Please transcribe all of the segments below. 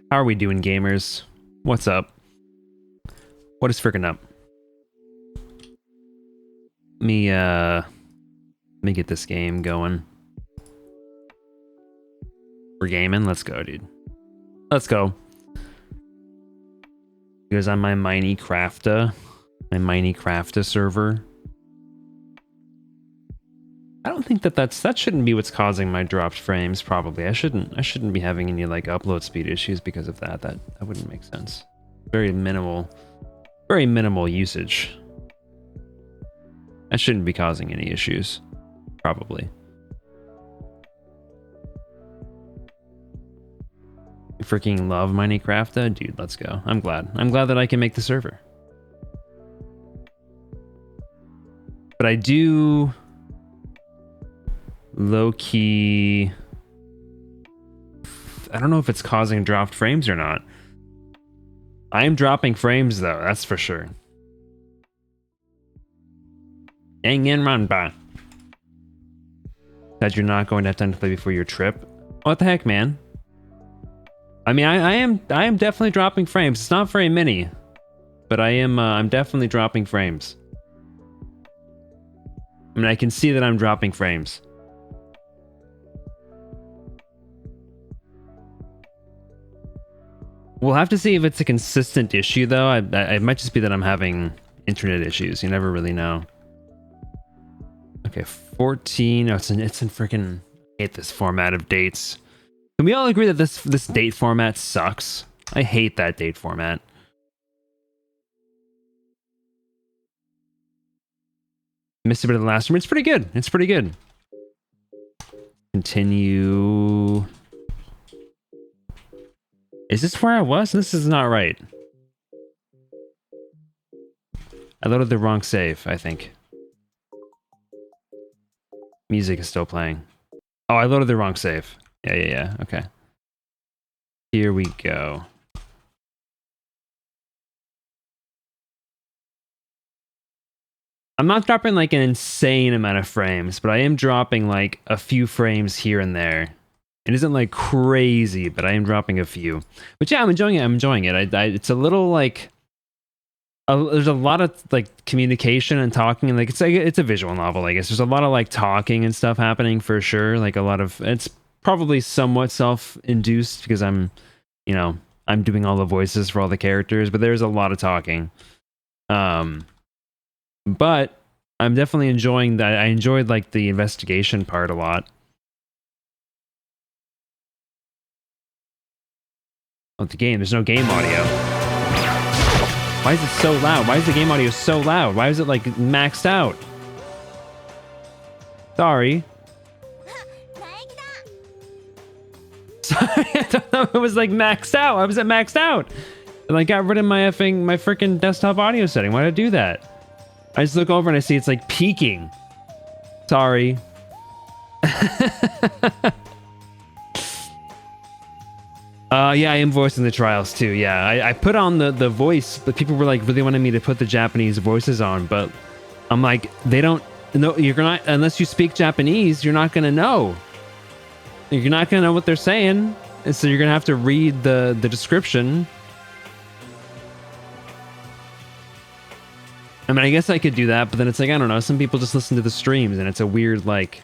How are we doing, gamers? What's up? What is freaking up? Let me get this game going. We're gaming? Let's go, dude. Let's go. Because on my Minecrafta server. I don't think that shouldn't be what's causing my dropped frames, probably. I shouldn't be having any like upload speed issues because of that. That wouldn't make sense. Very minimal usage. That shouldn't be causing any issues. Probably. Freaking love Minecrafta, dude, let's go. I'm glad that I can make the server. But I do low-key, I don't know if it's causing dropped frames or not. I am dropping frames though, that's for sure. Danganronpa. That you're not going to have time to play before your trip. What the heck, man? I mean, I am definitely dropping frames. It's not very many, but I'm definitely dropping frames. I mean, I can see that I'm dropping frames. We'll have to see if it's a consistent issue, though. It might just be that I'm having internet issues. You never really know. Okay, 14. Oh, it's in freaking. I hate this format of dates. Can we all agree that this date format sucks? I hate that date format. Missed a bit of the last room. It's pretty good. It's pretty good. Continue. Is this where I was? This is not right. I loaded the wrong save, I think. Music is still playing. Oh, I loaded the wrong save. Yeah. Okay. Here we go. I'm not dropping like an insane amount of frames, but I am dropping like a few frames here and there. It isn't like crazy, but I am dropping a few. But yeah, I'm enjoying it. I'm enjoying it. It's a little like there's a lot of like communication and talking, and like it's a visual novel. I guess there's a lot of like talking and stuff happening for sure. Like a lot of it's probably somewhat self-induced because I'm doing all the voices for all the characters, but there's a lot of talking. But I'm definitely enjoying that. I enjoyed like the investigation part a lot. Oh, the game. There's no game audio. Why is it so loud? Why is the game audio so loud? Why is it like maxed out? Sorry. Sorry, I don't know. It was like maxed out. Why was it maxed out? And I got rid of my freaking desktop audio setting. Why did I do that? I just look over and I see it's like peaking. Sorry. Yeah, I am voicing the trials too. Yeah, I put on the voice, but people were like really wanting me to put the Japanese voices on, but I'm like, they don't know. You're gonna, unless you speak Japanese, you're not gonna know. You're not gonna know what they're saying, and so you're gonna have to read the description. I mean, I guess I could do that, but then it's like, I don't know. Some people just listen to the streams, and it's a weird like.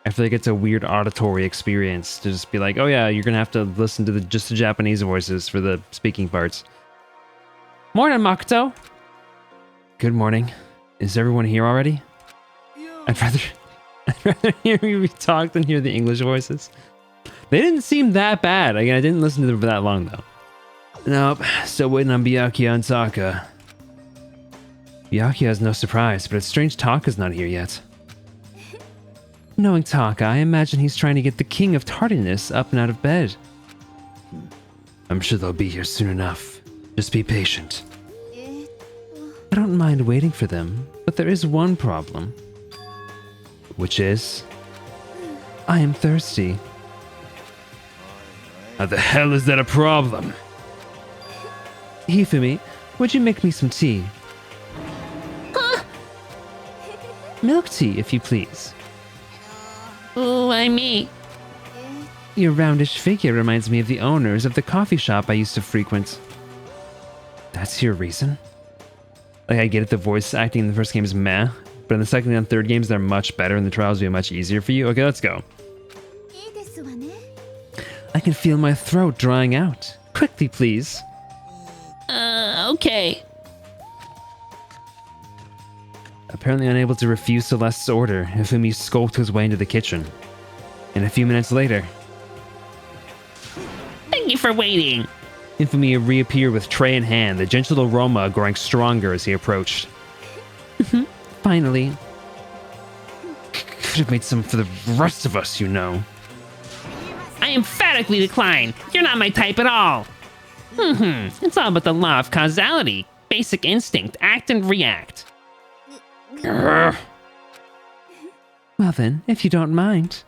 I feel like it's a weird auditory experience to just be like, oh yeah, you're gonna have to listen to just the Japanese voices for the speaking parts. Morning, Makoto. Good morning. Is everyone here already? I'd rather hear you talk than hear the English voices. They didn't seem that bad. Again, I didn't listen to them for that long though. Nope, still waiting on Byakuya and Sokka. Byakuya is no surprise, but it's strange Taka's not here yet. Knowing Taka, I imagine he's trying to get the king of tardiness up and out of bed. I'm sure they'll be here soon enough. Just be patient. I don't mind waiting for them, but there is one problem. Which is? I am thirsty. How the hell is that a problem? Hifumi, would you make me some tea? Milk tea, if you please. Oh, why me? Your roundish figure reminds me of the owners of the coffee shop I used to frequent. That's your reason? Like, I get it, the voice acting in the first game is meh, but in the second and third games, they're much better and the trials will be much easier for you. Okay, let's go. I can feel my throat drying out. Quickly, please. Okay. Apparently unable to refuse Celeste's order, Ifumi skulked his way into the kitchen. And a few minutes later, Thank you for waiting. Ifumi reappeared with tray in hand, the gentle aroma growing stronger as he approached. Finally. Could have made some for the rest of us, you know. I emphatically decline. You're not my type at all. It's all about the law of causality. Basic instinct. Act and react. Well then, if you don't mind.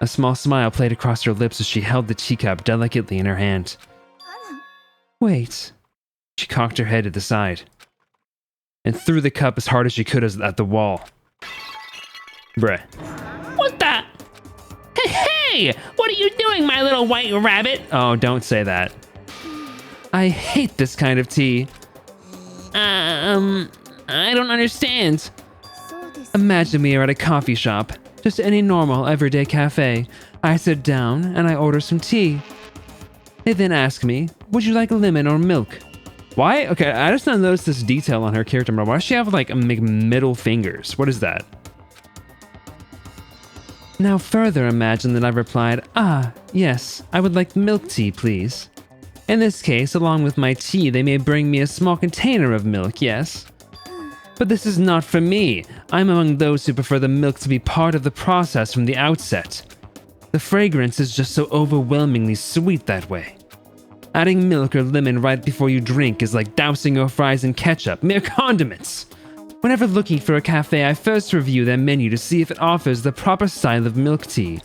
A small smile played across her lips as she held the teacup delicately in her hand. Wait. She cocked her head to the side and threw the cup as hard as she could at the wall. Bruh. What the? Hey! What are you doing, my little white rabbit? Oh, don't say that. I hate this kind of tea. I don't understand. Imagine we are at a coffee shop. Just any normal, everyday cafe. I sit down and I order some tea. They then ask me, would you like lemon or milk? Why? Okay, I just not noticed this detail on her character model. Why does she have like middle fingers? What is that? Now further imagine that I've replied, yes, I would like milk tea, please. In this case, along with my tea, they may bring me a small container of milk, yes? But this is not for me. I'm among those who prefer the milk to be part of the process from the outset. The fragrance is just so overwhelmingly sweet that way. Adding milk or lemon right before you drink is like dousing your fries in ketchup, mere condiments. Whenever looking for a cafe, I first review their menu to see if it offers the proper style of milk tea.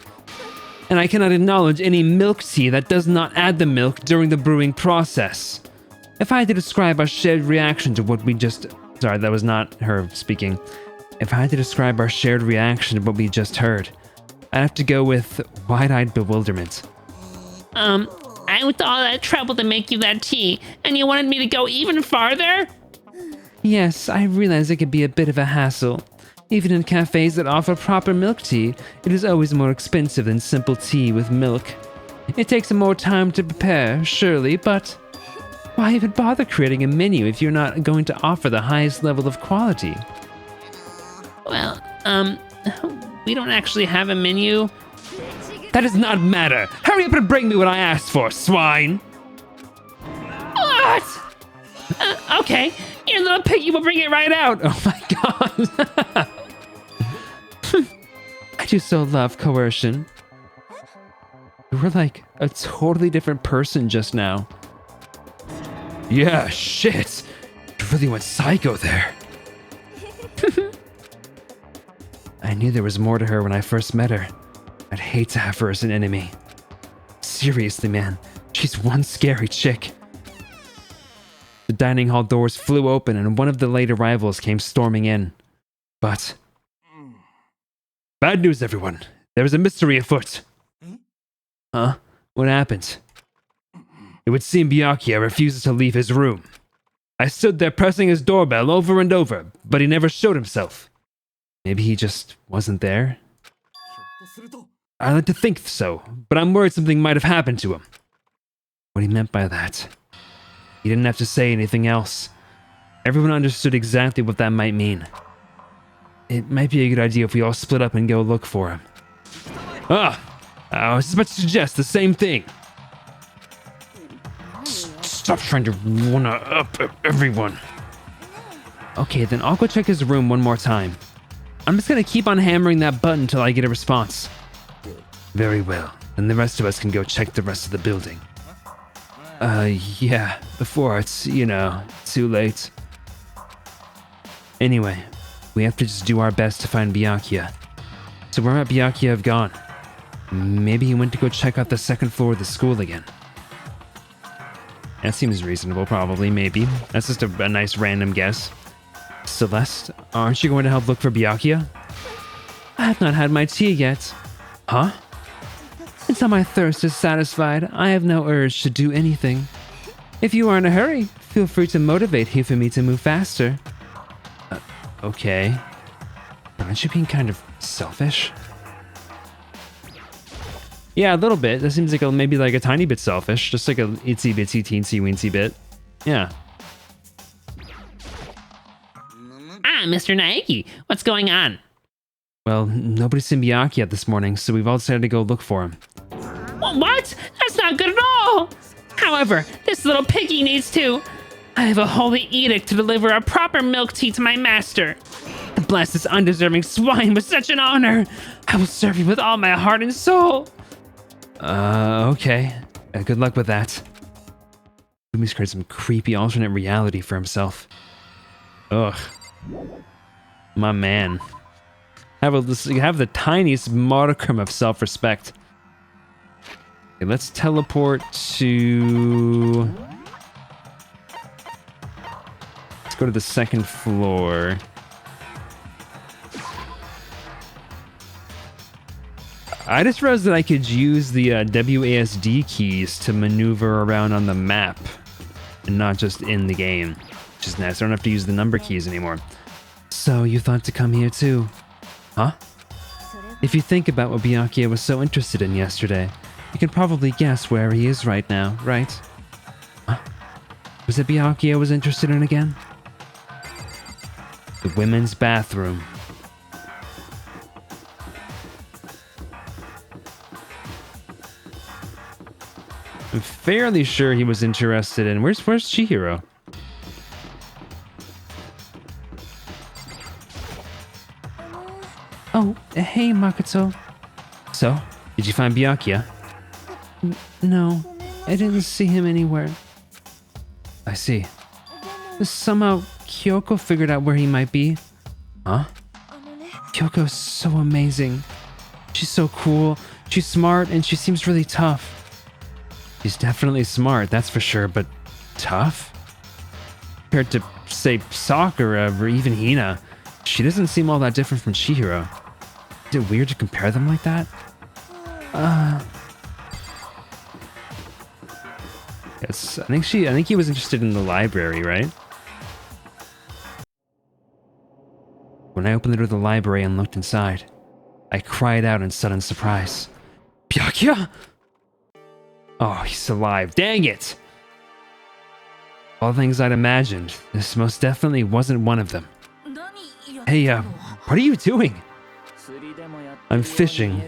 And I cannot acknowledge any milk tea that does not add the milk during the brewing process. If I had to describe our shared reaction to what we just... Sorry, that was not her speaking. If I had to describe our shared reaction to what we just heard, I'd have to go with wide-eyed bewilderment. I went to all that trouble to make you that tea, and you wanted me to go even farther? Yes, I realize it could be a bit of a hassle. Even in cafes that offer proper milk tea, it is always more expensive than simple tea with milk. It takes more time to prepare, surely, but why even bother creating a menu if you're not going to offer the highest level of quality? Well, we don't actually have a menu. That does not matter. Hurry up and bring me what I asked for, swine! What? Okay, your little piggy will bring it right out. Oh my god. I do so love coercion. You were like a totally different person just now. Yeah, shit. You really went psycho there. I knew there was more to her when I first met her. I'd hate to have her as an enemy. Seriously, man. She's one scary chick. The dining hall doors flew open and one of the late arrivals came storming in. But... Bad news, everyone. There is a mystery afoot. Huh? What happened? It would seem Byakuya refuses to leave his room. I stood there pressing his doorbell over and over, but he never showed himself. Maybe he just wasn't there? I like to think so, but I'm worried something might have happened to him. What he meant by that. He didn't have to say anything else. Everyone understood exactly what that might mean. It might be a good idea if we all split up and go look for him. I was about to suggest the same thing. Stop trying to one-up everyone. Okay, then I'll go check his room one more time. I'm just gonna keep on hammering that button until I get a response. Very well. Then the rest of us can go check the rest of the building. Yeah, before it's, too late. Anyway, we have to just do our best to find Byakuya. So where might Byakuya have gone? Maybe he went to go check out the second floor of the school again. That seems reasonable, probably, maybe. That's just a nice random guess. Celeste, aren't you going to help look for Byakuya? I have not had my tea yet. Huh? Until my thirst is satisfied, I have no urge to do anything. If you are in a hurry, feel free to motivate Hifumi to move faster. Okay. Aren't you being kind of selfish? Yeah, a little bit. That seems like maybe like a tiny bit selfish. Just like a itsy bitsy teensy weensy bit. Yeah. Ah, Mr. Naegi, what's going on? Well, nobody's seen Byakuya this morning, so we've all decided to go look for him. What? That's not good at all! However, this little piggy needs to. I have a holy edict to deliver a proper milk tea to my master. To bless this undeserving swine with such an honor, I will serve you with all my heart and soul. Okay. Good luck with that. Fumi's created some creepy alternate reality for himself. Ugh. My man. Have the tiniest modicum of self-respect. Okay, let's teleport to... Let's go to the second floor. I just realized that I could use the WASD keys to maneuver around on the map and not just in the game, which is nice. I don't have to use the number keys anymore. So you thought to come here too? Huh? If you think about what Byakuya was so interested in yesterday, you can probably guess where he is right now, right? Huh? Was it Byakuya was interested in again? The women's bathroom. I'm fairly sure he was interested in... Where's Chihiro? Oh, hey, Makoto. So, did you find Byakuya? No, I didn't see him anywhere. I see. Somehow, Kyoko figured out where he might be. Huh? Kyoko's so amazing. She's so cool, she's smart, and she seems really tough. She's definitely smart, that's for sure, but tough? Compared to, say, Sakura or even Hina, she doesn't seem all that different from Chihiro. Is it weird to compare them like that? Yes, I think he was interested in the library, right? When I opened the door of the library and looked inside, I cried out in sudden surprise. Byakuya? Oh, he's alive. Dang it! All the things I'd imagined, this most definitely wasn't one of them. Hey, what are you doing? I'm fishing.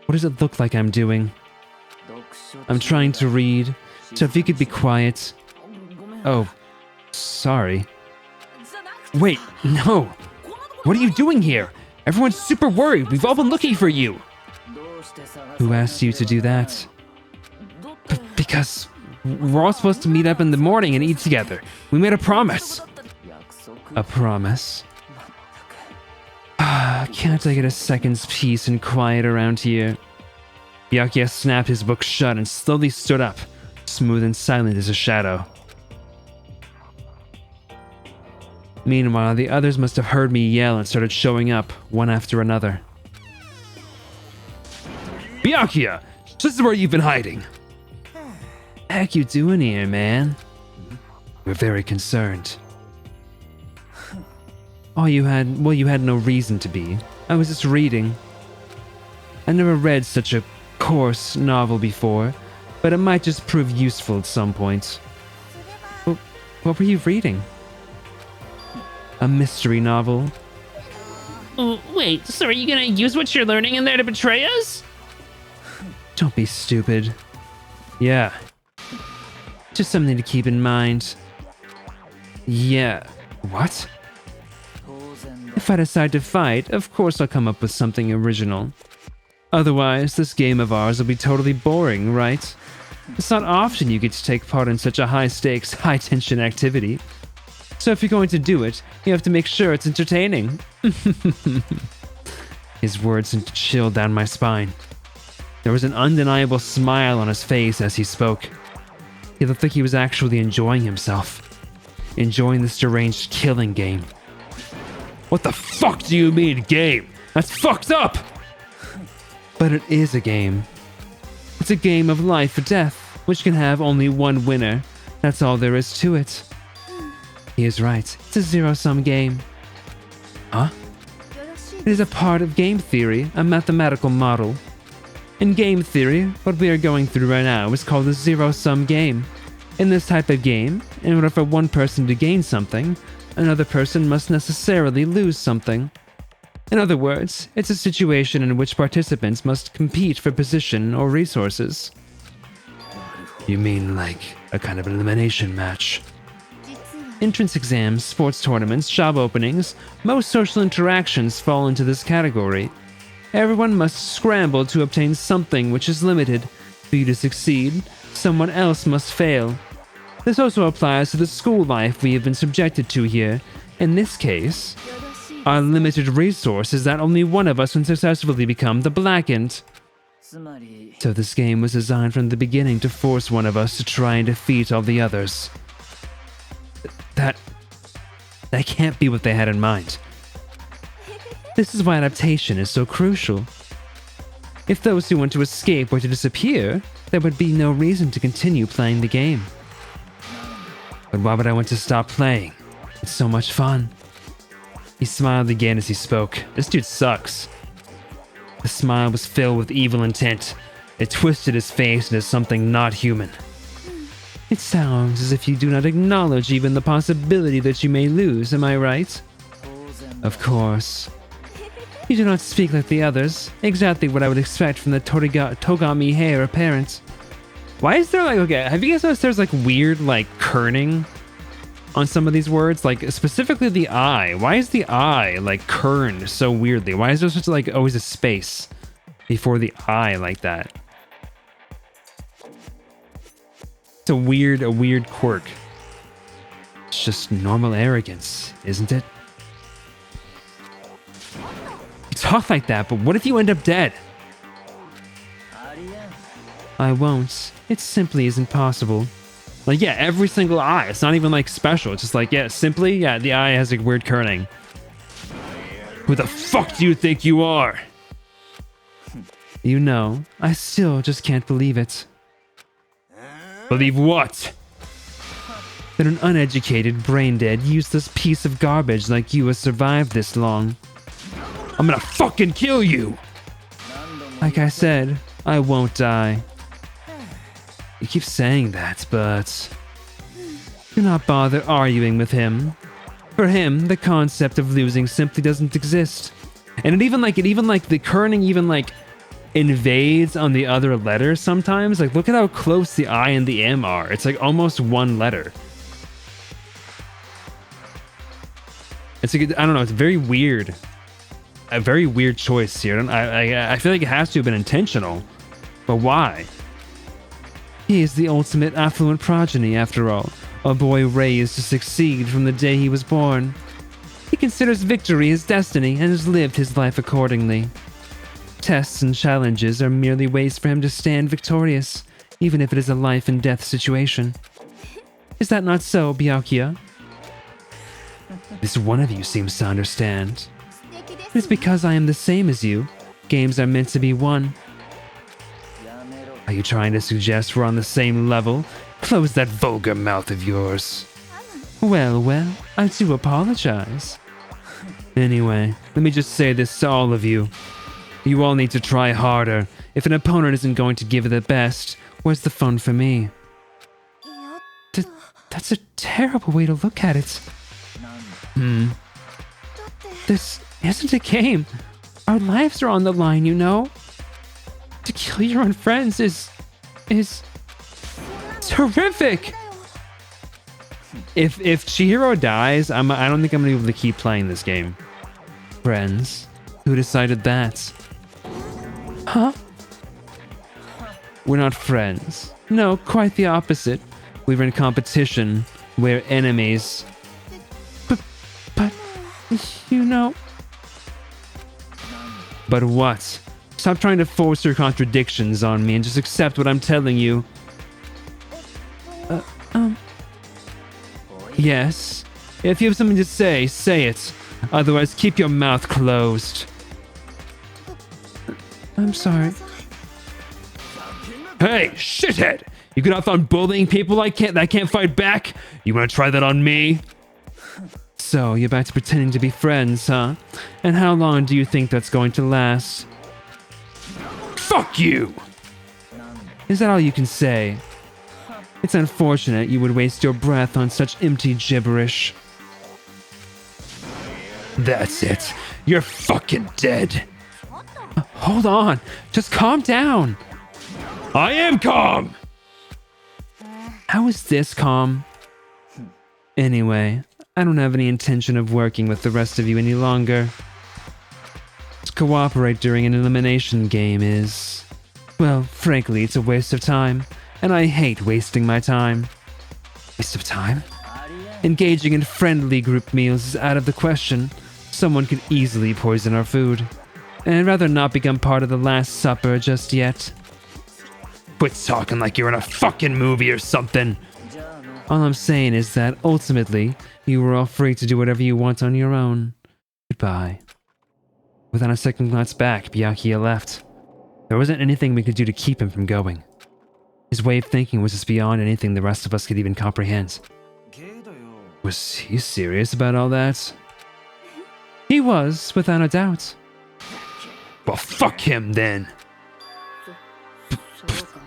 What does it look like I'm doing? I'm trying to read, so if you could be quiet. Oh, sorry. Wait, no! What are you doing here? Everyone's super worried. We've all been looking for you. Who asked you to do that? Because we're all supposed to meet up in the morning and eat together. We made a promise. A promise? Can't I get a second's peace and quiet around here? Byakuya snapped his book shut and slowly stood up, smooth and silent as a shadow. Meanwhile, the others must have heard me yell and started showing up, one after another. Byakuya! This is where you've been hiding! Heck you doing here, man? We're very concerned. You had no reason to be. I was just reading. I never read such a coarse novel before, but it might just prove useful at some point. What were you reading? A mystery novel. Wait, so are you gonna use what you're learning in there to betray us? Don't be stupid. Yeah. Just something to keep in mind. Yeah. What? If I decide to fight, of course I'll come up with something original. Otherwise, this game of ours will be totally boring, right? It's not often you get to take part in such a high-stakes, high-tension activity. So if you're going to do it, you have to make sure it's entertaining. His words sent a chill down my spine. There was an undeniable smile on his face as he spoke. He looked like he was actually enjoying himself. Enjoying this deranged killing game. What the fuck do you mean, game? That's fucked up! But it is a game. It's a game of life or death, which can have only one winner. That's all there is to it. He is right. It's a zero-sum game. Huh? It is a part of game theory, a mathematical model. In game theory, what we are going through right now is called a zero-sum game. In this type of game, in order for one person to gain something, another person must necessarily lose something. In other words, it's a situation in which participants must compete for position or resources. You mean like a kind of elimination match? Entrance exams, sports tournaments, job openings, most social interactions fall into this category. Everyone must scramble to obtain something which is limited. For you to succeed, someone else must fail. This also applies to the school life we have been subjected to here. In this case, our limited resource is that only one of us can successfully become the Blackened. So this game was designed from the beginning to force one of us to try and defeat all the others. That can't be what they had in mind. This is why adaptation is so crucial. If those who want to escape were to disappear, there would be no reason to continue playing the game. But why would I want to stop playing? It's so much fun. He smiled again as he spoke. This dude sucks. The smile was filled with evil intent. It twisted his face into something not human. It sounds as if you do not acknowledge even the possibility that you may lose, am I right? Of course. You do not speak like the others. Exactly what I would expect from the Togami heir apparent. Why is there like, okay, have you guys noticed there's like weird like kerning on some of these words? Like specifically the I. Why is the I like kerned so weirdly? Why is there such like always a space before the I like that? It's a weird quirk. It's just normal arrogance, isn't it? You talk like that, but what if you end up dead? I won't. It simply isn't possible. Like, yeah, every single eye. It's not even like special. It's just like, yeah, simply, yeah, the eye has a weird kerning. Who the fuck do you think you are? You know, I still just can't believe it. Believe what? That an uneducated, brain-dead, useless piece of garbage like you has survived this long. I'm gonna fucking kill you! Like I said, I won't die. You keep saying that, but do not bother arguing with him. For him, the concept of losing simply doesn't exist. And it even like the kerning even like invades on the other letters sometimes. Like look at how close the I and the M are. It's like almost one letter. It's like, I don't know, it's very weird. A very weird choice here. I feel like it has to have been intentional. But why? He is the ultimate affluent progeny, after all. A boy raised to succeed from the day he was born. He considers victory his destiny and has lived his life accordingly. Tests and challenges are merely ways for him to stand victorious, even if it is a life and death situation. Is that not so, Byakuya? This one of you seems to understand. It is because I am the same as you. Games are meant to be won. Are you trying to suggest we're on the same level? Close that vulgar mouth of yours. Well, I do apologize. Anyway, let me just say this to all of you. You all need to try harder. If an opponent isn't going to give it their best, where's the fun for me? That's a terrible way to look at it. This isn't a game. Our lives are on the line, you know? To kill your own friends is terrific. If Chihiro dies, I don't think I'm gonna be able to keep playing this game. Friends? Who decided that? Huh? We're not friends. No, quite the opposite. We were in competition. We're enemies. But you know. But what? Stop trying to force your contradictions on me and just accept what I'm telling you. Yes. If you have something to say, say it. Otherwise, keep your mouth closed. I'm sorry. Hey, shithead! You get off on bullying people that can't fight back? You wanna try that on me? So, you're back to pretending to be friends, huh? And how long do you think that's going to last? Fuck you! Is that all you can say? It's unfortunate you would waste your breath on such empty gibberish. That's it. You're fucking dead. Hold on. Just calm down. I am calm! How is this calm? Anyway, I don't have any intention of working with the rest of you any longer. To cooperate during an elimination game is... well, frankly, it's a waste of time, and I hate wasting my time. Waste of time? Engaging in friendly group meals is out of the question. Someone could easily poison our food, and I'd rather not become part of the Last Supper just yet. Quit talking like you're in a fucking movie or something. All I'm saying is that, ultimately, you were all free to do whatever you want on your own. Goodbye. Without a second glance back, Byakuya left. There wasn't anything we could do to keep him from going. His way of thinking was just beyond anything the rest of us could even comprehend. Was he serious about all that? He was, without a doubt. Well, fuck him, then.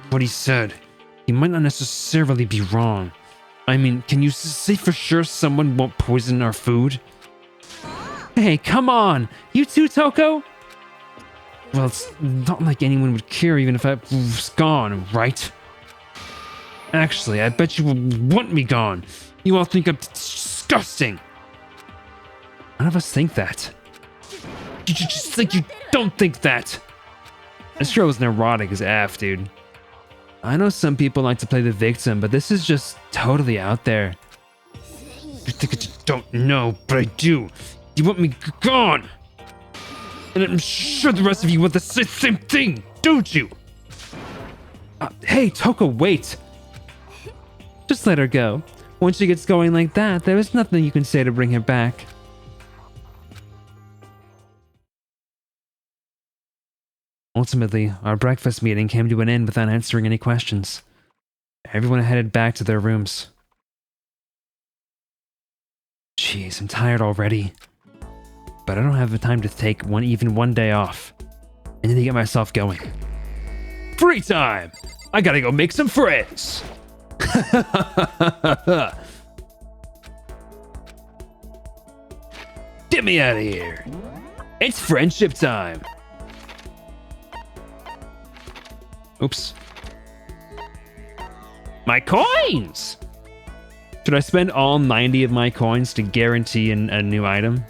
What he said, he might not necessarily be wrong. I mean, can you say for sure someone won't poison our food? Hey, come on! You too, Toko? Well, it's not like anyone would care even if I was gone, right? Actually, I bet you will want me gone. You all think I'm disgusting. None of us think that. You just think you don't think that. This girl was neurotic as F, dude. I know some people like to play the victim, but this is just totally out there. You think I just don't know, but I do. You want me gone. And I'm sure the rest of you want the same thing, don't you? Hey, Toko, wait. Just let her go. Once she gets going like that, there is nothing you can say to bring her back. Ultimately, our breakfast meeting came to an end without answering any questions. Everyone headed back to their rooms. Jeez, I'm tired already. But I don't have the time to take even one day off. I need to get myself going. Free time! I gotta go make some friends! Get me out of here! It's friendship time! Oops. My coins! Should I spend all 90 of my coins to guarantee a new item?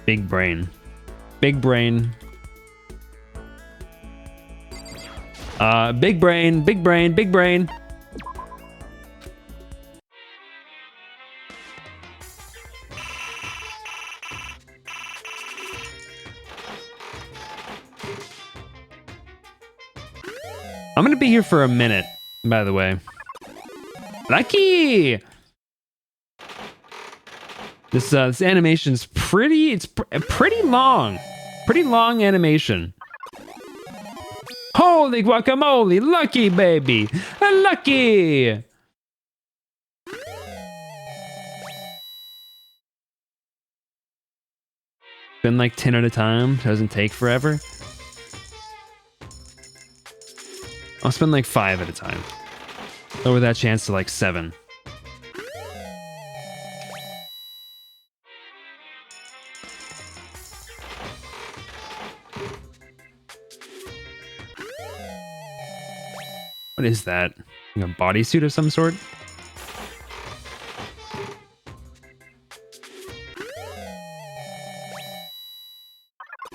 Big brain. Big brain. Big brain, big brain, big brain. I'm gonna be here for a minute, by the way. Lucky! This animation's pretty long. Pretty long animation. Holy guacamole, Lucky baby! Lucky! Been like 10 at a time, doesn't take forever. I'll spend like 5 at a time. Lower that chance to like 7. What is that? Like a bodysuit of some sort?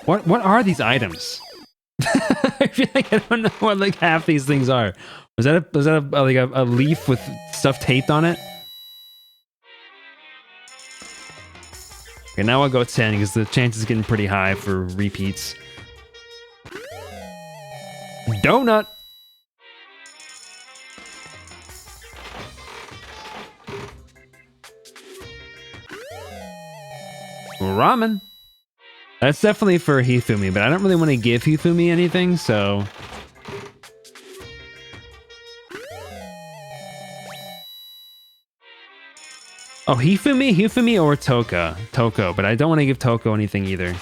What are these items? I feel like I don't know what like half these things are. Was that a leaf with stuff taped on it? Okay, now I'll go 10 because the chance is getting pretty high for repeats. Donut. Ramen. That's definitely for Hifumi, but I don't really want to give Hifumi anything, so... Oh, Hifumi or Toko, but I don't want to give Toko anything either.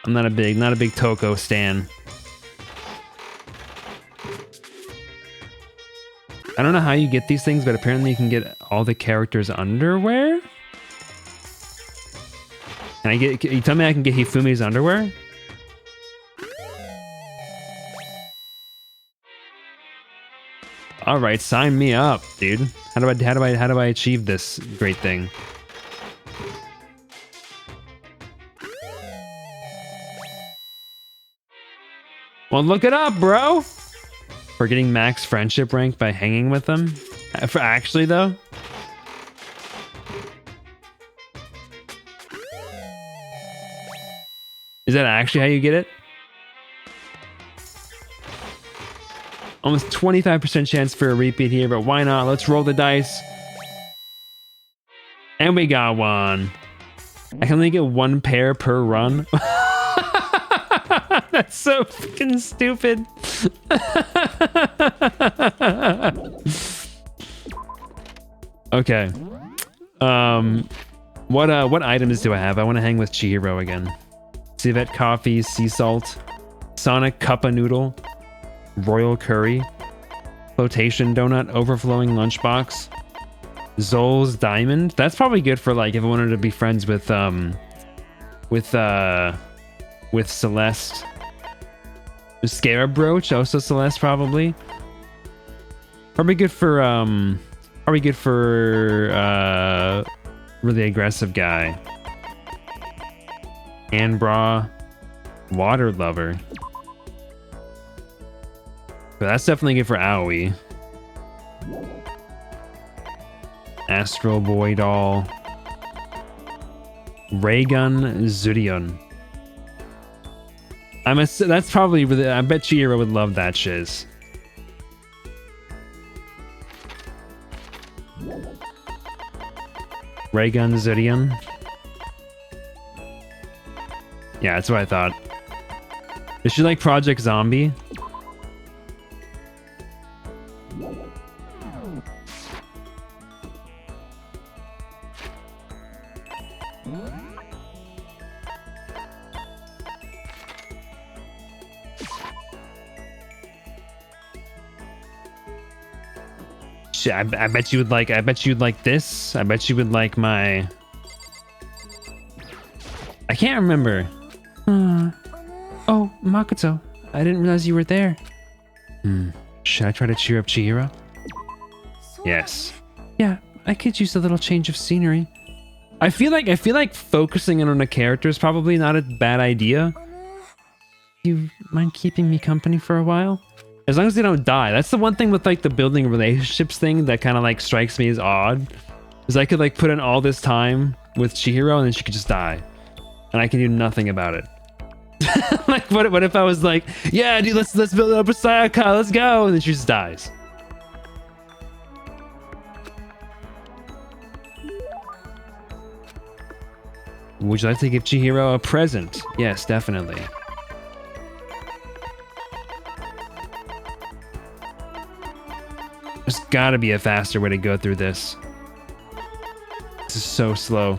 I'm not a big Toko stan. I don't know how you get these things, but apparently you can get all the characters' underwear? Can you tell me I can get Hifumi's underwear? All right, sign me up, dude. How do I achieve this great thing? Well, look it up, bro. For getting max friendship rank by hanging with them. For actually though. Is that actually how you get it? Almost 25% chance for a repeat here, but why not? Let's roll the dice. And we got one. I can only get one pair per run. That's so freaking stupid. Okay. What items do I have? I want to hang with Chihiro again. Civet coffee, sea salt, Sonic cuppa noodle, royal curry, flotation donut, overflowing lunchbox, Zol's diamond. That's probably good for like if I wanted to be friends with Celeste. Scarab brooch, also Celeste probably. Probably good for really aggressive guy. Hand bra, water lover. But that's definitely good for Aoi. Astral Boy doll. Raygun Zudion. That's probably really, I bet Chihiro would love that shiz. Raygun Zudion. Yeah, that's what I thought. Is she like Project Zombie? I bet you would like. I bet you'd like this. I bet you would like my. I can't remember. Oh, Makoto, I didn't realize you were there. Should I try to cheer up Chihiro? Yes. Yeah, I could use a little change of scenery. I feel like focusing in on a character is probably not a bad idea. You mind keeping me company for a while? As long as they don't die. That's the one thing with like the building relationships thing that kind of like strikes me as odd. Is I could like put in all this time with Chihiro and then she could just die. And I can do nothing about it. Like what if I was like, yeah dude, let's build up a Sayaka, let's go, and then she just dies. Would you like to give Chihiro a present? Yes, definitely. There's gotta be a faster way to go through this. This is so slow.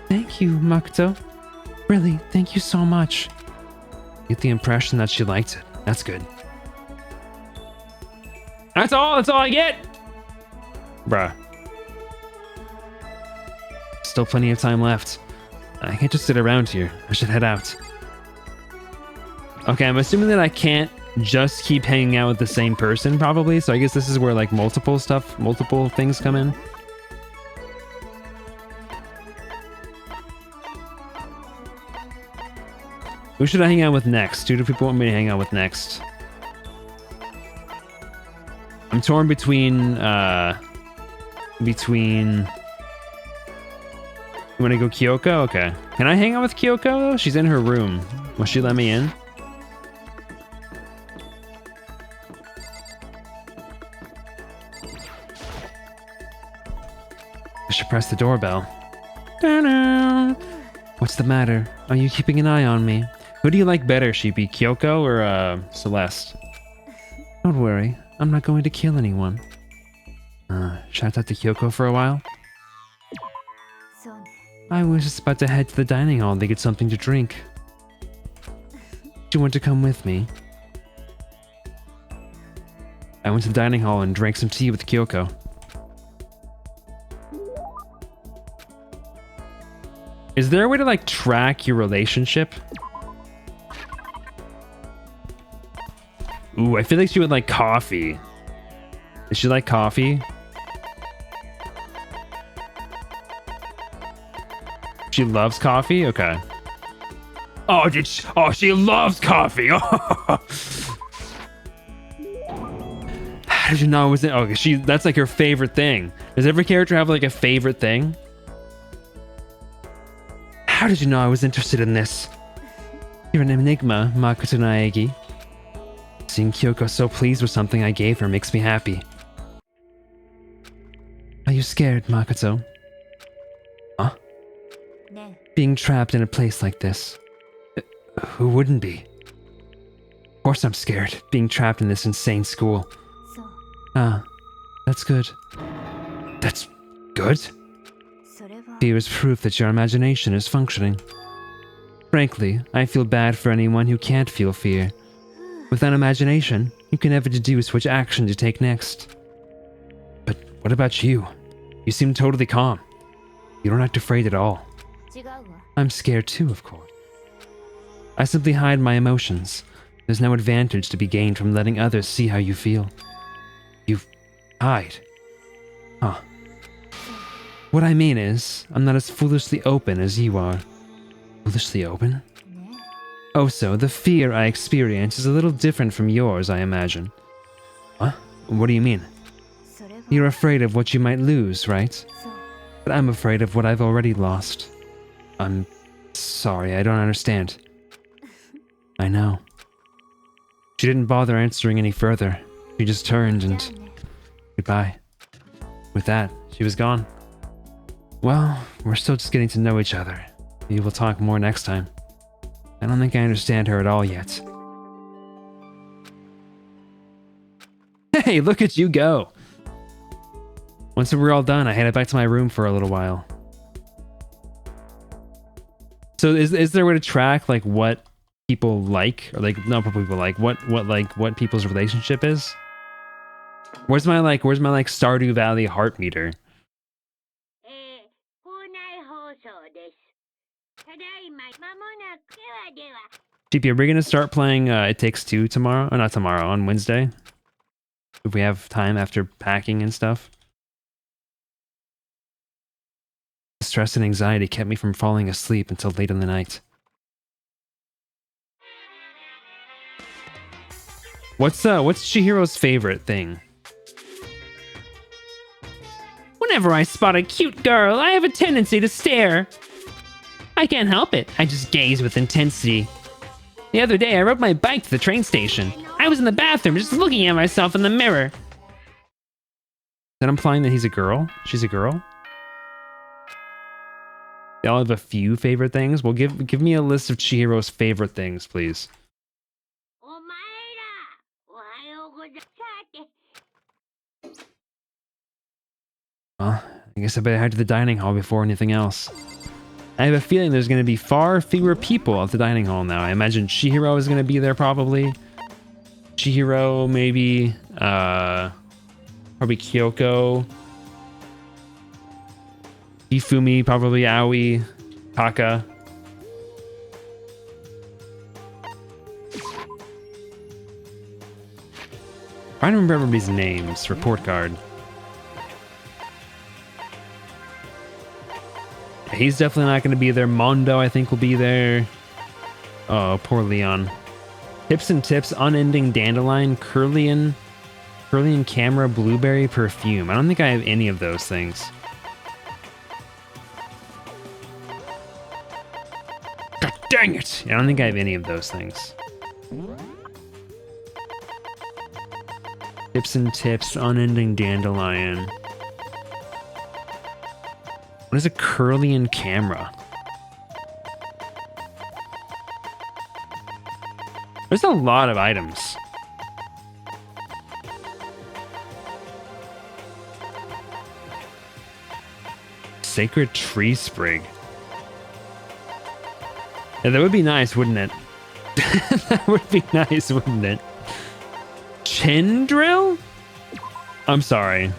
Thank you, Makoto. Really, thank you so much. Get the impression that she liked it. That's good. That's all I get? Bruh. Still plenty of time left. I can't just sit around here. I should head out. Okay, I'm assuming that I can't just keep hanging out with the same person, probably. So I guess this is where like multiple things come in. Who should I hang out with next? Who do people want me to hang out with next? I'm torn between You want to go Kyoko? Okay. Can I hang out with Kyoko though? She's in her room. Will she let me in? I should press the doorbell. Ta-da! What's the matter? Are you keeping an eye on me? Who do you like better, Sheepy? Kyoko or Celeste? Don't worry, I'm not going to kill anyone. Should I talk to Kyoko for a while? I was just about to head to the dining hall to get something to drink. Do you want to come with me? I went to the dining hall and drank some tea with Kyoko. Is there a way to like track your relationship? Ooh, I feel like she would like coffee. Does she like coffee? She loves coffee? Okay. Oh, she loves coffee. How did you know it was in? Oh, that's like her favorite thing. Does every character have like a favorite thing? How did you know I was interested in this? You're an enigma, Makoto Naegi. Seeing Kyoko so pleased with something I gave her makes me happy. Are you scared, Makoto? Huh? Being trapped in a place like this. Who wouldn't be? Of course I'm scared, being trapped in this insane school. Ah, that's good. That's good? Fear is proof that your imagination is functioning. Frankly, I feel bad for anyone who can't feel fear. Without imagination, you can never deduce which action to take next. But what about you? You seem totally calm. You don't act afraid at all. I'm scared too, of course. I simply hide my emotions. There's no advantage to be gained from letting others see how you feel. You hide. Huh. What I mean is, I'm not as foolishly open as you are. Foolishly open? Also, the fear I experience is a little different from yours, I imagine. What? What do you mean? You're afraid of what you might lose, right? But I'm afraid of what I've already lost. I'm sorry, I don't understand. I know. She didn't bother answering any further. She just turned and... goodbye. With that, she was gone. Well, we're still just getting to know each other. We will talk more next time. I don't think I understand her at all yet. Hey, look at you go! Once we're all done, I headed back to my room for a little while. So is there a way to track like what people like, or like not what people like, what people's relationship is? Where's my Stardew Valley heart meter? GP, are we gonna start playing It Takes Two tomorrow? Or not tomorrow, on Wednesday? If we have time after packing and stuff. Stress and anxiety kept me from falling asleep until late in the night. What's Chihiro's favorite thing? Whenever I spot a cute girl, I have a tendency to stare. I can't help it. I just gaze with intensity. The other day, I rode my bike to the train station. I was in the bathroom just looking at myself in the mirror. Is that implying that he's a girl? She's a girl? They all have a few favorite things? Well, give me a list of Chihiro's favorite things, please. Well, I guess I better head to the dining hall before anything else. I have a feeling there's going to be far fewer people at the dining hall now. I imagine Chihiro is going to be there probably. Chihiro, maybe. Probably Kyoko. Hifumi, probably Aoi. Taka. I don't remember everybody's names. Report card. He's definitely not going to be there. Mondo, I think, will be there. Oh, poor Leon. Tips and Tips, Unending Dandelion, Curlian Camera, Blueberry Perfume. I don't think I have any of those things. God Dang it! I don't think I have any of those things. Tips and tips, unending dandelion. What is a Curlian camera? There's a lot of items. Sacred tree sprig. Yeah, that would be nice, wouldn't it? That would be nice, wouldn't it? Chin drill? I'm sorry.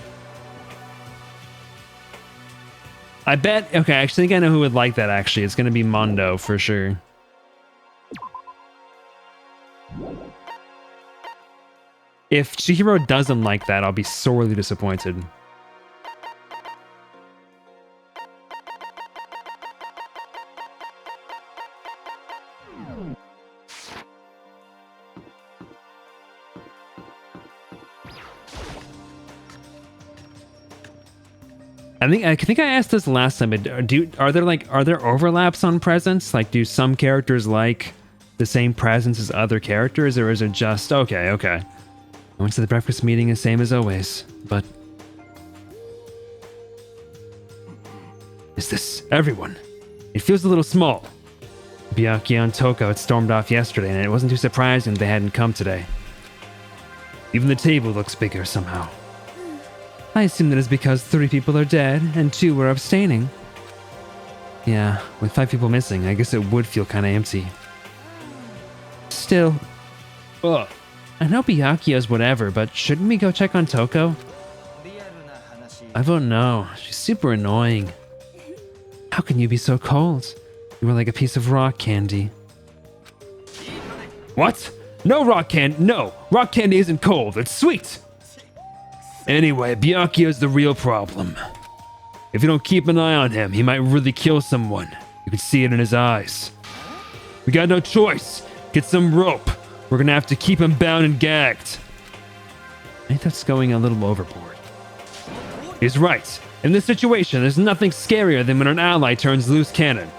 I bet... Okay, I actually think I know who would like that, actually. It's going to be Mondo, for sure. If Chihiro doesn't like that, I'll be sorely disappointed. I think I asked this last time, but are there overlaps on presents? Like, do some characters like the same presents as other characters, or is it just okay? I went to the breakfast meeting the same as always, but is this everyone? It feels a little small. Byakuya and Toko had stormed off yesterday, and it wasn't too surprising they hadn't come today. Even the table looks bigger somehow. I assume that is because 3 people are dead and 2 were abstaining. Yeah, with 5 people missing, I guess it would feel kinda empty. Still, ugh. I know Byakuya's whatever, but shouldn't we go check on Toko? I vote no. She's super annoying. How can you be so cold? You were like a piece of rock candy. What? No rock candy. No, rock candy isn't cold. It's sweet. Anyway, Byakuya's the real problem. If you don't keep an eye on him, he might really kill someone. You can see it in his eyes. We got no choice. Get some rope. We're gonna have to keep him bound and gagged. I think that's going a little overboard. He's right. In this situation, there's nothing scarier than when an ally turns loose cannon.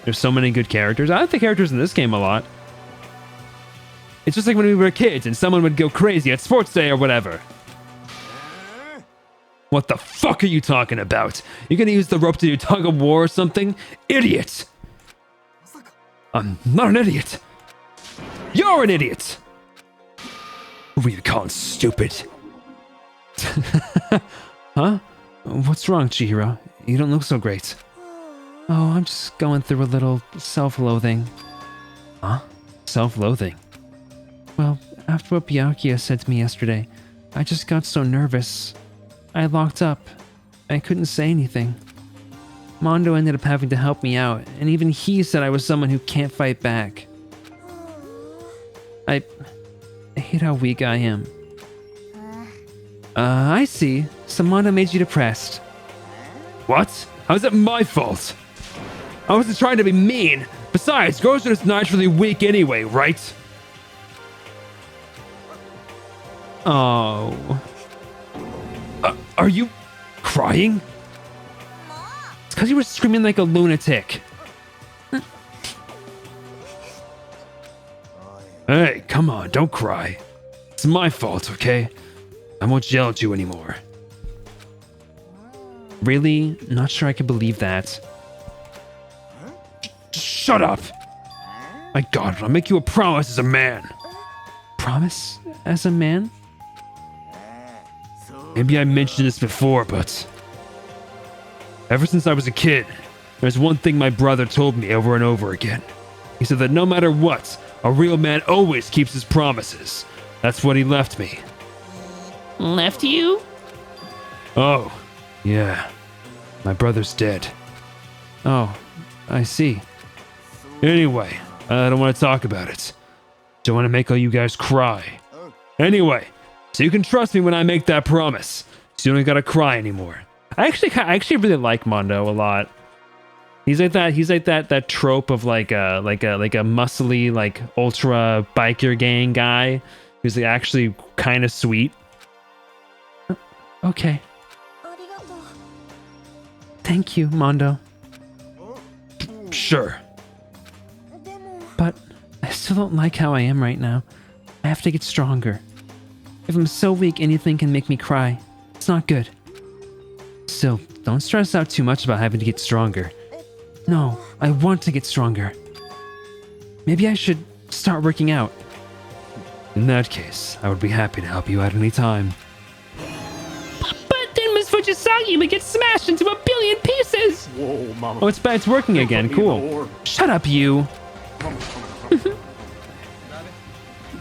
There's so many good characters. I like the characters in this game a lot. It's just like when we were kids and someone would go crazy at sports day or whatever. What the fuck are you talking about? You gonna use the rope to do tug of war or something? Idiot! I'm not an idiot. You're an idiot! Who are you calling stupid? Huh? What's wrong, Chihiro? You don't look so great. Oh, I'm just going through a little self-loathing. Huh? Self-loathing? Well, after what Byakuya said to me yesterday, I just got so nervous. I locked up. I couldn't say anything. Mondo ended up having to help me out, and even he said I was someone who can't fight back. I hate how weak I am. I see. So Mondo made you depressed. What? How's that my fault? I wasn't trying to be mean. Besides, girls are just naturally weak anyway, right? Oh. Are you crying? It's because you were screaming like a lunatic. Hey, come on, don't cry. It's my fault, okay? I won't yell at you anymore. Really? Not sure I can believe that. Shut up! My God, I'll make you a promise as a man. Promise as a man? Maybe I mentioned this before, but ever since I was a kid, there's one thing my brother told me over and over again. He said that no matter what, a real man always keeps his promises. That's what he left me. Left you? Oh, yeah. My brother's dead. Oh, I see. Anyway, I don't want to talk about it. Don't want to make all you guys cry. Anyway, so you can trust me when I make that promise. So you don't gotta cry anymore. I actually really like Mondo a lot. He's like that trope of like a muscly, like ultra biker gang guy who's like actually kind of sweet. Okay. Thank you, Mondo. Sure. still don't like how I am right now. I have to get stronger. If I'm so weak, anything can make me cry. It's not good. Still, don't stress out too much about having to get stronger. No, I want to get stronger. Maybe I should start working out. In that case, I would be happy to help you at any time. But then Miss Fujisagi would get smashed into a billion pieces! Whoa, Mama. Oh, it's working again. Cool. Shut up, you.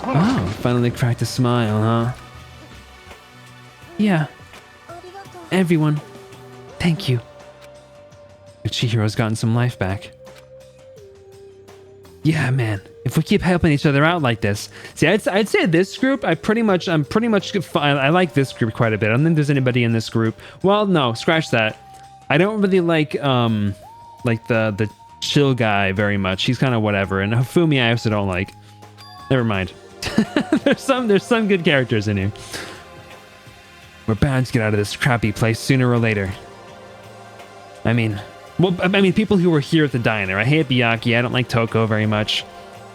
Oh, finally cracked a smile, huh? Yeah. Everyone, thank you. Chihiro's gotten some life back. Yeah, man. If we keep helping each other out like this, see, I'd say this group, I'm pretty much. I like this group quite a bit. I don't think there's anybody in this group. Well, no, scratch that. I don't really like the chill guy very much. He's kind of whatever, and Hifumi I also don't like. Never mind. there's some good characters in here. We're bound to get out of this crappy place sooner or later. I mean, people who were here at the diner. I hate Byakuya. I don't like Toko very much.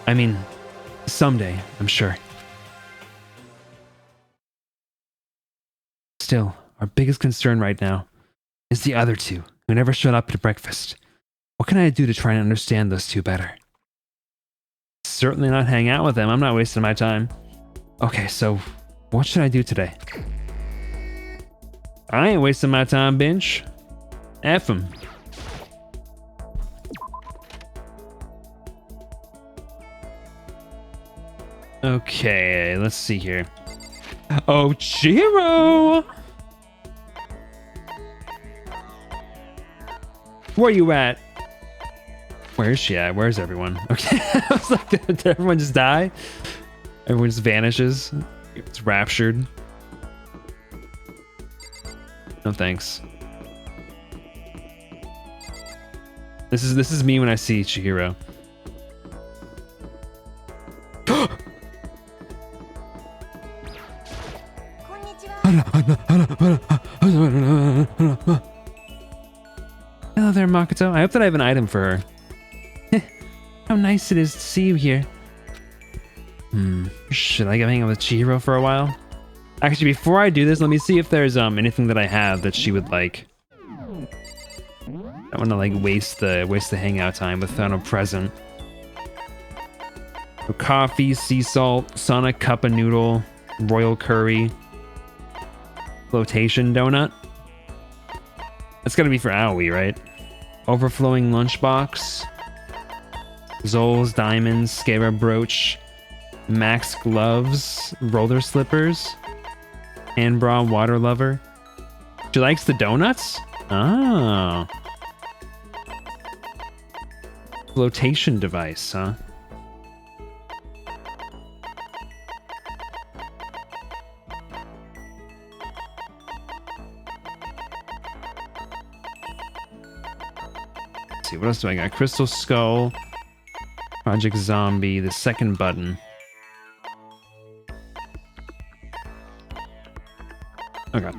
I mean, someday, I'm sure. Still, our biggest concern right now is the other two who never showed up to breakfast. What can I do to try and understand those two better? Certainly not hang out with them. I'm not wasting my time. Okay, so what should I do today? I ain't wasting my time, Bench. F 'em. Okay, let's see here. Oh, Chihiro! Where you at? Where is she at? Where's everyone? Okay, I was like, did everyone just die? Everyone just vanishes. It's raptured. No thanks. This is me when I see Chihiro. Hello there, Makoto. I hope that I have an item for her. How nice it is to see you here. Should I go hang out with Chihiro for a while? Actually, before I do this, let me see if there's anything that I have that she would like. I want to like waste the hangout time without a present. So coffee, sea salt, Sonic cup of noodle, royal curry, flotation donut. That's gotta be for Aoi, right? Overflowing lunchbox, Zol's diamonds, scarab brooch, Max gloves, roller slippers, hand bra, water lover. She likes the donuts? Oh. Flotation device, huh? Let's see, what else do I got? Crystal Skull, Project Zombie, the second button. Okay,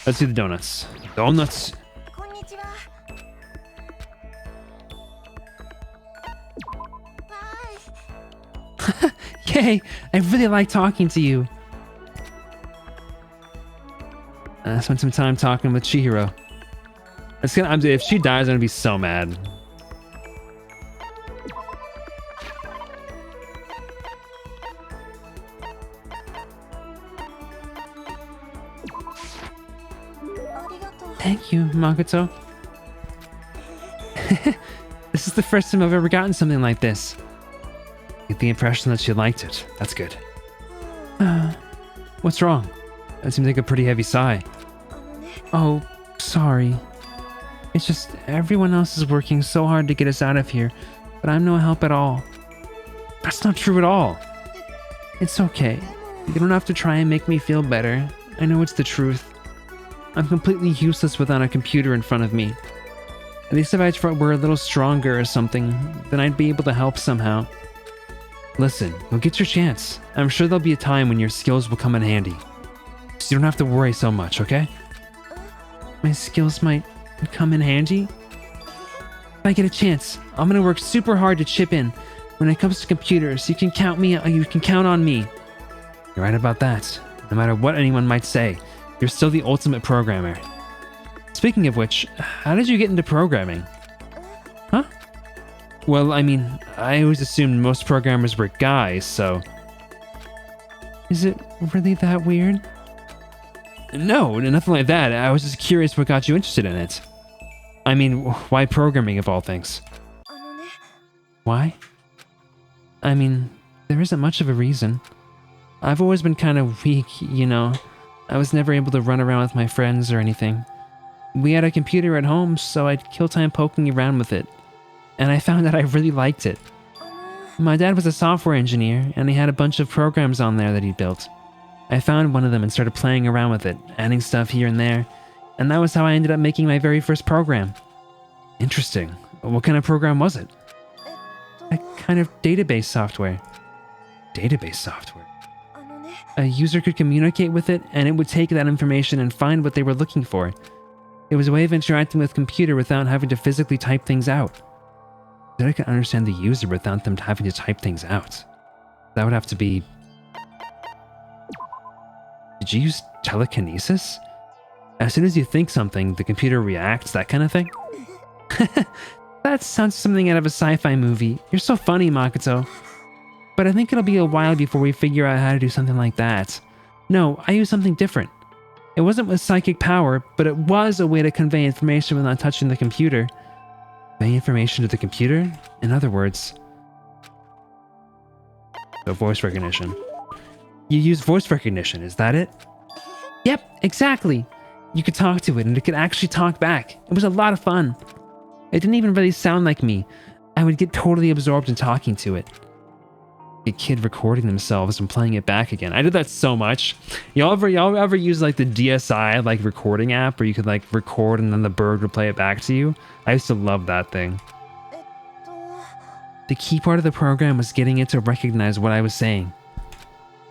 let's do the donuts. Donuts! Yay! I really like talking to you. I spent some time talking with Chihiro. If she dies, I'm gonna be so mad. Thank you, Makoto. This is the first time I've ever gotten something like this. I get the impression that she liked it. That's good. What's wrong? That seems like a pretty heavy sigh. Oh, sorry. It's just everyone else is working so hard to get us out of here, but I'm no help at all. That's not true at all. It's okay. You don't have to try and make me feel better. I know it's the truth. I'm completely useless without a computer in front of me. At least if I were a little stronger or something, then I'd be able to help somehow. Listen, you'll get your chance. I'm sure there'll be a time when your skills will come in handy. So you don't have to worry so much, okay? My skills might come in handy? If I get a chance, I'm gonna work super hard to chip in. When it comes to computers, you can count on me. You're right about that. No matter what anyone might say, you're still the ultimate programmer. Speaking of which, how did you get into programming? Huh? Well, I mean, I always assumed most programmers were guys, so... Is it really that weird? No, nothing like that. I was just curious what got you interested in it. I mean, why programming of all things? Why? I mean, there isn't much of a reason. I've always been kind of weak, you know. I was never able to run around with my friends or anything. We had a computer at home, so I'd kill time poking around with it. And I found that I really liked it. My dad was a software engineer, and he had a bunch of programs on there that he built. I found one of them and started playing around with it, adding stuff here and there, and that was how I ended up making my very first program. Interesting. What kind of program was it? A kind of database software. Database software? A user could communicate with it, and it would take that information and find what they were looking for. It was a way of interacting with a computer without having to physically type things out. That I could understand the user without them having to type things out. That would have to be... Did you use telekinesis? As soon as you think something, the computer reacts, that kind of thing? That sounds something out of a sci-fi movie. You're so funny, Makoto. But I think it'll be a while before we figure out how to do something like that. No, I use something different. It wasn't with psychic power, but it was a way to convey information without touching the computer. Convey information to the computer? In other words... So voice recognition. You use voice recognition, is that it? Yep, exactly. You could talk to it and it could actually talk back. It was a lot of fun. It didn't even really sound like me. I would get totally absorbed in talking to it. A kid recording themselves and playing it back again. I did that so much. Y'all ever use like the DSI like recording app where you could like record and then the bird would play it back to you? I used to love that thing. The key part of the program was getting it to recognize what I was saying.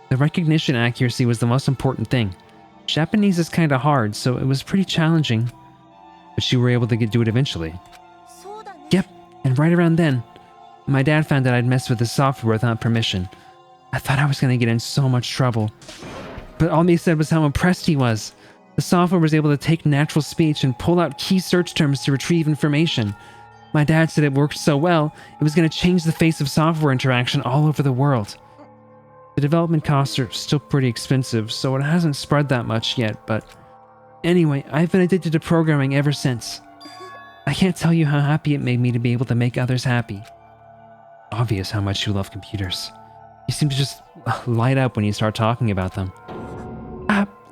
The recognition accuracy was the most important thing. Japanese is kind of hard, so it was pretty challenging. But you were able to do it eventually. Yep, and right around then, my dad found out I'd messed with the software without permission. I thought I was going to get in so much trouble. But all he said was how impressed he was. The software was able to take natural speech and pull out key search terms to retrieve information. My dad said it worked so well, it was going to change the face of software interaction all over the world. The development costs are still pretty expensive, so it hasn't spread that much yet, but... Anyway, I've been addicted to programming ever since. I can't tell you how happy it made me to be able to make others happy. Obvious how much you love computers. You seem to just light up when you start talking about them.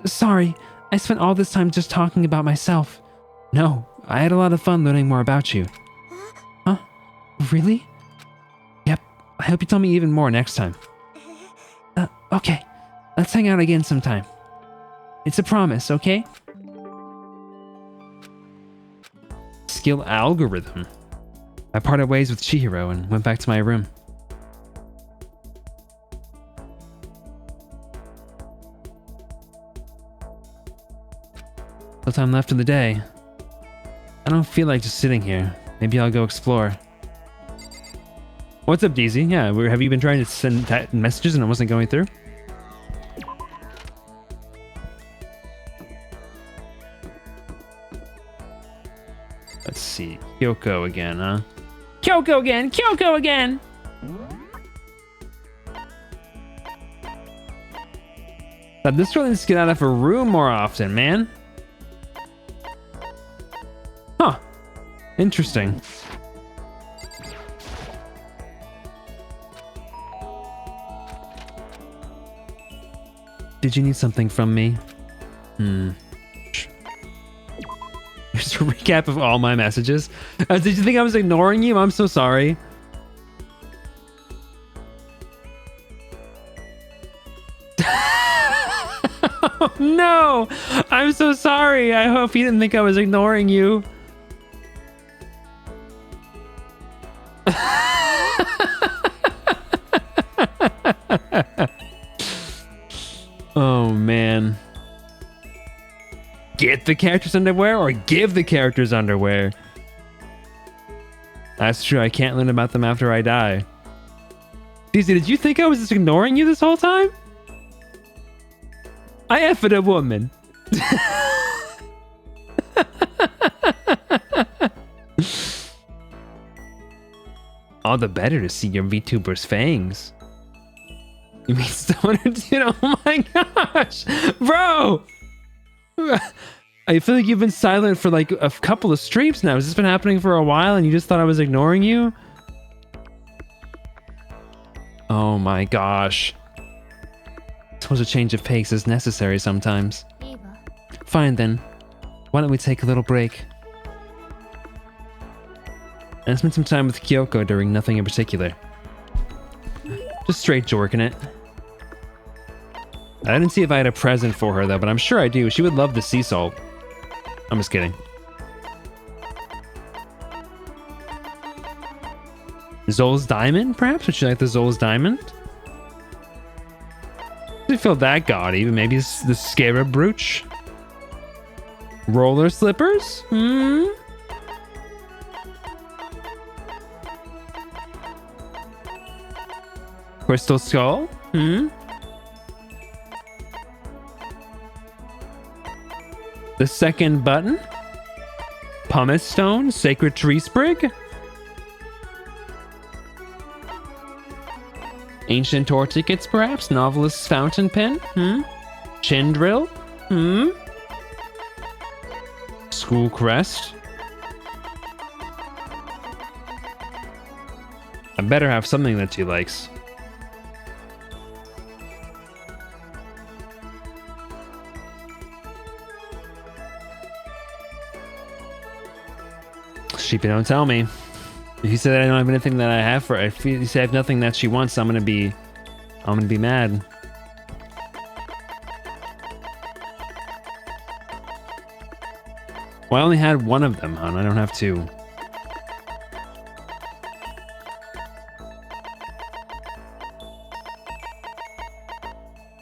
Sorry. I spent all this time just talking about myself. No, I had a lot of fun learning more about you. Huh? Really? Yep. I hope you tell me even more next time. Okay. Let's hang out again sometime. It's a promise, okay? Skill algorithm. I parted ways with Chihiro and went back to my room. No time left in the day. I don't feel like just sitting here. Maybe I'll go explore. What's up, DZ? Yeah, have you been trying to send messages and it wasn't going through? Let's see. Kyoko again, huh? Kyoko again! Kyoko again! This girl needs to get out of her room more often, man. Huh. Interesting. Did you need something from me? Here's a recap of all my messages. Did you think I was ignoring you? I'm so sorry. Oh, no! I'm so sorry. I hope you didn't think I was ignoring you. Oh, man. Get the characters underwear or give the characters underwear? That's true. I can't learn about them after I die. DZ, did you think I was just ignoring you this whole time? I effed a woman. All the better to see your VTuber's fangs. You mean someone who did? Oh my gosh, bro! I feel like you've been silent for like a couple of streams now. Has this been happening for a while and you just thought I was ignoring you? Oh my gosh. I suppose a change of pace is necessary sometimes. Fine then. Why don't we take a little break? And spend some time with Kyoko during nothing in particular. Just straight jorking it. I didn't see if I had a present for her though, but I'm sure I do. She would love the sea salt. I'm just kidding. Zol's Diamond, perhaps? Would you like the Zol's Diamond? Doesn't feel that gaudy, but maybe it's the Scarab Brooch. Roller slippers? Crystal skull? The second button? Pumice stone? Sacred tree sprig? Ancient tour tickets, perhaps? Novelist's fountain pen? Chin drill? School crest? I better have something that she likes. Sheepy, don't tell me. If you said I don't have anything that I have for her, if you say I have nothing that she wants, I'm gonna be mad. Well, I only had one of them, hon. I don't have two.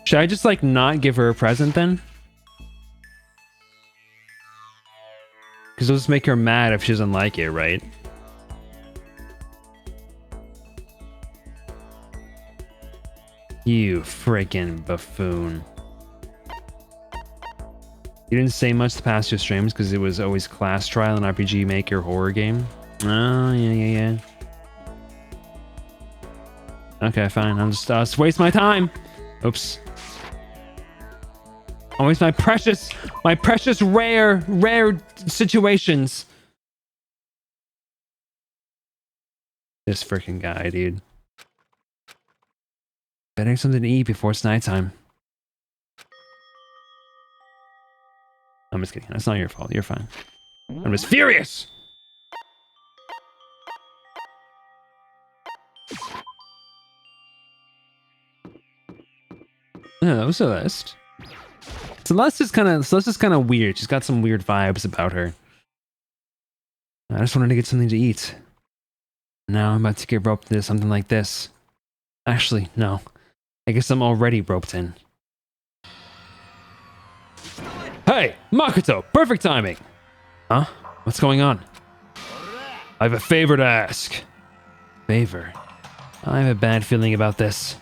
Should I just like not give her a present then? Because it'll just make her mad if she doesn't like it, right? You freaking buffoon. You didn't say much the past two streams because it was always class trial and RPG Maker horror game. Oh, yeah. Okay, fine. I'll just waste my time. Oops. I'll waste my precious rare situations. This freaking guy, dude. Better have something to eat before it's nighttime. I'm just kidding. That's not your fault. You're fine. I'm just furious! Yeah, that was Celeste. Celeste is kind of weird. She's got some weird vibes about her. I just wanted to get something to eat. Now I'm about to get roped into something like this. Actually, no. I guess I'm already roped in. Hey, Makoto! Perfect timing! Huh? What's going on? I have a favor to ask. Favor? I have a bad feeling about this.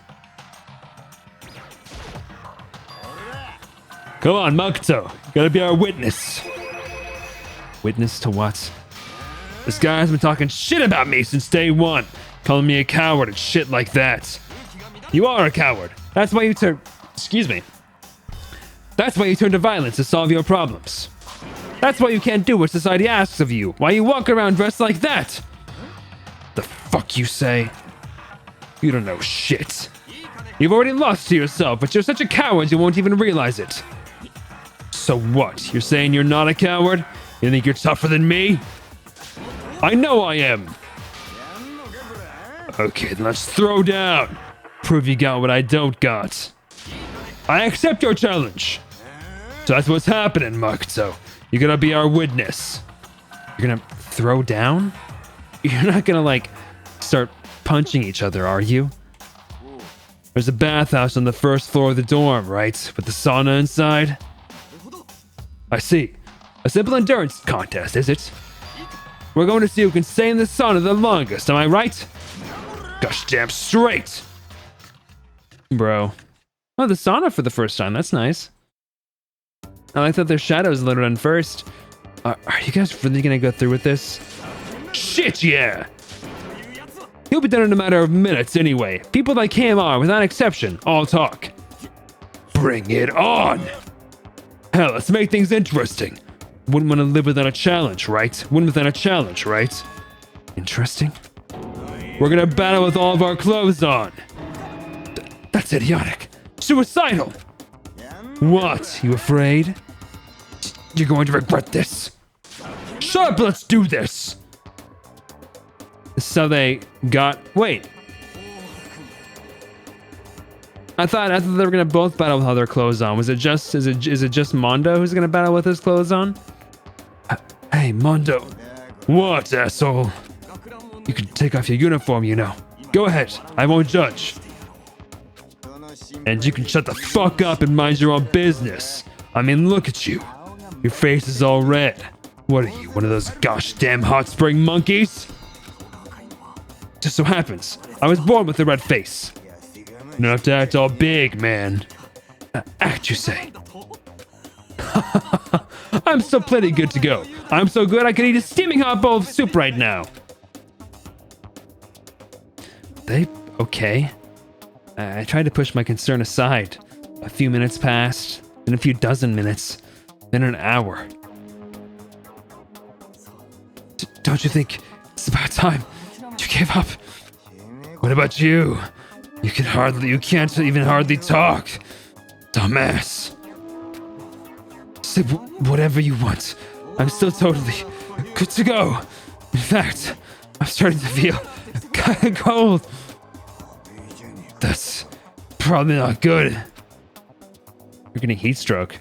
Come on, Makoto. You gotta be our witness. Witness to what? This guy has been talking shit about me since day one. Calling me a coward and shit like that. You are a coward. That's why you turn... Excuse me. That's why you turn to violence to solve your problems. That's why you can't do what society asks of you. Why you walk around dressed like that. The fuck you say? You don't know shit. You've already lost to yourself, but you're such a coward you won't even realize it. So what? You're saying you're not a coward? You think you're tougher than me? I know I am. Okay, then let's throw down. Prove you got what I don't got. I accept your challenge. So that's what's happening, Makoto. You're gonna be our witness. You're gonna throw down? You're not gonna, like, start punching each other, are you? There's a bathhouse on the first floor of the dorm, right? With the sauna inside? I see. A simple endurance contest, is it? We're going to see who can stay in the sauna the longest, am I right? Gosh damn straight! Bro. Oh, the sauna for the first time. That's nice. I like that their shadows loaded on first. Are you guys really gonna go through with this? Shit, yeah! He'll be done in a matter of minutes anyway. People like him are, without exception, all talk. Bring it on! Hell, let's make things interesting. Wouldn't want to live without a challenge, right? Wouldn't without a challenge, right? Interesting. We're gonna battle with all of our clothes on. That's idiotic. Suicidal. What? You afraid? You're going to regret this. Shut up, let's do this. So they got... Wait. I thought they were gonna both battle with all their clothes on. Was it just... Is it just Mondo who's gonna battle with his clothes on? Hey, Mondo. What, asshole? You can take off your uniform, you know. Go ahead. I won't judge. And you can shut the fuck up and mind your own business. I mean, look at you. Your face is all red. What are you, one of those gosh damn hot spring monkeys? Just so happens, I was born with a red face. You don't have to act all big, man. Act, you say? I'm still plenty good to go. I'm so good I could eat a steaming hot bowl of soup right now. They okay? I tried to push my concern aside. A few minutes passed, then a few dozen minutes, then an hour. Don't you think it's about time you gave up? What about you? You can't even hardly talk. Dumbass. Say whatever you want. I'm still totally good to go. In fact, I'm starting to feel kind of cold. That's probably not good. You're getting heat stroke.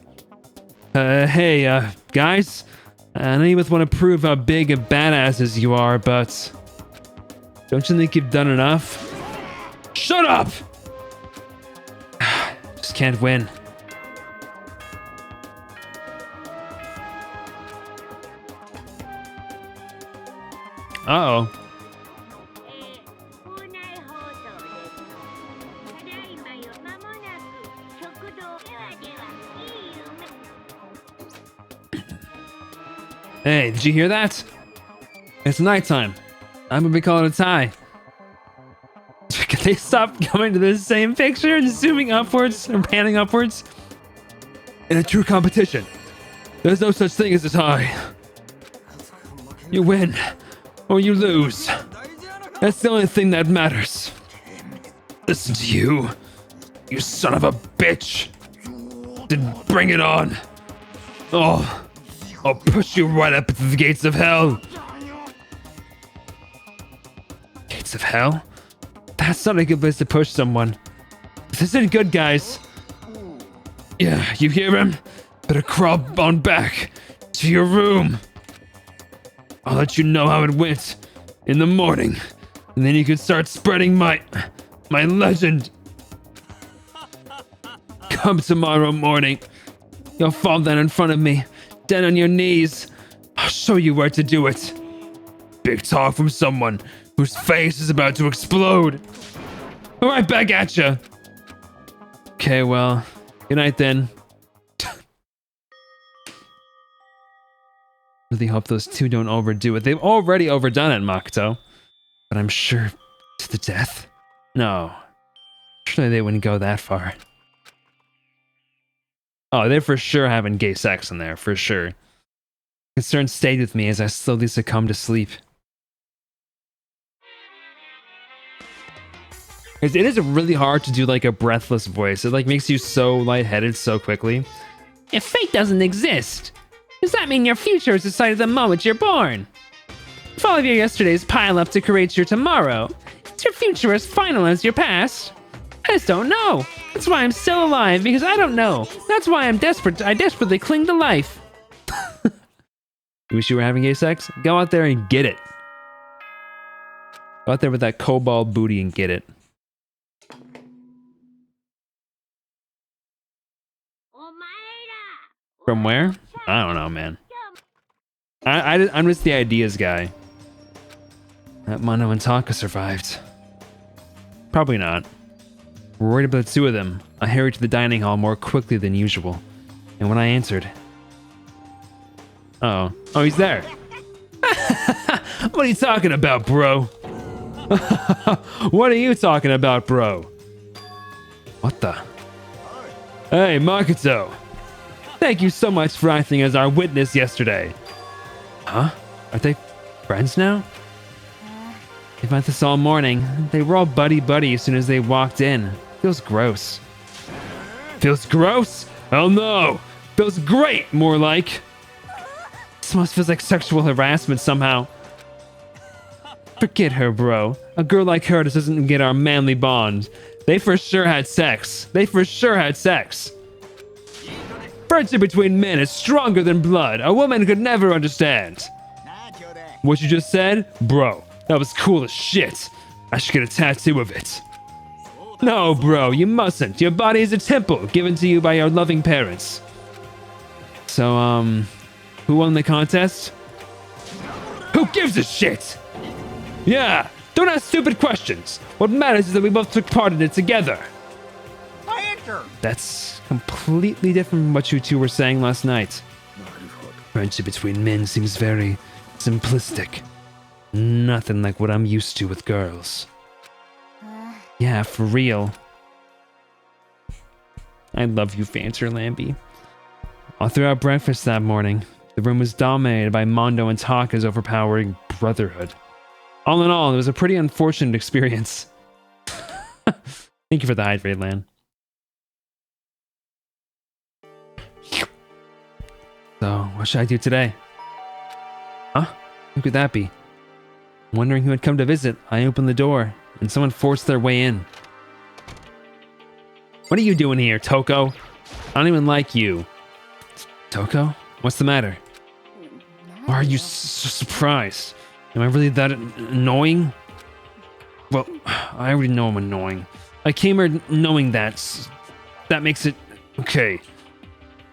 Hey, guys. I know you both want to prove how big and badasses you are, but don't you think you've done enough? Shut up! Just can't win. Uh-oh. Hey, did you hear that? It's nighttime. I'm gonna be calling a tie. Can they stop coming to the same picture and zooming upwards or panning upwards? In a true competition, there's no such thing as a tie. You win or you lose. That's the only thing that matters. Listen to you, you son of a bitch. Then bring it on. Oh. I'll push you right up into the gates of hell. Gates of hell? That's not a good place to push someone. This isn't good, guys. Yeah, you hear him? Better crawl on back to your room. I'll let you know how it went in the morning, and then you can start spreading my legend. Come tomorrow morning. You'll fall down in front of me. Down on your knees. I'll show you where to do it. Big talk from someone whose face is about to explode. All right, back at ya. Okay, well, good night then. Really hope those two don't overdo it. They've already overdone it, Makoto. But I'm sure to the death? No. Surely they wouldn't go that far. Oh, they're for sure having gay sex in there, for sure. Concern stayed with me as I slowly succumbed to sleep. It is really hard to do like a breathless voice. It like makes you so lightheaded so quickly. If fate doesn't exist, does that mean your future is decided the moment you're born? If all of your yesterdays pile up to create your tomorrow, is your future as final as your past? I just don't know. That's why I'm still alive, because I don't know. That's why I'm desperate. I desperately cling to life. You wish you were having gay sex? Go out there and get it. Go out there with that cobalt booty and get it. From where? I don't know, man. I'm just the ideas guy. That Mono and Taka survived. Probably not. Worried about the two of them, I hurried to the dining hall more quickly than usual. And when I answered... Oh, he's there. What are you talking about, bro? What are you talking about, bro? What the? Hey, Makoto. Thank you so much for acting as our witness yesterday. Huh? Are they friends now? They've had this all morning. They were all buddy-buddy as soon as they walked in. Feels gross. Feels gross? Hell no! Feels great, more like. This almost feels like sexual harassment somehow. Forget her, bro. A girl like her just doesn't get our manly bond. They for sure had sex. They for sure had sex. Friendship between men is stronger than blood. A woman could never understand. What you just said? Bro, that was cool as shit. I should get a tattoo of it. No, bro, you mustn't. Your body is a temple given to you by your loving parents. So, who won the contest? Who gives a shit? Yeah, don't ask stupid questions. What matters is that we both took part in it together. That's completely different from what you two were saying last night. Friendship between men seems very simplistic. Nothing like what I'm used to with girls. Yeah, for real. I love you, Fancer Lambie. All throughout breakfast that morning, the room was dominated by Mondo and Taka's overpowering brotherhood. All in all, it was a pretty unfortunate experience. Thank you for the hydrate, Lan. So, what should I do today? Huh? Who could that be? Wondering who had come to visit, I opened the door, and someone forced their way in. What are you doing here, Toko? I don't even like you. Toko? What's the matter? Why are you so surprised? Am I really that annoying? Well, I already know I'm annoying. I came here knowing that. That makes it okay.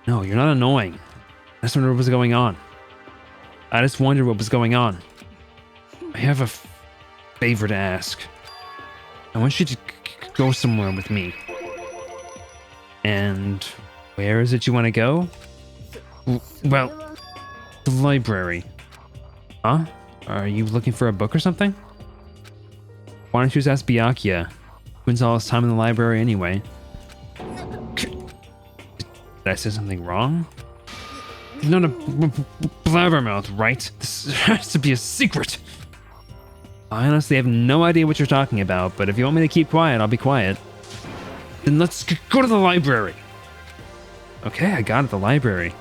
No, you're not annoying. I just wondered what was going on. I just wondered what was going on. I have a favor to ask. I want you to go somewhere with me. And where is it you want to go? Well, the library. Huh? Are you looking for a book or something? Why don't you just ask Byakuya? Spends all his time in the library anyway. Did I say something wrong? You're not a blabbermouth, right? This has to be a secret. I honestly have no idea what you're talking about, but if you want me to keep quiet, I'll be quiet. Then let's go to the library. Okay, I got it, the library.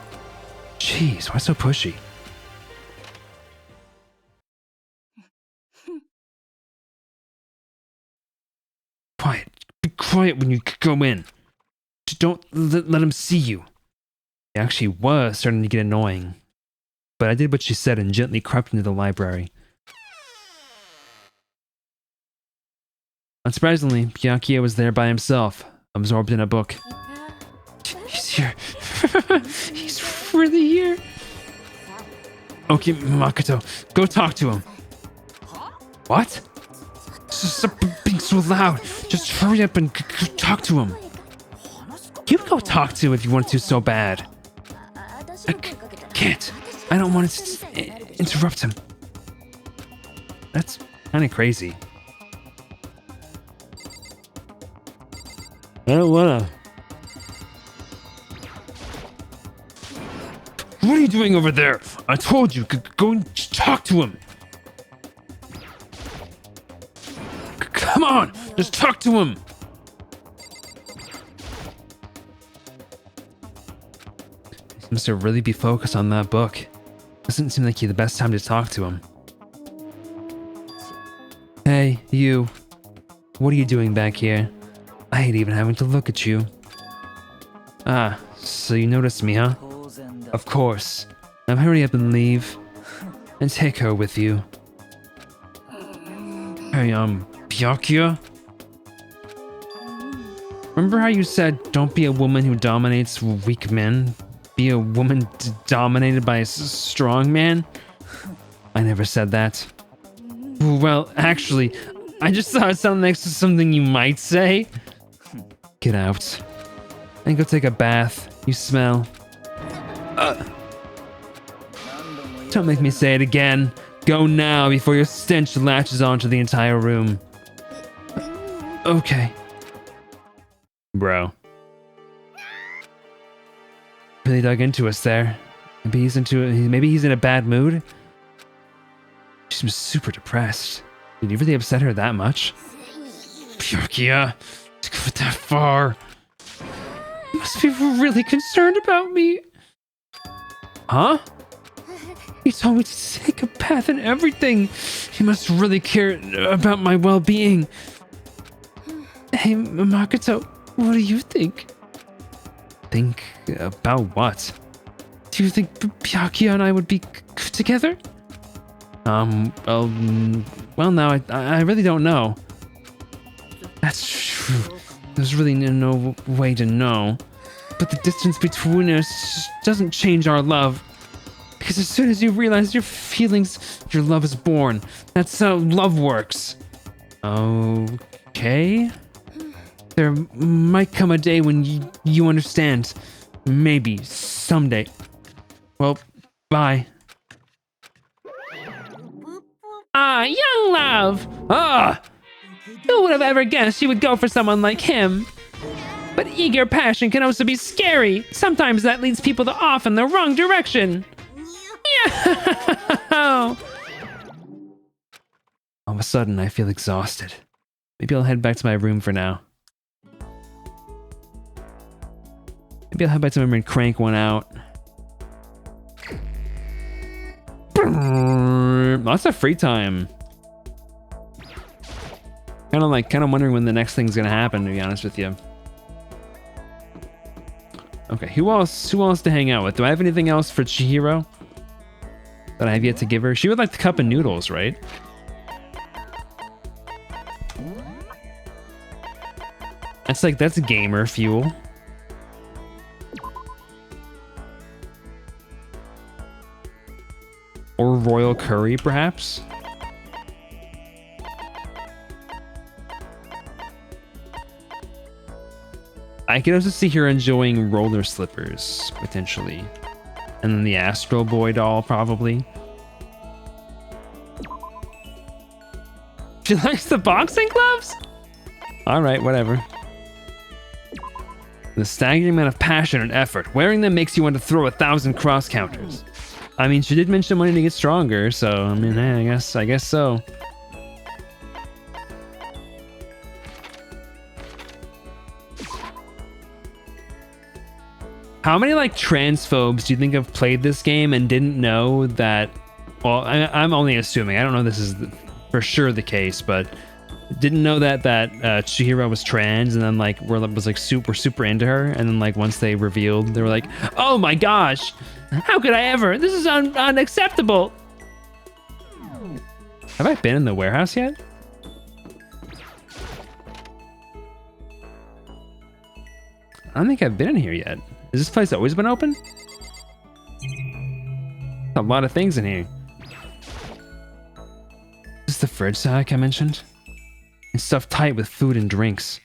Jeez, why so pushy? Quiet. Be quiet when you go in. Don't let him see you. It actually was starting to get annoying. But I did what she said and gently crept into the library. Unsurprisingly, Byakuya was there by himself, absorbed in a book. He's here. He's really here. Okay, Makoto, go talk to him. What? Stop being so loud. Just hurry up and talk to him. You go talk to him if you want to so bad. I can't. I don't want to interrupt him. That's kind of crazy. I don't wanna. What are you doing over there? I told you, go and talk to him. Come on, just talk to him. He seems to really be focused on that book. Doesn't seem like the best time to talk to him. Hey, you. What are you doing back here? I hate even having to look at you. Ah, so you noticed me, huh? Of course. Now hurry up and leave. And take her with you. Hey, Byakuya? Remember how you said, don't be a woman who dominates weak men? Be a woman dominated by a strong man? I never said that. Well, actually, I just thought it sounded like something you might say. Get out. And go take a bath. You smell. Don't make me say it again. Go now before your stench latches onto the entire room. Okay. Bro. Really dug into us there. Maybe he's in a bad mood. She seems super depressed. Did you really upset her that much? Pyorkia, to go that far. You must be really concerned about me. Huh? He told me to take a bath and everything. He must really care about my well-being. Hey, Makoto, what do you think? Think about what? Do you think Byakuya and I would be good together? Well, now I really don't know. That's true. There's really no way to know. But the distance between us just doesn't change our love. Because as soon as you realize your feelings, your love is born. That's how love works. Okay? There might come a day when you understand. Maybe. Someday. Well, bye. Ah, young love! Ah! Who would have ever guessed you would go for someone like him? But eager passion can also be scary. Sometimes that leads people to off in the wrong direction. All of a sudden, I feel exhausted. Maybe I'll head back to my room for now. Maybe I'll head back to my room and crank one out. Lots of free time. Kind of wondering when the next thing's gonna happen, to be honest with you. Okay, who else to hang out with? Do I have anything else for Chihiro that I have yet to give her? She would like the cup of noodles, right? That's gamer fuel. Or royal curry, perhaps? I could also see her enjoying roller slippers, potentially. And then the Astro Boy doll, probably. She likes the boxing gloves? Alright, whatever. The staggering amount of passion and effort. Wearing them makes you want to throw 1,000 cross counters. I mean, she did mention wanting to get stronger, so, I mean, hey, I guess so. How many, transphobes do you think have played this game and didn't know that... Well, I'm only assuming. I don't know if this is for sure the case, but didn't know that Chihiro was trans and then, was super into her. And then, once they revealed, they were like, oh my gosh! How could I ever? This is unacceptable! Have I been in the warehouse yet? I don't think I've been in here yet. Has this place always been open? A lot of things in here. Is this the fridge sack I mentioned? It's stuffed tight with food and drinks.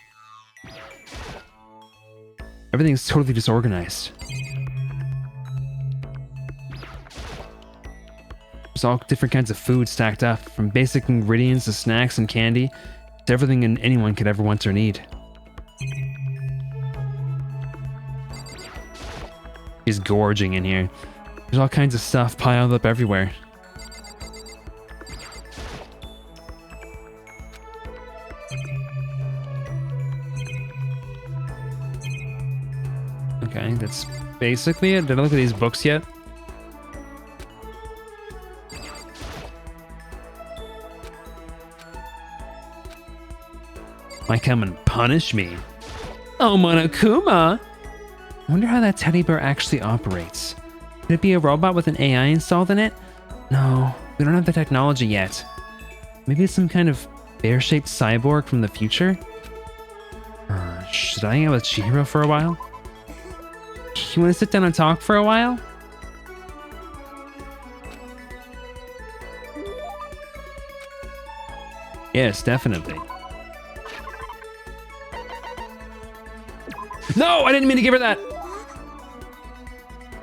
Everything's totally disorganized. There's all different kinds of food stacked up, from basic ingredients to snacks and candy, to everything anyone could ever want or need. She's gorging in here. There's all kinds of stuff piled up everywhere. Okay, that's basically it. Did I look at these books yet? Might come and punish me. Oh, Monokuma! I wonder how that teddy bear actually operates. Could it be a robot with an AI installed in it? No, we don't have the technology yet. Maybe it's some kind of bear-shaped cyborg from the future? Should I hang out with Chihiro for a while? You want to sit down and talk for a while? Yes, definitely. No, I didn't mean to give her that.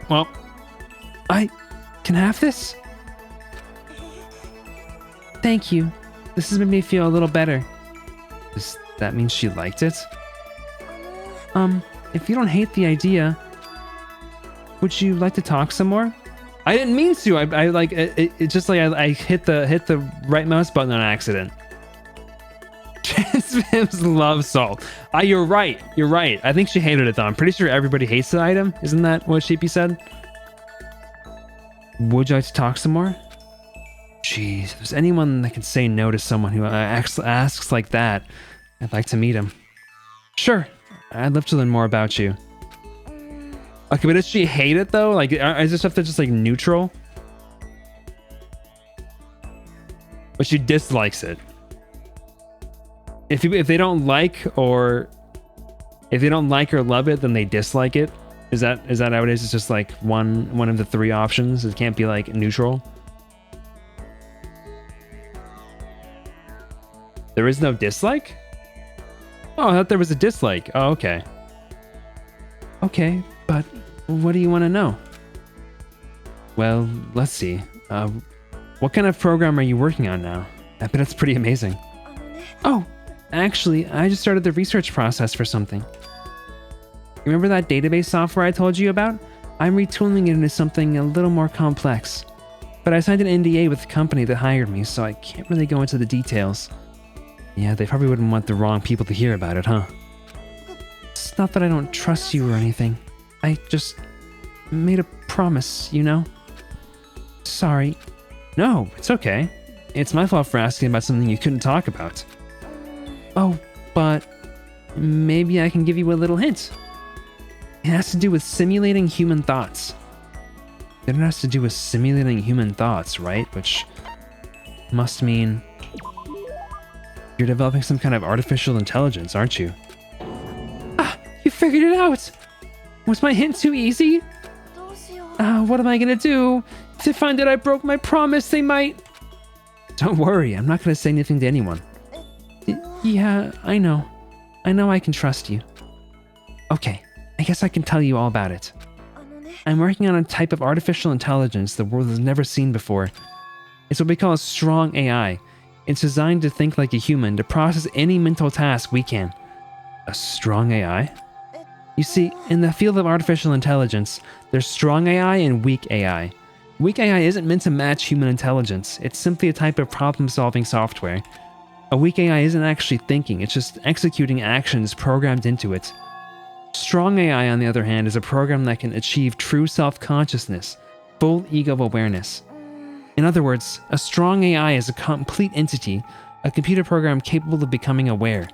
Well, I can have this? Thank you. This has made me feel a little better. Does that mean she liked it? If you don't hate the idea, would you like to talk some more? I didn't mean to. I like it just like I hit the right mouse button on accident. Transvims love salt. You're right. You're right. I think she hated it though. I'm pretty sure everybody hates the item. Isn't that what Sheepy said? Would you like to talk some more? Jeez, if there's anyone that can say no to someone who asks like that, I'd like to meet him. Sure. I'd love to learn more about you. Okay, but does she hate it though? Like, is this stuff that's just like neutral? But she dislikes it. If they don't like or love it, then they dislike it. Is that how it is? It's just like one of the three options. It can't be like neutral. There is no dislike? Oh, I thought there was a dislike. Oh, okay. Okay, but what do you want to know? Well, let's see. What kind of program are you working on now? I bet it's pretty amazing. Oh, actually, I just started the research process for something. Remember that database software I told you about? I'm retooling it into something a little more complex. But I signed an NDA with the company that hired me, so I can't really go into the details. Yeah, they probably wouldn't want the wrong people to hear about it, huh? It's not that I don't trust you or anything. I just made a promise, you know? Sorry. No, it's okay. It's my fault for asking about something you couldn't talk about. Oh, but maybe I can give you a little hint. It has to do with simulating human thoughts. It has to do with simulating human thoughts, right? Which must mean you're developing some kind of artificial intelligence, aren't you? Ah, you figured it out! Was my hint too easy? What am I gonna do? If they find out I broke my promise, they might... Don't worry, I'm not gonna say anything to anyone. Yeah, I know. I know I can trust you. Okay, I guess I can tell you all about it. I'm working on a type of artificial intelligence the world has never seen before. It's what we call a strong AI. It's designed to think like a human, to process any mental task we can. A strong AI? You see, in the field of artificial intelligence, there's strong AI and weak AI. Weak AI isn't meant to match human intelligence. It's simply a type of problem-solving software. A weak AI isn't actually thinking, it's just executing actions programmed into it. Strong AI, on the other hand, is a program that can achieve true self-consciousness, full ego awareness. In other words, a strong AI is a complete entity, a computer program capable of becoming aware.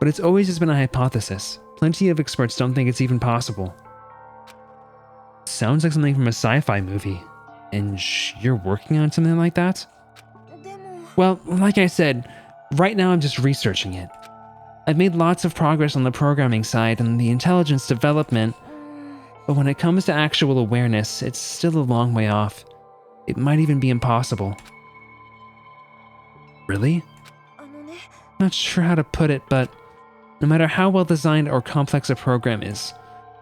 But it's always just been a hypothesis. Plenty of experts don't think it's even possible. Sounds like something from a sci-fi movie. And you're working on something like that? Well, like I said, right now I'm just researching it. I've made lots of progress on the programming side and the intelligence development, but when it comes to actual awareness, it's still a long way off. It might even be impossible. Really? Not sure how to put it, but no matter how well designed or complex a program is,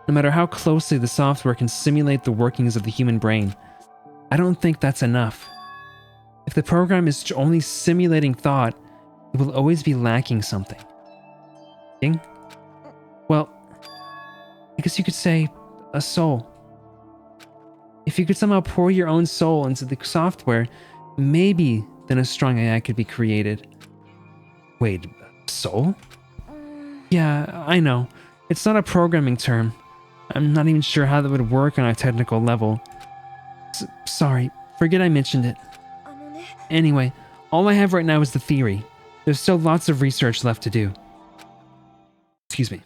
no matter how closely the software can simulate the workings of the human brain, I don't think that's enough. If the program is only simulating thought, it will always be lacking something. Well, I guess you could say a soul. If you could somehow pour your own soul into the software, maybe then a strong AI could be created. Wait, soul? Yeah, I know. It's not a programming term. I'm not even sure how that would work on a technical level. Sorry, forget I mentioned it. Anyway, all I have right now is the theory. There's still lots of research left to do. Excuse me.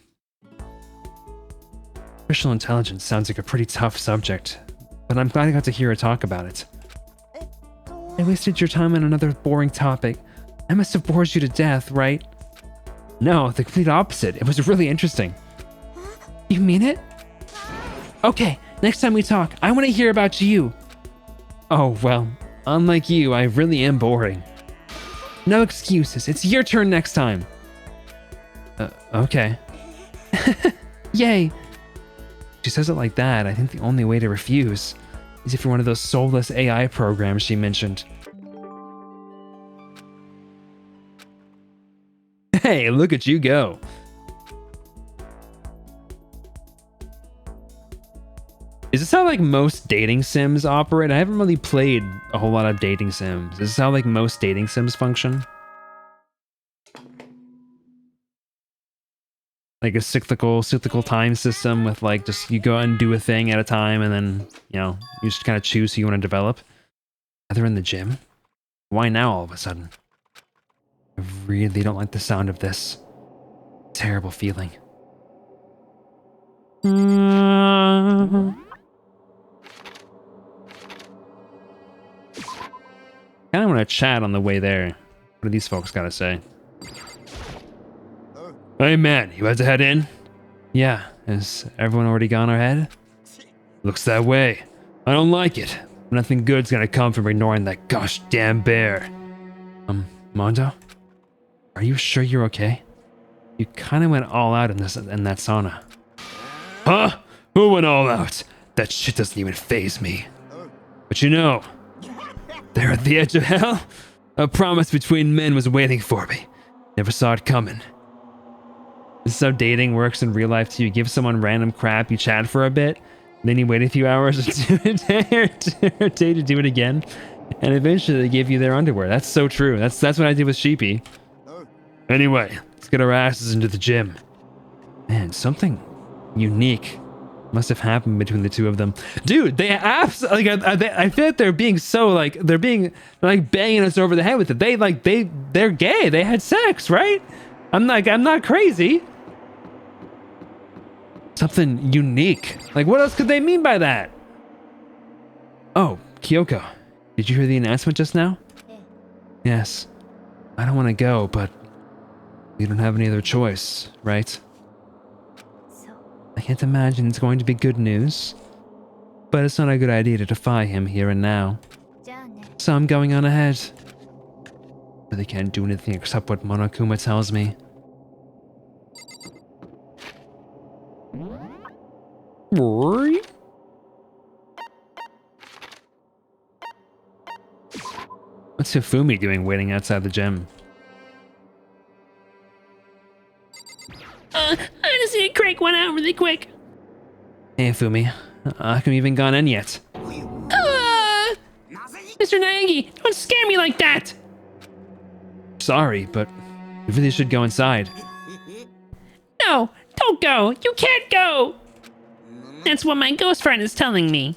Artificial intelligence sounds like a pretty tough subject, but I'm glad I got to hear her talk about it. I wasted your time on another boring topic. I must have bored you to death, right? No, the complete opposite. It was really interesting. You mean it? Okay, next time we talk, I want to hear about you. Oh, well, unlike you, I really am boring. No excuses. It's your turn next time. Okay. Yay! She says it like that. I think the only way to refuse is if you're one of those soulless AI programs she mentioned. Hey, look at you go. Is this how like most dating sims operate? I haven't really played a whole lot of dating sims. Is this how like most dating sims function? Like a cyclical time system with like just you go and do a thing at a time and then, you know, you just kind of choose who you want to develop. They're in the gym? Why now all of a sudden? I really don't like the sound of this. Terrible feeling. Kind of want to chat on the way there. What do these folks gotta say? Hey man, you had to head in? Yeah, has everyone already gone ahead? Looks that way. I don't like it. Nothing good's gonna come from ignoring that gosh damn bear. Mondo? Are you sure you're okay? You kinda went all out in that sauna. Huh? Who went all out? That shit doesn't even faze me. But you know, there at the edge of hell, a promise between men was waiting for me. Never saw it coming. This is how dating works in real life too. You give someone random crap, you chat for a bit, then you wait a few hours or a day to do it again, and eventually they give you their underwear. That's so true. That's what I did with Sheepy. Anyway, let's get our asses into the gym. Man, something unique must have happened between the two of them. Dude, they absolutely like, I feel like they're being so like they're banging us over the head with it. They're gay. They had sex, right? I'm not crazy. Something unique. Like, what else could they mean by that? Oh, Kyoko, did you hear the announcement just now? Yes. I don't want to go, but we don't have any other choice, right? I can't imagine it's going to be good news, but it's not a good idea to defy him here and now. So I'm going on ahead. But they can't do anything except what Monokuma tells me. What's Hifumi doing waiting outside the gym? I just need to crank one out really quick. Hey Hifumi, how come you haven't gone in yet? Mr. Naegi, don't scare me like that! Sorry, but you really should go inside. No, don't go! You can't go! That's what my ghost friend is telling me.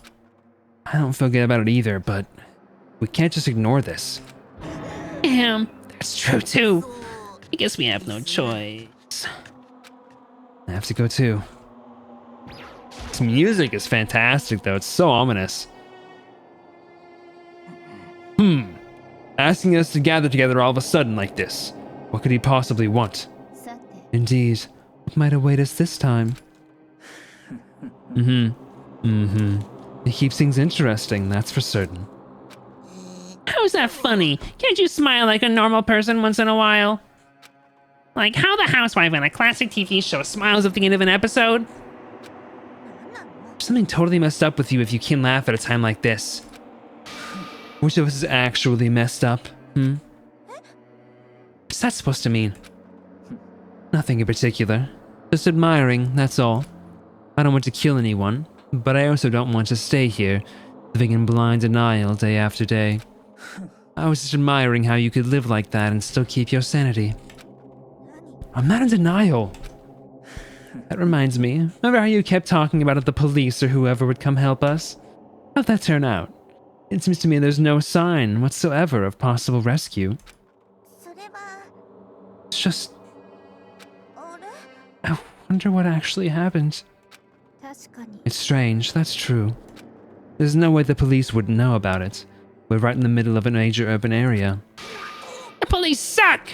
I don't feel good about it either, but we can't just ignore this. That's true too. I guess we have no choice. I have to go too. This music is fantastic though, it's so ominous. Asking us to gather together all of a sudden like this. What could he possibly want? Indeed, what might await us this time? It keeps things interesting, that's for certain. How is that funny? Can't you smile like a normal person once in a while? Like how the housewife in a classic TV show smiles at the end of an episode? There's something totally messed up with you if you can't laugh at a time like this. Which of us is actually messed up? What's that supposed to mean? Nothing in particular. Just admiring, that's all. I don't want to kill anyone, but I also don't want to stay here, living in blind denial day after day. I was just admiring how you could live like that and still keep your sanity. I'm not in denial. That reminds me, remember how you kept talking about the police or whoever would come help us? How'd that turn out? It seems to me there's no sign whatsoever of possible rescue. It's just... I wonder what actually happened. It's strange, that's true. There's no way the police wouldn't know about it. We're right in the middle of a major urban area. The police suck!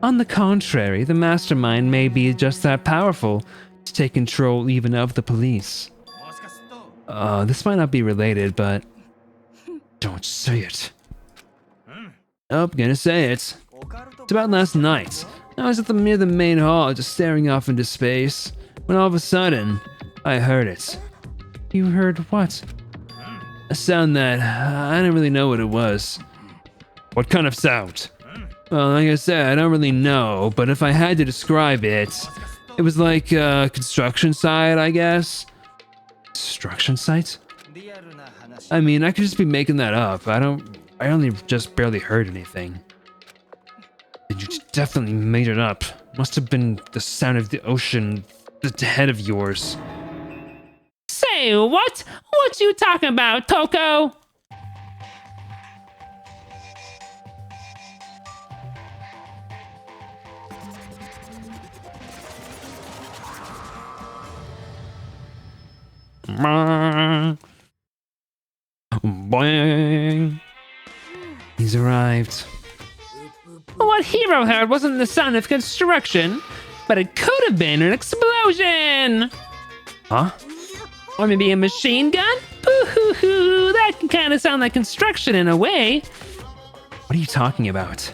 On the contrary, the mastermind may be just that powerful to take control even of the police. This might not be related, but... Don't say it. Oh, gonna say it. It's about last night. I was near the main hall, just staring off into space, when all of a sudden, I heard it. You heard what? A sound that I didn't really know what it was. What kind of sound? Well, like I said, I don't really know, but if I had to describe it, it was like a construction site, I guess. Construction site? I mean, I could just be making that up. I only just barely heard anything. And you definitely made it up. Must have been the sound of the ocean, the head of yours. Say what? What you talking about, Toko? Boing. He's arrived. What Hero heard wasn't the sound of construction, but it could have been an explosion. Huh? Or maybe a machine gun? Boo-hoo-hoo, that can kind of sound like construction in a way. What are you talking about?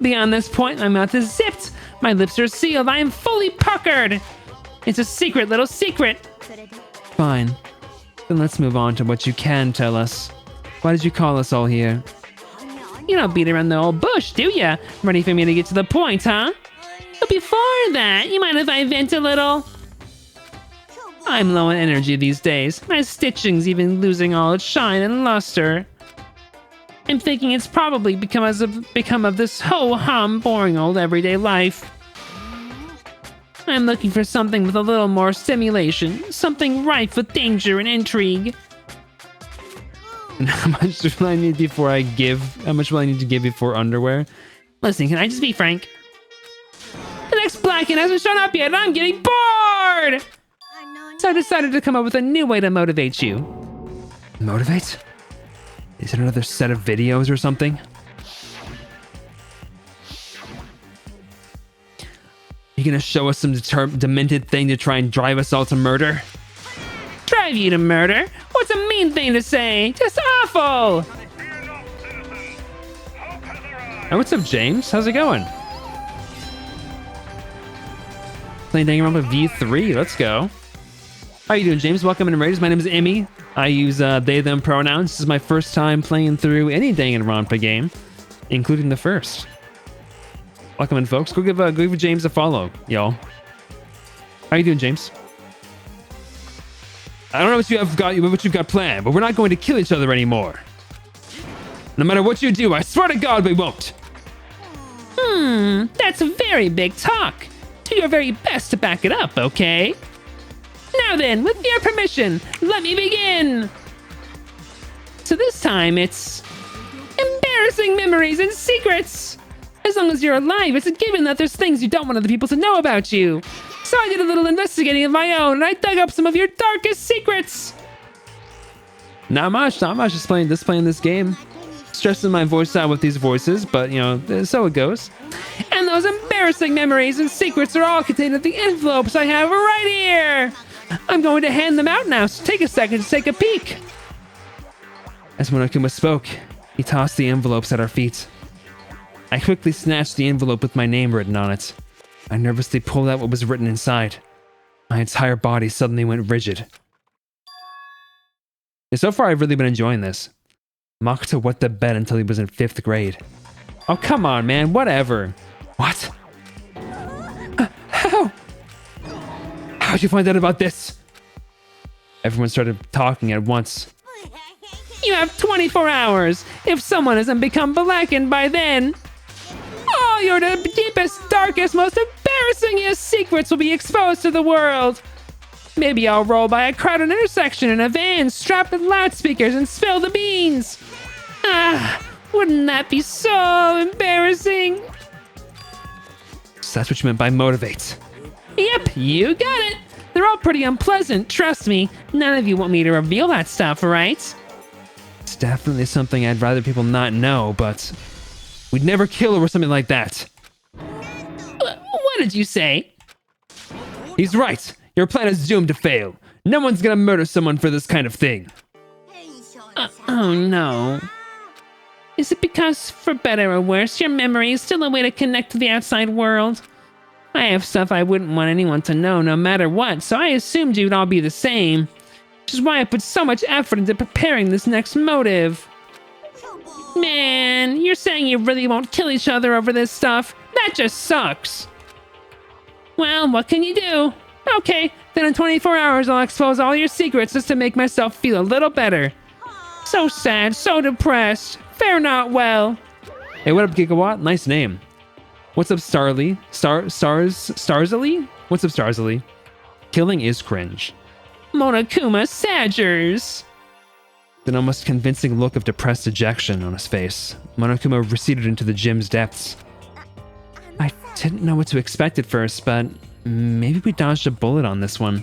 Beyond this point, my mouth is zipped. My lips are sealed. I am fully puckered. It's a secret, little secret. Fine. Then let's move on to what you can tell us. Why did you call us all here? You don't beat around the old bush, do ya? Ready for me to get to the point, huh? But before that, you mind if I vent a little? I'm low on energy these days. My stitching's even losing all its shine and luster. I'm thinking it's probably become of this ho-hum, boring old everyday life. I'm looking for something with a little more stimulation, something rife with danger and intrigue. And how much will I need before I give? How much will I need to give before underwear? Listen, can I just be frank? The next Blacken hasn't shown up yet, and I'm getting bored! So I decided to come up with a new way to motivate you. Motivate? Is it another set of videos or something? You gonna show us some demented thing to try and drive us all to murder? Drive you to murder? What's a mean thing to say? Just awful! Hey, what's up, James? How's it going? Playing Danganronpa V3, let's go. How you doing, James? Welcome in Raiders. My name is Emmy. I use they, them pronouns. This is my first time playing through any Danganronpa game, including the first. Welcome in, folks. Go give James a follow, y'all. How you doing, James? I don't know what you've got planned, but we're not going to kill each other anymore. No matter what you do, I swear to God we won't. That's very big talk. Do your very best to back it up, okay? Now then, with your permission, let me begin. So this time it's embarrassing memories and secrets. As long as you're alive, it's a given that there's things you don't want other people to know about you. So I did a little investigating of my own, and I dug up some of your darkest secrets. Not much. Just playing this game. Stressing my voice out with these voices, but you know, so it goes. And those embarrassing memories and secrets are all contained in the envelopes I have right here. I'm going to hand them out now, so take a second to take a peek. As Monokuma spoke, he tossed the envelopes at our feet. I quickly snatched the envelope with my name written on it. I nervously pulled out what was written inside. My entire body suddenly went rigid. So far, I've really been enjoying this. Makoto wet the bed until he was in 5th grade. Oh, come on, man. Whatever. What? How? How'd you find out about this? Everyone started talking at once. You have 24 hours. If someone hasn't become blackened by then, all your deepest, darkest, most embarrassingest secrets will be exposed to the world. Maybe I'll roll by a crowded intersection in a van strapped with loudspeakers and spill the beans. Wouldn't that be so embarrassing? So that's what you meant by motivate. Yep, you got it. They're all pretty unpleasant, trust me. None of you want me to reveal that stuff, right? It's definitely something I'd rather people not know, but we'd never kill over something like that. What did you say? He's right. Your plan is doomed to fail. No one's gonna murder someone for this kind of thing. Oh no. Is it because, for better or worse, your memory is still a way to connect to the outside world? I have stuff I wouldn't want anyone to know no matter what, so I assumed you'd all be the same. Which is why I put so much effort into preparing this next motive. Man, you're saying you really won't kill each other over this stuff? That just sucks. Well, what can you do? Okay, then in 24 hours I'll expose all your secrets just to make myself feel a little better. So sad, so depressed. Fare not well. Hey, what up, Gigawatt? Nice name. What's up, Starly? Starzily? What's up, Starzily? Killing is cringe. Monokuma Sagers. An almost convincing look of depressed dejection on his face. Monokuma receded into the gym's depths. I didn't know what to expect at first, but maybe we dodged a bullet on this one.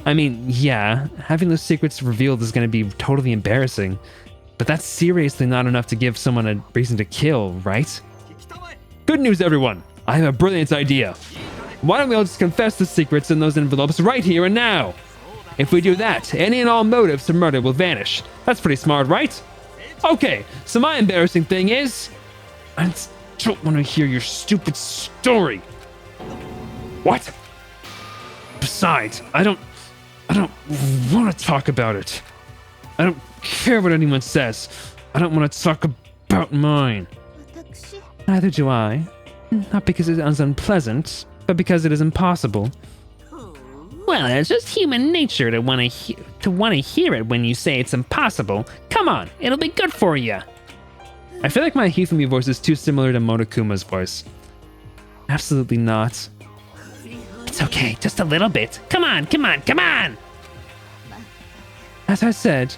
I mean, yeah, having those secrets revealed is going to be totally embarrassing, but that's seriously not enough to give someone a reason to kill, right? Good news, everyone! I have a brilliant idea. Why don't we all just confess the secrets in those envelopes right here and now? If we do that, any and all motives to murder will vanish. That's pretty smart, right? Okay, so my embarrassing thing is... I don't want to hear your stupid story. What? Besides, I don't want to talk about it. I don't care what anyone says. I don't want to talk about mine. Neither do I. Not because it is unpleasant, but because it is impossible. Well, it's just human nature to want to hear it when you say it's impossible. Come on, it'll be good for you. I feel like my Hifumi voice is too similar to Monokuma's voice. Absolutely not. It's okay, just a little bit. Come on, come on, come on! As I said...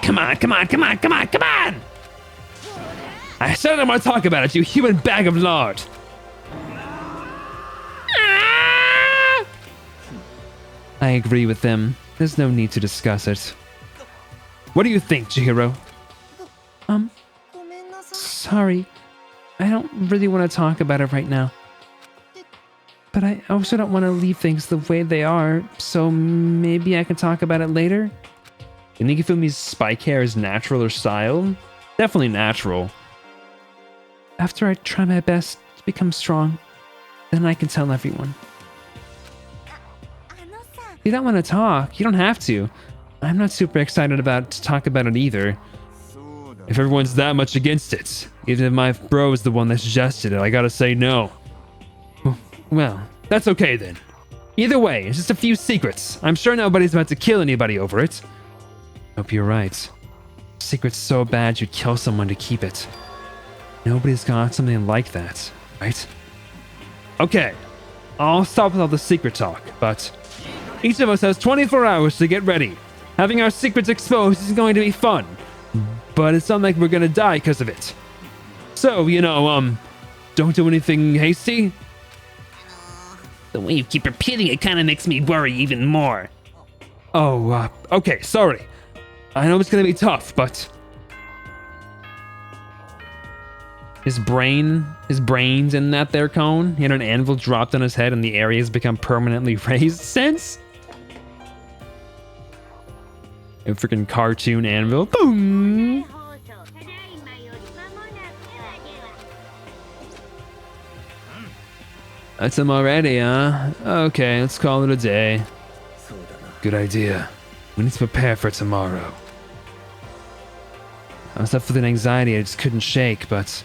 Come on, come on, come on, come on, come on! I said I don't want to talk about it, you human bag of lard! Ah! I agree with them. There's no need to discuss it. What do you think, Chihiro? Sorry. I don't really want to talk about it right now. But I also don't want to leave things the way they are, so maybe I can talk about it later? You think Nikifumi's spike hair is natural or styled? Definitely natural. After I try my best to become strong, then I can tell everyone. If you don't want to talk, you don't have to. I'm not super excited to talk about it either. If everyone's that much against it, even if my bro is the one that suggested it, I gotta say no. Well, that's okay then. Either way, it's just a few secrets. I'm sure nobody's about to kill anybody over it. Hope you're right. Secret's so bad you'd kill someone to keep it. Nobody's got something like that, right? Okay, I'll stop with all the secret talk, but each of us has 24 hours to get ready. Having our secrets exposed is going to be fun, but it's not like we're gonna die because of it. So, don't do anything hasty. The way you keep repeating it kind of makes me worry even more. Oh, okay, sorry. I know it's gonna be tough, but... His brain's in that there cone. He had an anvil dropped on his head and the area has become permanently raised since? A freaking cartoon anvil. Boom! That's him already, huh? Okay, let's call it a day. Good idea. We need to prepare for tomorrow. I was left with an anxiety I just couldn't shake, but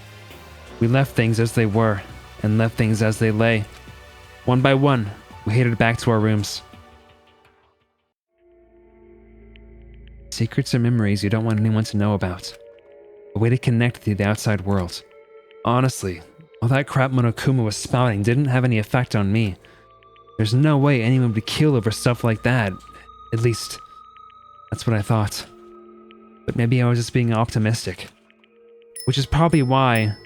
we left things as they were and left things as they lay. One by one, we headed back to our rooms. Secrets are memories you don't want anyone to know about. A way to connect to the outside world. Honestly, all that crap Monokuma was spouting didn't have any effect on me. There's no way anyone would kill over stuff like that. At least, that's what I thought. But maybe I was just being optimistic. Which is probably why,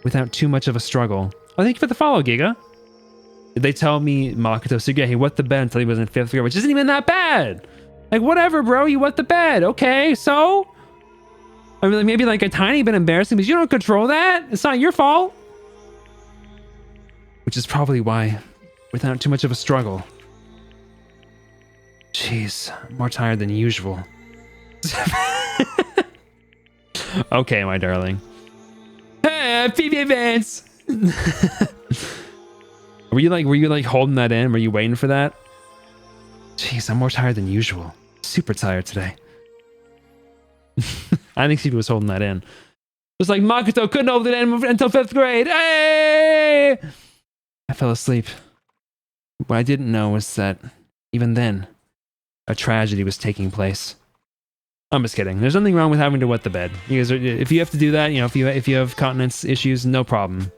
without too much of a struggle... Oh, thank you for the follow, Giga. Did they tell me Makoto Suga, he wet the bed until he was in 5th grade, which isn't even that bad! Like, whatever, bro, you wet the bed. Okay, so? I mean, maybe like a tiny bit embarrassing, but you don't control that. It's not your fault. Which is probably why, without too much of a struggle. Jeez, I'm more tired than usual. Okay, my darling. Hey, Phoebe Vance. Were you like holding that in? Were you waiting for that? Jeez, I'm more tired than usual. Super tired today. I think Phoebe was holding that in. It was like Makoto couldn't hold it in until 5th grade. Hey! I fell asleep. What I didn't know was that even then, a tragedy was taking place. I'm just kidding. There's nothing wrong with having to wet the bed. You guys are, if you have to do that, you know, if you have continence issues, no problem.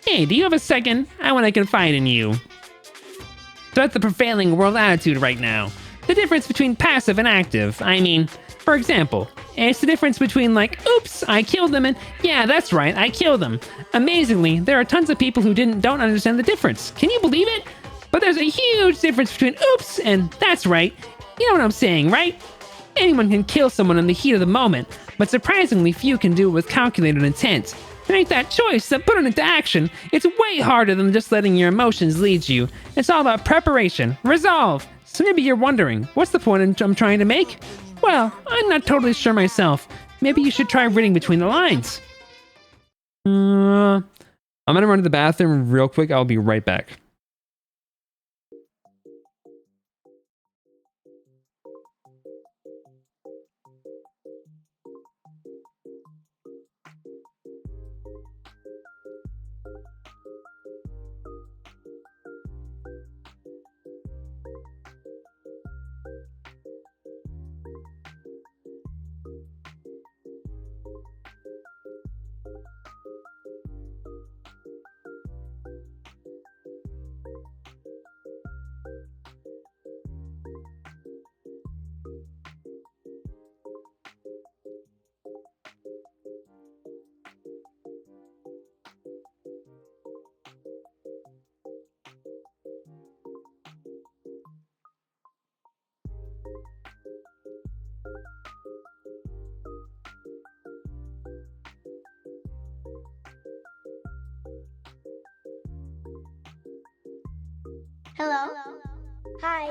Hey, do you have a second? I want to confide in you. So that's the prevailing world attitude right now. The difference between passive and active. I mean, for example, it's the difference between like, oops, I killed them, and yeah, that's right, I killed them. Amazingly, there are tons of people who don't understand the difference. Can you believe it? But there's a huge difference between oops and that's right. You know what I'm saying, right? Anyone can kill someone in the heat of the moment, but surprisingly few can do it with calculated intent. To make that choice, to put it into action, it's way harder than just letting your emotions lead you. It's all about preparation, resolve. So maybe you're wondering, what's the point I'm trying to make? Well, I'm not totally sure myself. Maybe you should try reading between the lines. I'm gonna run to the bathroom real quick. I'll be right back. Hello. Hi.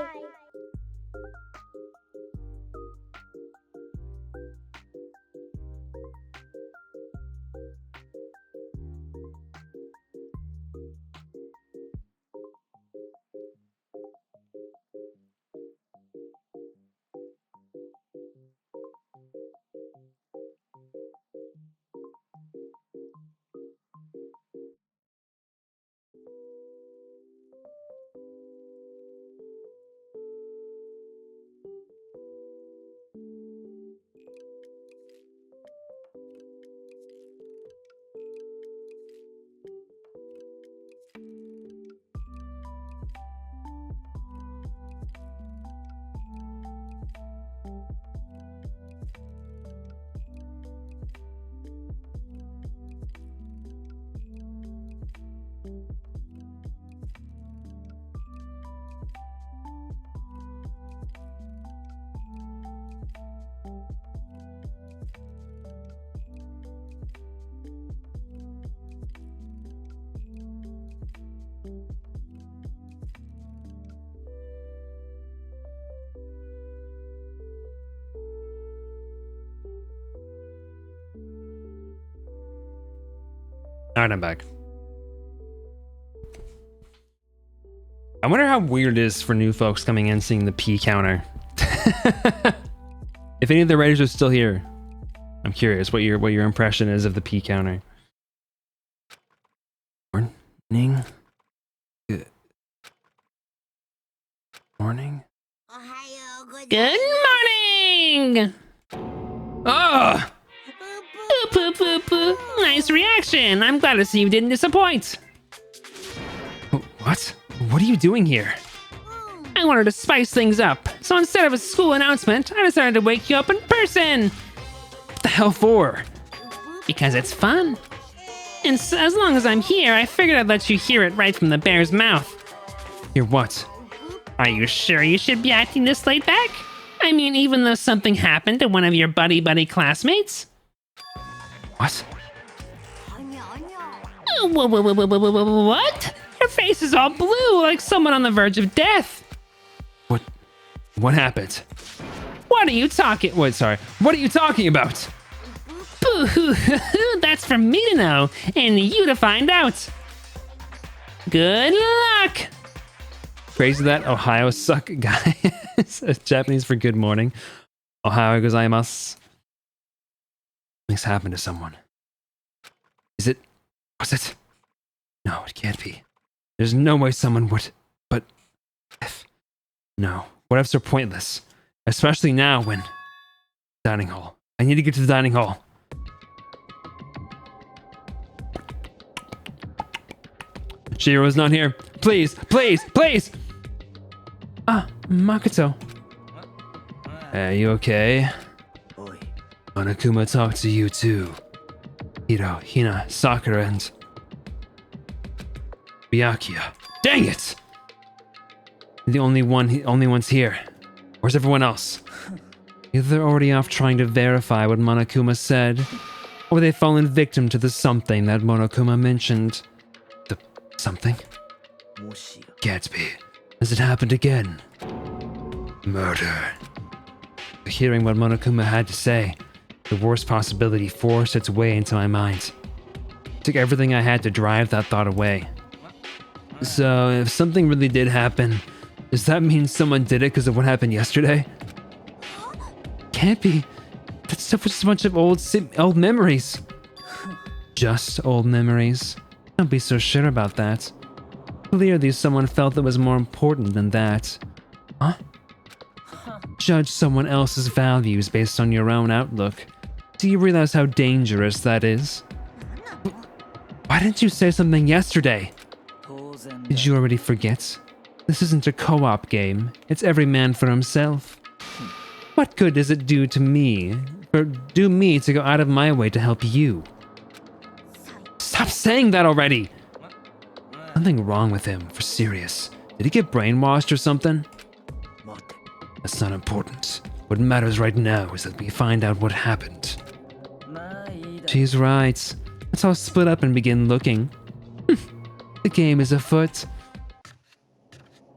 All right, I'm back. I wonder how weird it is for new folks coming in seeing the P counter. If any of the writers are still here, I'm curious what your impression is of the P counter. Morning. Good morning. Good morning! Ugh! Poo, poo, poo. Nice reaction. I'm glad to see you didn't disappoint. What? What are you doing here? I wanted to spice things up, so instead of a school announcement, I decided to wake you up in person. What the hell for? Because it's fun. And as long as I'm here, I figured I'd let you hear it right from the bear's mouth. Hear what? Are you sure you should be acting this laid back? I mean, even though something happened to one of your buddy classmates? What? What? Your face is all blue, like someone on the verge of death. What happened? What are you talking? Wait, sorry. What are you talking about? Boo-hoo, that's for me to know and you to find out. Good luck. Crazy that Ohio suck guy is Japanese for good morning. Ohio gozaimasu. Things happened to someone. Is it? Was it? No, it can't be. There's no way someone would. But if no, what ifs are pointless, especially now when dining hall. I need to get to the dining hall. Shiro's not here. Please, please, please. Ah, Makoto. Are you okay? Monokuma talked to you too. Hiro, Hina, Sakura, and Byakuya. Dang it! The only one's here. Where's everyone else? Either they're already off trying to verify what Monokuma said, or they've fallen victim to the something that Monokuma mentioned. The something? Can't be. Has it happened again? Murder. Hearing what Monokuma had to say, the worst possibility forced its way into my mind. It took everything I had to drive that thought away. So, if something really did happen, does that mean someone did it because of what happened yesterday? Can't be. That stuff was just a bunch of old memories. Just old memories. Don't be so sure about that. Clearly someone felt it was more important than that. Huh? Judge someone else's values based on your own outlook. Do you realize how dangerous that is? Why didn't you say something yesterday? Did you already forget? This isn't a co-op game. It's every man for himself. What good does it do to me, or do me to go out of my way to help you? Stop saying that already! Nothing wrong with him, for serious. Did he get brainwashed or something? That's not important. What matters right now is that we find out what happened. She's right. Let's all split up and begin looking. The game is afoot.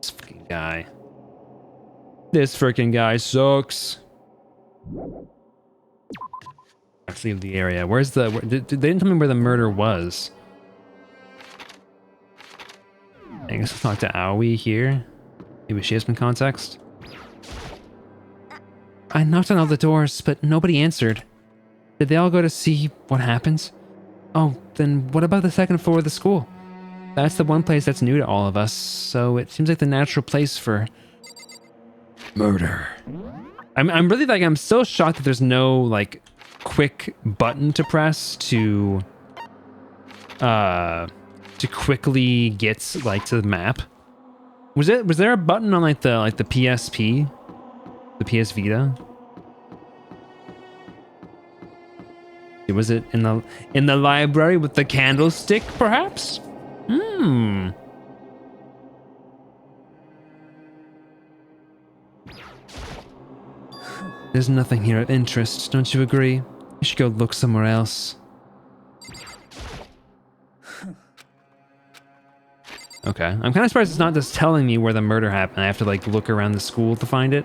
This freaking guy. This freaking guy sucks. Let's leave the area. Where's the... they didn't tell me where the murder was. I guess I'll talk to Aoi here. Maybe she has some context. I knocked on all the doors, but nobody answered. Did they all go to see what happens? Oh, then what about the second floor of the school? That's the one place that's new to all of us, so it seems like the natural place for murder. I'm really like, I'm still shocked that there's no like quick button to press to quickly get like to the map. Was there a button on like the PSP? The PS Vita? Was it in the library with the candlestick, perhaps? There's nothing here of interest, don't you agree? You should go look somewhere else. Okay, I'm kind of surprised it's not just telling me where the murder happened. I have to like look around the school to find it.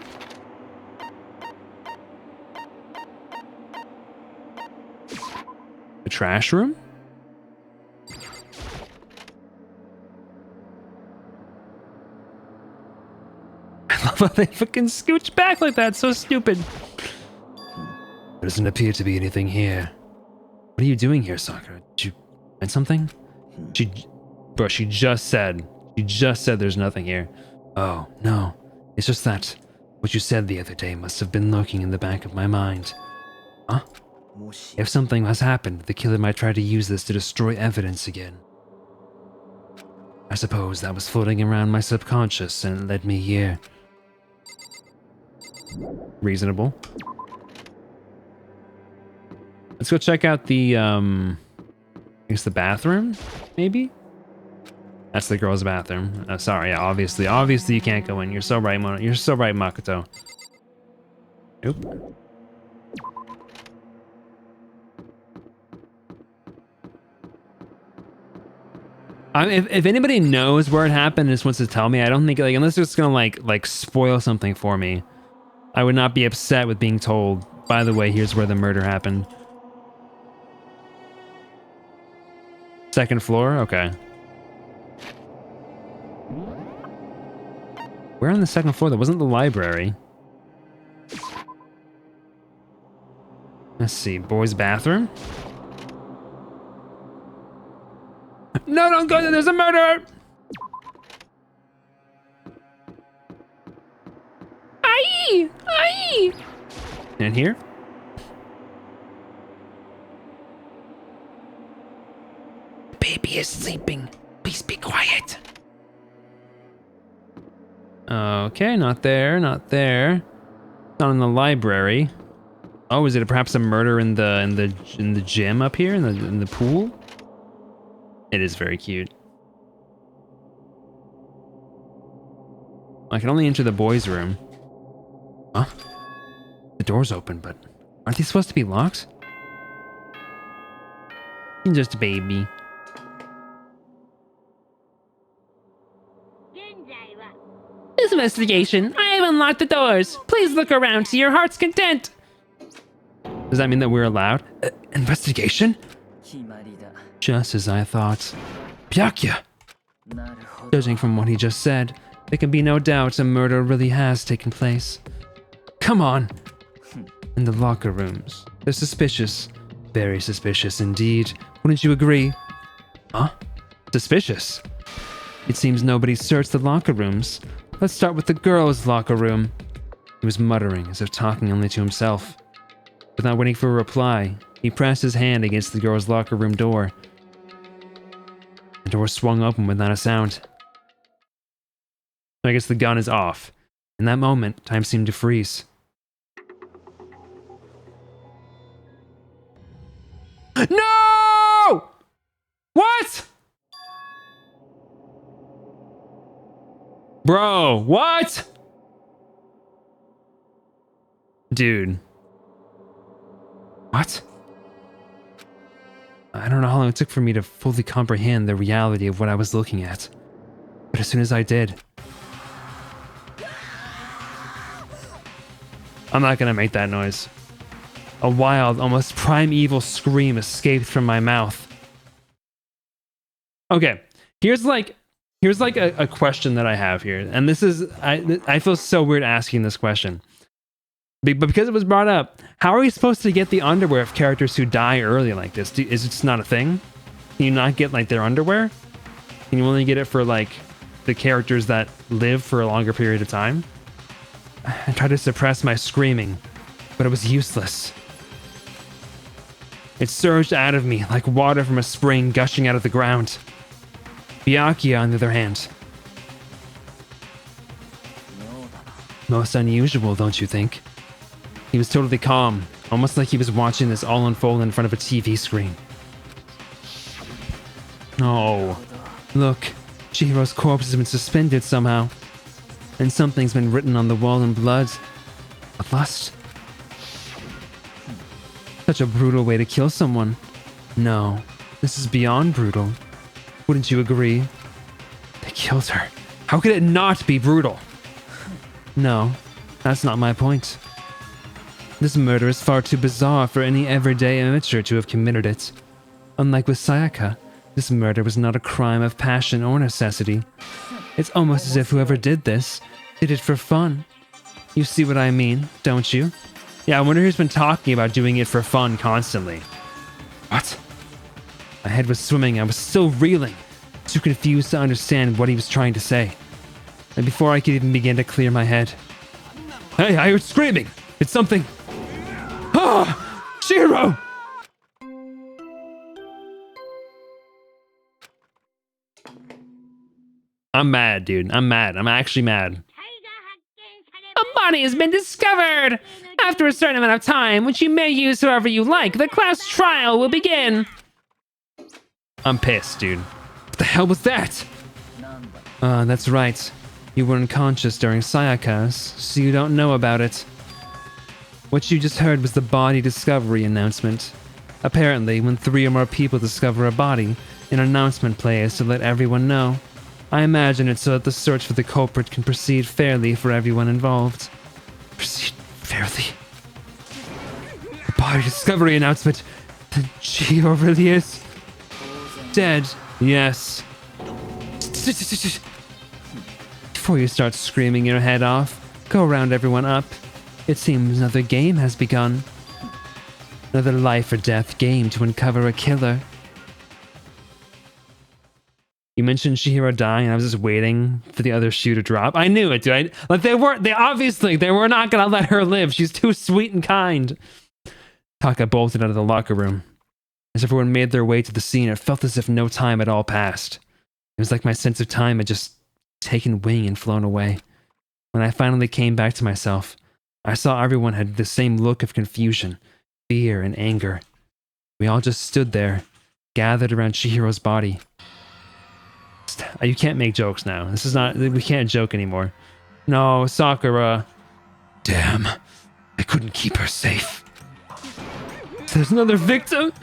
The trash room? I love how they fucking scooch back like that. So stupid. There doesn't appear to be anything here. What are you doing here, Sakura? Did you find something? Bro, she just said there's nothing here. Oh, no. It's just that what you said the other day must have been lurking in the back of my mind. Huh? If something has happened, the killer might try to use this to destroy evidence again. I suppose that was floating around my subconscious and it led me here. Reasonable. Let's go check out the, I guess the bathroom, maybe? That's the girl's bathroom. Sorry, yeah, obviously you can't go in. You're so right, You're so right, Makoto. Nope. If anybody knows where it happened and just wants to tell me, I don't think like unless it's gonna like spoil something for me. I would not be upset with being told, by the way, here's where the murder happened. Second floor? Okay. Where on the second floor? That wasn't the library. Let's see. Boys' bathroom? No, don't go there. There's a murder! Aye! Aye! In here? Baby is sleeping. Please be quiet. Okay, not there, not there. Not in the library. Oh, is it perhaps a murder in the gym up here in the pool? It is very cute. I can only enter the boys' room. Huh? The door's open, but aren't these supposed to be locked? He's just a baby. Investigation. I have unlocked the doors. Please look around to your heart's content. Does that mean that we're allowed? Investigation? Just as I thought. Byakuya! Judging from what he just said, there can be no doubt a murder really has taken place. Come on! In the locker rooms. They're suspicious. Very suspicious indeed. Wouldn't you agree? Huh? Suspicious? It seems nobody searched the locker rooms. Let's start with the girls' locker room. He was muttering, as if talking only to himself. Without waiting for a reply, he pressed his hand against the girls' locker room door. The door swung open without a sound. I guess the gun is off. In that moment, time seemed to freeze. No! What? Bro, what? Dude. What? I don't know how long it took for me to fully comprehend the reality of what I was looking at. But as soon as I did... I'm not gonna make that noise. A wild, almost primeval scream escaped from my mouth. Okay, here's like a question that I have here, and this is I feel so weird asking this question, but because it was brought up, how are we supposed to get the underwear of characters who die early like this? Is it just not a thing? Can you not get like their underwear? Can you only get it for like the characters that live for a longer period of time? I tried to suppress my screaming, but it was useless. It surged out of me like water from a spring gushing out of the ground. Byakuya, on the other hand. Most unusual, don't you think? He was totally calm, almost like he was watching this all unfold in front of a TV screen. Oh, look, Chihiro's corpse has been suspended somehow. And something's been written on the wall in blood. A lust. Such a brutal way to kill someone. No, this is beyond brutal. Wouldn't you agree? They killed her. How could it not be brutal? No, that's not my point. This murder is far too bizarre for any everyday amateur to have committed it. Unlike with Sayaka, this murder was not a crime of passion or necessity. It's almost as if whoever did this did it for fun. You see what I mean, don't you? Yeah, I wonder who's been talking about doing it for fun constantly. What? My head was swimming, I was still reeling, too confused to understand what he was trying to say. And before I could even begin to clear my head... Hey, I heard screaming! It's something... Ah! Shiro! I'm mad, dude. I'm mad. I'm actually mad. A body has been discovered! After a certain amount of time, which you may use however you like, the class trial will begin. I'm pissed, dude. What the hell was that? That's right. You were unconscious during Sayaka's, so you don't know about it. What you just heard was the body discovery announcement. Apparently, when 3 or more people discover a body, an announcement plays to let everyone know. I imagine it's so that the search for the culprit can proceed fairly for everyone involved. Proceed Barely. The body discovery announcement. The Chihiro really is dead. Yes. Before you start screaming your head off, go round everyone up. It seems another game has begun. Another life or death game to uncover a killer. You mentioned Chihiro dying, and I was just waiting for the other shoe to drop. I knew it, dude. Like they were not gonna let her live. She's too sweet and kind. Taka bolted out of the locker room. As everyone made their way to the scene, it felt as if no time had all passed. It was like my sense of time had just taken wing and flown away. When I finally came back to myself, I saw everyone had the same look of confusion, fear, and anger. We all just stood there, gathered around Chihiro's body. You can't make jokes now. We can't joke anymore. No, Sakura. Damn, I couldn't keep her safe. There's another victim?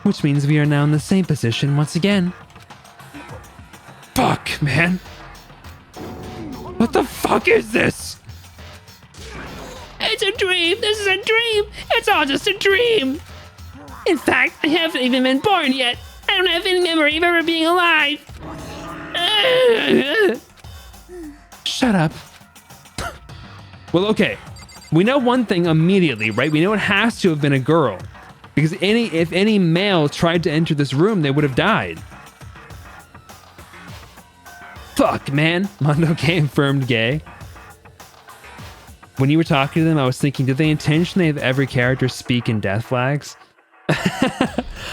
Which means we are now in the same position once again. Fuck, man. What the fuck is this? It's a dream. This is a dream. It's all just a dream. In fact, I haven't even been born yet. I don't have any memory of ever being alive. Shut up. Well, okay. We know one thing immediately, right? We know it has to have been a girl. Because if any male tried to enter this room, they would have died. Fuck, man. Mondo confirmed gay. When you were talking to them, I was thinking, did they intentionally have every character speak in death flags?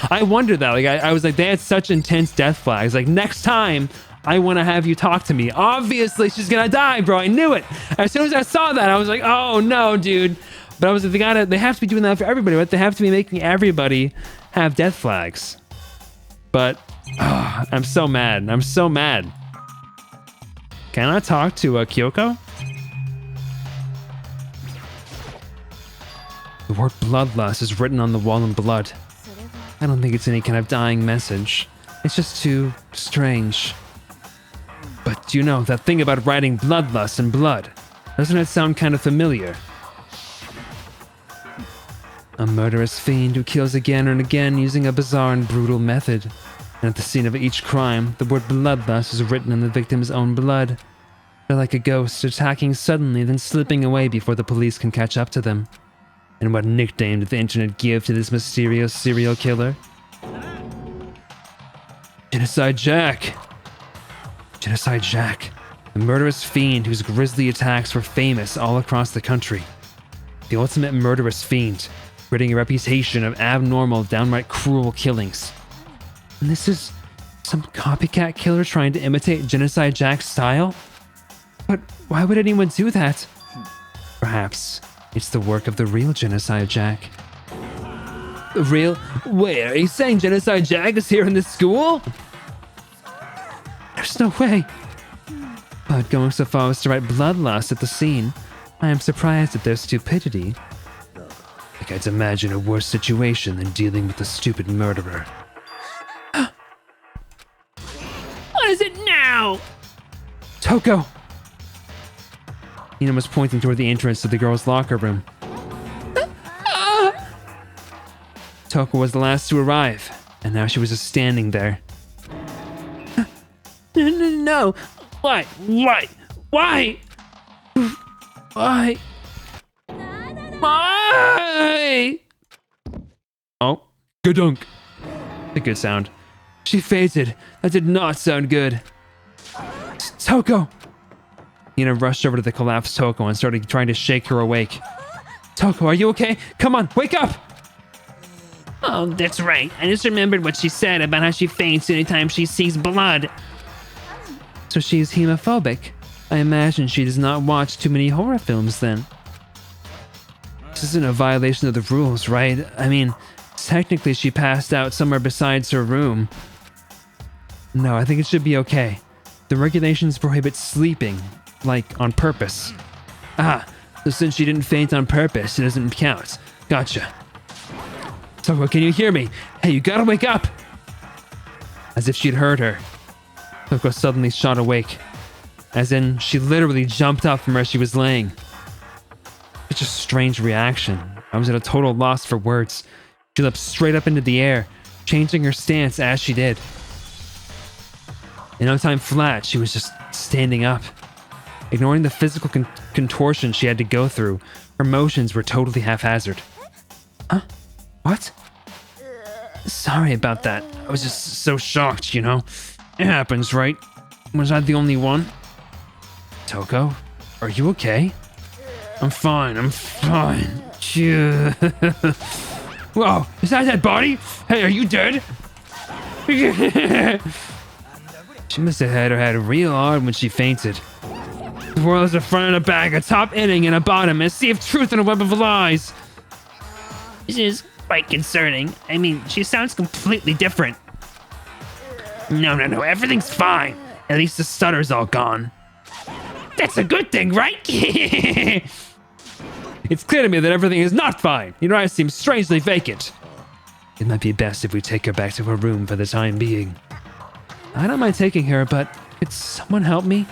I wondered that. Like, I was like, they had such intense death flags. Like, next time, I want to have you talk to me. Obviously, she's gonna die, bro. I knew it. As soon as I saw that, I was like, oh no, dude. But I was like, they have to be doing that for everybody, right? They have to be making everybody have death flags. But I'm so mad. I'm so mad. Can I talk to Kyoko? The word bloodlust is written on the wall in blood. I don't think it's any kind of dying message. It's just too strange. But you know, that thing about writing bloodlust in blood, doesn't it sound kind of familiar? A murderous fiend who kills again and again using a bizarre and brutal method. And at the scene of each crime, the word bloodlust is written in the victim's own blood. They're like a ghost, attacking suddenly, then slipping away before the police can catch up to them. And what nickname did the internet give to this mysterious serial killer? Genocide Jack. Genocide Jack, a murderous fiend whose grisly attacks were famous all across the country. The ultimate murderous fiend, creating a reputation of abnormal, downright cruel killings. And this is some copycat killer trying to imitate Genocide Jack's style? But why would anyone do that? Perhaps it's the work of the real Genocide Jack. The real? Wait, are you saying Genocide Jack is here in this school? There's no way. But going so far as to write bloodlust at the scene, I am surprised at their stupidity. I can't imagine a worse situation than dealing with a stupid murderer. What is it now? Toko! Nina was pointing toward the entrance to the girls' locker room. Toko was the last to arrive, and now she was just standing there. No. Why? Why? Why? Why? Why? Oh, gadunk. A good sound. She fainted. That did not sound good. Toko! Nina rushed over to the collapsed Toko and started trying to shake her awake. Toko, are you okay? Come on, wake up! Oh, that's right. I just remembered what she said about how she faints anytime she sees blood. So she's hemophobic. I imagine she does not watch too many horror films then. This isn't a violation of the rules, right? I mean, technically she passed out somewhere besides her room. No, I think it should be okay. The regulations prohibit sleeping, like on purpose. Ah, so since she didn't faint on purpose, it doesn't count. Gotcha. Toko, can you hear me? Hey, you gotta wake up! As if she'd heard her. Toko suddenly shot awake. As in, she literally jumped up from where she was laying. Such a strange reaction. I was at a total loss for words. She leapt straight up into the air, changing her stance as she did. In no time flat, she was just standing up. Ignoring the physical contortion she had to go through, her motions were totally haphazard. Huh? What? Sorry about that. I was just so shocked, you know? It happens, right? Was I the only one? Toko, are you okay? I'm fine. Phew. Whoa, is that a dead body? Hey, are you dead? She must have had her head real hard when she fainted. The world is a front and a back, a top inning and a bottom, a sea of truth and a web of lies. This is quite concerning. I mean, she sounds completely different. No, everything's fine. At least the stutter's all gone. That's a good thing, right? It's clear to me that everything is not fine. Your eyes seem strangely vacant. It might be best if we take her back to her room for the time being. I don't mind taking her, but could someone help me?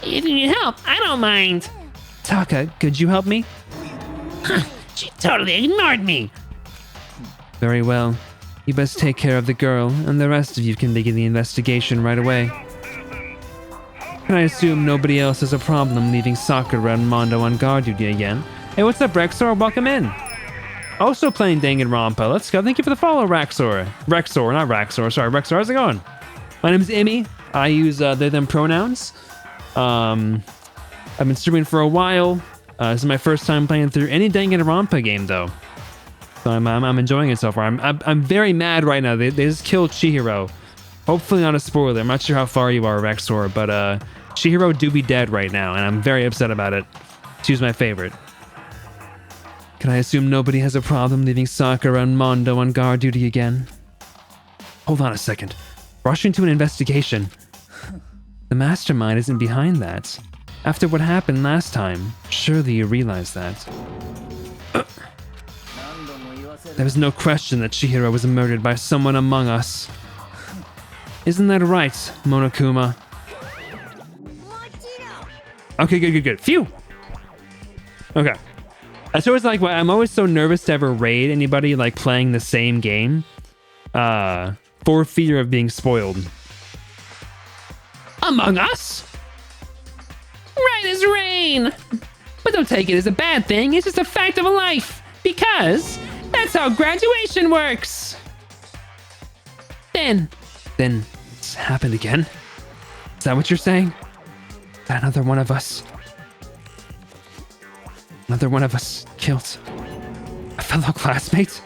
If you need help, I don't mind. Taka, could you help me? She totally ignored me. Very well. You best take care of the girl, and the rest of you can begin the investigation right away. Can I assume nobody else has a problem leaving Sakura and Mondo on guard duty again? Hey, what's up, Rexor? Welcome in. Also playing Danganronpa. Let's go. Thank you for the follow, Rexor. Rexor, not Raxor. Sorry, Rexor. How's it going? My name's Imi. I use they, them pronouns. I've been streaming for a while. This is my first time playing through any Danganronpa game, though. So I'm enjoying it so far. I'm very mad right now. They just killed Chihiro. Hopefully not a spoiler. I'm not sure how far you are, Rexor, but Chihiro do be dead right now, and I'm very upset about it. She's my favorite. Can I assume nobody has a problem leaving Sakura and Mondo on guard duty again? Hold on a second. Rushing to an investigation. The mastermind isn't behind that. After what happened last time, surely you realize that. There was no question that Chihiro was murdered by someone among us. Isn't that right, Monokuma? Okay, good. Phew! Okay. That's always like, I'm always so nervous to ever raid anybody like playing the same game. For fear of being spoiled. Among Us? Right as rain. But don't take it as a bad thing. It's just a fact of life. Because that's how graduation works. Then it's happened again? Is that what you're saying? Another one of us killed a fellow classmate?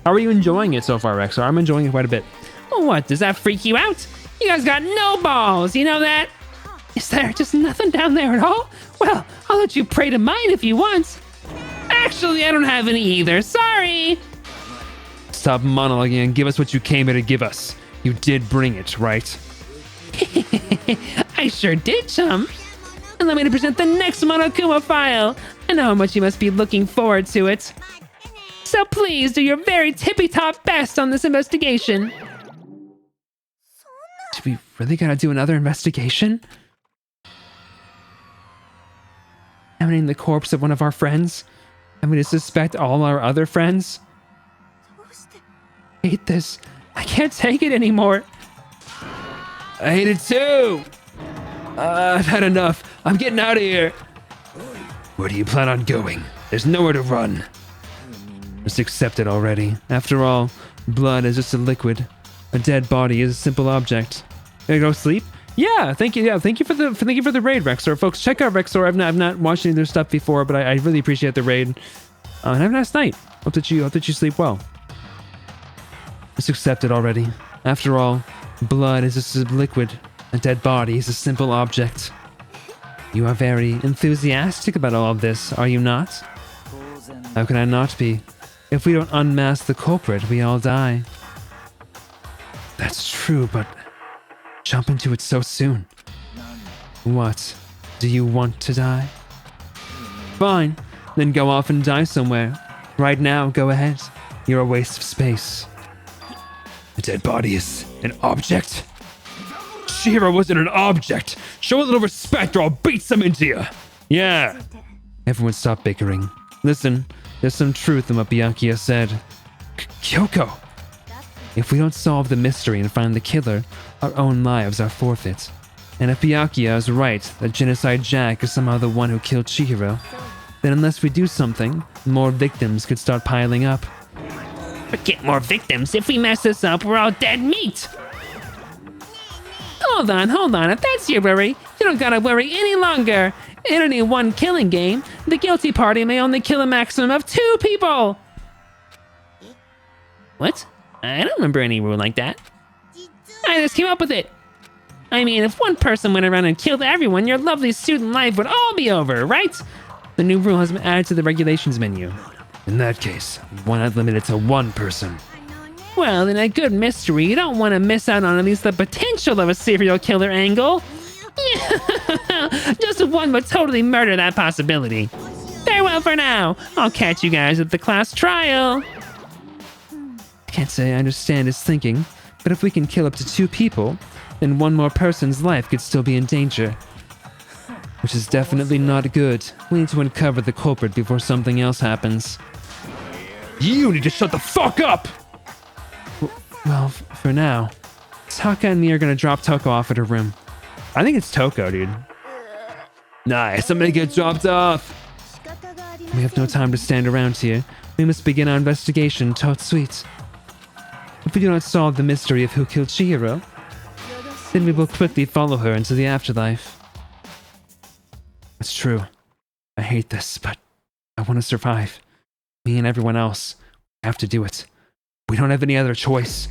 How are you enjoying it so far, Rexar? I'm enjoying it quite a bit. What, does that freak you out? You guys got no balls, you know that? Is there just nothing down there at all? Well, I'll let you pray to mine if you want. Actually, I don't have any either, sorry. Stop monologuing and give us what you came here to give us. You did bring it, right? I sure did, chum. Allow me to present the next Monokuma file. I know how much you must be looking forward to it. So please do your very tippy-top best on this investigation. Do we really gotta do another investigation? Examining the corpse of one of our friends? And we to suspect all our other friends? I hate this. I can't take it anymore. I hate it too. I've had enough. I'm getting out of here. Where do you plan on going? There's nowhere to run. Just accept it already. After all, blood is just a liquid. A dead body is a simple object. Gonna go sleep? Yeah, thank you. Yeah, thank you for the raid, Rexor. Folks, check out Rexor. I've not watched any of their stuff before, but I really appreciate the raid. And have a nice night. Hope that you sleep well. Just accept it already. After all, blood is just a liquid. A dead body is a simple object. You are very enthusiastic about all of this, are you not? How can I not be? If we don't unmask the culprit, we all die. That's true, but jump into it so soon. What? Do you want to die? Fine, then go off and die somewhere. Right now, go ahead. You're a waste of space. A dead body is an object? Chihiro wasn't an object. Show a little respect or I'll beat some into you. Yeah. Everyone stop bickering. Listen, there's some truth in what Byakuya said. Kyoko. If we don't solve the mystery and find the killer, our own lives are forfeit. And if Byakuya is right that Genocide Jack is somehow the one who killed Chihiro, then unless we do something, more victims could start piling up. Forget more victims. If we mess this up, we're all dead meat. Hold on. If that's your worry, you don't gotta worry any longer. In any one killing game, the guilty party may only kill a maximum of 2 people. What? I don't remember any rule like that. I just came up with it. I mean, if one person went around and killed everyone, your lovely student life would all be over, right? The new rule has been added to the regulations menu. In that case, why not limit it to 1 person? Well, in a good mystery, you don't want to miss out on at least the potential of a serial killer angle. Just one would totally murder that possibility. Farewell for now. I'll catch you guys at the class trial. Can't say I understand his thinking, but if we can kill up to 2 people, then 1 more person's life could still be in danger. Which is definitely not good. We need to uncover the culprit before something else happens. You need to shut the fuck up! Well, for now, Taka and me are gonna drop Toko off at her room. I think it's Toko, dude. Nice, somebody get dropped off! We have no time to stand around here. We must begin our investigation, tot sweet. If we do not solve the mystery of who killed Chihiro, then we will quickly follow her into the afterlife. It's true. I hate this, but I want to survive. Me and everyone else have to do it. We don't have any other choice.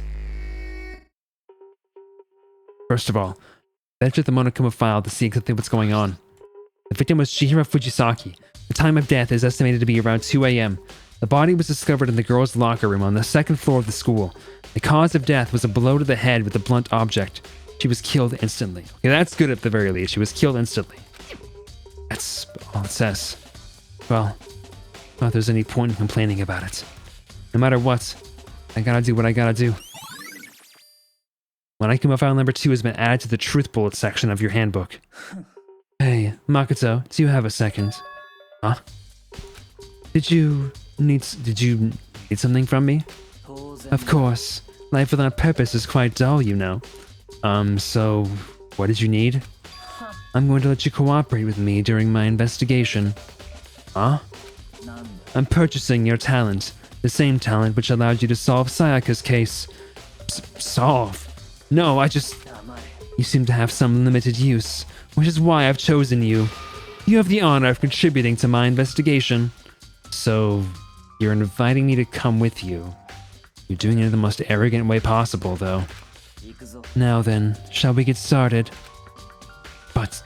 First of all, let's check the Monokuma file to see exactly what's going on. The victim was Chihiro Fujisaki. The time of death is estimated to be around 2 a.m. The body was discovered in the girls' locker room on the 2nd floor of the school. The cause of death was a blow to the head with a blunt object. She was killed instantly. Okay, that's good at the very least. She was killed instantly. That's all it says. Well, not if there's any point in complaining about it. No matter what, I gotta do what I gotta do. Monokuma file number 2 has been added to the truth bullet section of your handbook. Hey, Makoto, do you have a second? Huh? Did you need something from me? Of course. Life without purpose is quite dull, you know. So what did you need? I'm going to let you cooperate with me during my investigation. Huh? I'm purchasing your talent. The same talent which allowed you to solve Sayaka's case. Solve? No, You seem to have some limited use, which is why I've chosen you. You have the honor of contributing to my investigation. So, you're inviting me to come with you. You're doing it in the most arrogant way possible, though. Now then, shall we get started? But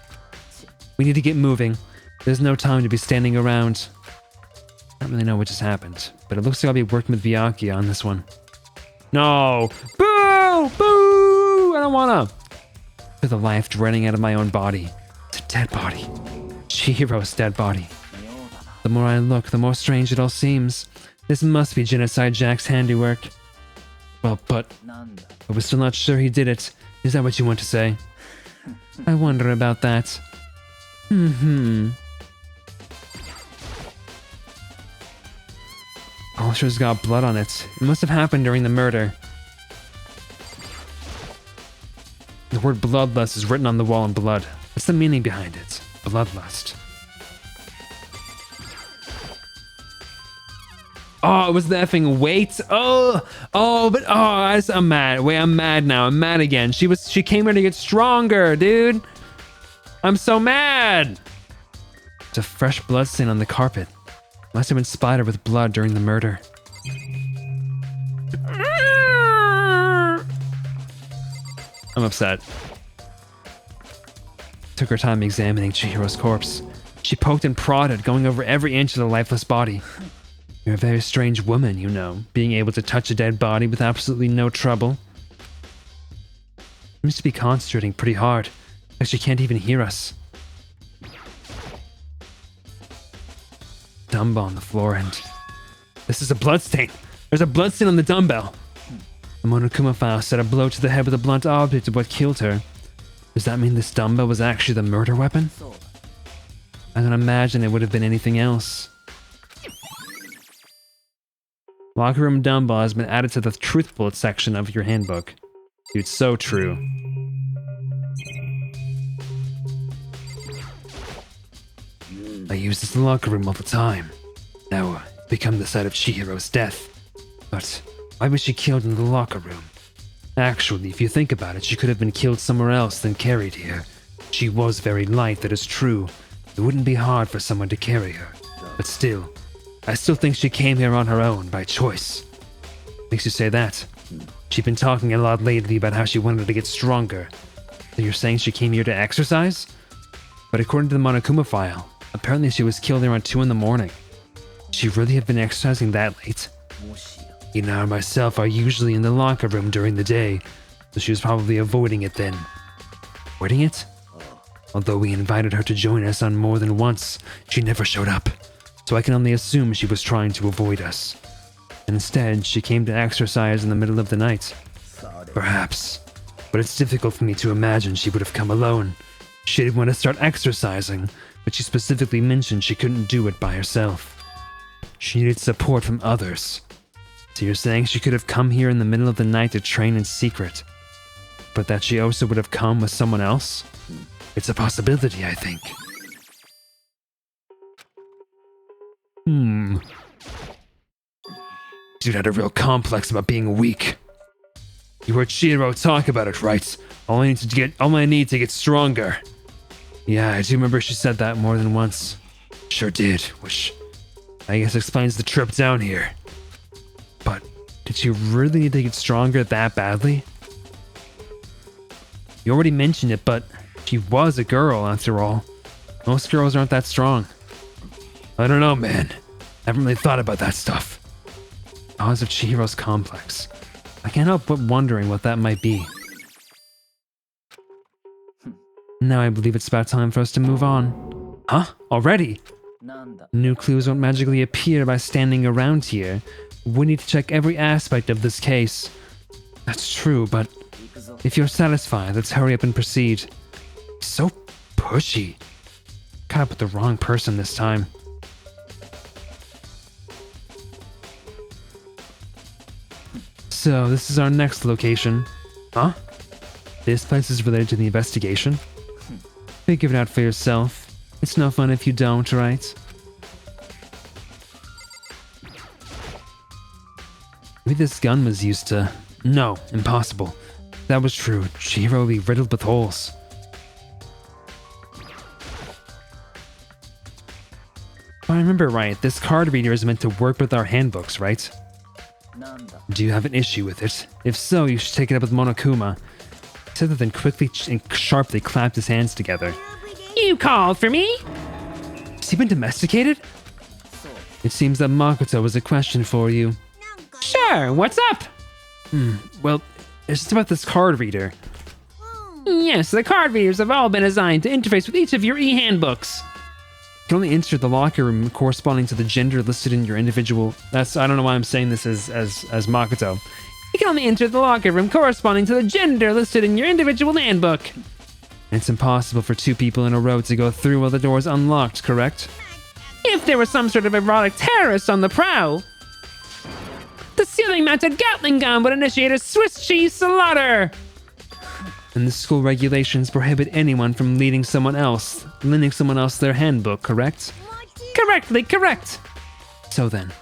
we need to get moving. There's no time to be standing around. I don't really know what just happened, but it looks like I'll be working with Byakuya on this one. No! Boo! Boo! I don't wanna! I feel the life draining out of my own body. It's a dead body. Chihiro's dead body. The more I look, the more strange it all seems. This must be Genocide Jack's handiwork. Well, but we're still not sure he did it. Is that what you want to say? I wonder about that. Polisher's got blood on it. It must have happened during the murder. The word bloodlust is written on the wall in blood. What's the meaning behind it? Bloodlust. Oh, it was the effing weight. I'm mad. Wait, I'm mad now. I'm mad again. She came here to get stronger, dude. I'm so mad. It's a fresh blood stain on the carpet. Must have been splattered with blood during the murder. I'm upset. Took her time examining Chihiro's corpse. She poked and prodded, going over every inch of the lifeless body. You're a very strange woman, you know, being able to touch a dead body with absolutely no trouble. Seems to be concentrating pretty hard, like she can't even hear us. Dumbbell on the floor, and this is a bloodstain. There's a bloodstain on the dumbbell. The Monokuma file said a blow to the head with a blunt object is what killed her. Does that mean this dumbbell was actually the murder weapon? I can imagine it would have been anything else. Locker room dumbbell has been added to the truth bullet section of your handbook. Dude, so true. I use this locker room all the time. Now, it's become the site of Chihiro's death. But why was she killed in the locker room? Actually, if you think about it, she could have been killed somewhere else than carried here. She was very light, that is true. It wouldn't be hard for someone to carry her. But still, I still think she came here on her own, by choice. Makes you say that. She's been talking a lot lately about how she wanted to get stronger. So you're saying she came here to exercise? But according to the Monokuma file, apparently she was killed around 2 in the morning. She really have been exercising that late? Ina and myself are usually in the locker room during the day, so she was probably avoiding it then. Avoiding it? Although we invited her to join us on more than once, she never showed up, so I can only assume she was trying to avoid us. Instead, she came to exercise in the middle of the night. Perhaps, but it's difficult for me to imagine she would have come alone. She didn't want to start exercising, but she specifically mentioned she couldn't do it by herself. She needed support from others. So you're saying she could have come here in the middle of the night to train in secret, but that she also would have come with someone else? It's a possibility, I think. Dude had a real complex about being weak. You heard Chihiro talk about it, right? All I need to get stronger. Yeah, I do remember she said that more than once. Sure did, which I guess explains the trip down here. But did she really need to get stronger that badly? You already mentioned it, but she was a girl after all. Most girls aren't that strong. I don't know, man. I haven't really thought about that stuff. Cause of Chihiro's complex. I can't help but wondering what that might be. Now I believe it's about time for us to move on. Huh? Already? New clues won't magically appear by standing around here. We need to check every aspect of this case. That's true, but if you're satisfied, let's hurry up and proceed. So pushy. Caught up with the wrong person this time. So, this is our next location. Huh? This place is related to the investigation? Figure it out for yourself. It's no fun if you don't, right? Maybe this gun was used to... No, impossible. That was true. Chihiro would be riddled with holes. If I remember right, this card reader is meant to work with our handbooks, right? Do you have an issue with it? If so, you should take it up with Monokuma. He said that, then quickly and sharply clapped his hands together. You called for me? Has he been domesticated? It seems that Makoto was a question for you. Sure, what's up? Well, it's just about this card reader. Yes, the card readers have all been assigned to interface with each of your e-handbooks. You can only enter the locker room corresponding to the gender listed in your individual... I don't know why I'm saying this as Makoto. You can only enter the locker room corresponding to the gender listed in your individual handbook. It's impossible for 2 people in a row to go through while the door is unlocked, correct? If there was some sort of erotic terrorist on the prowl, the ceiling-mounted Gatling gun would initiate a Swiss cheese slaughter. And the school regulations prohibit anyone from lending someone else their handbook, correct? Correct. So then,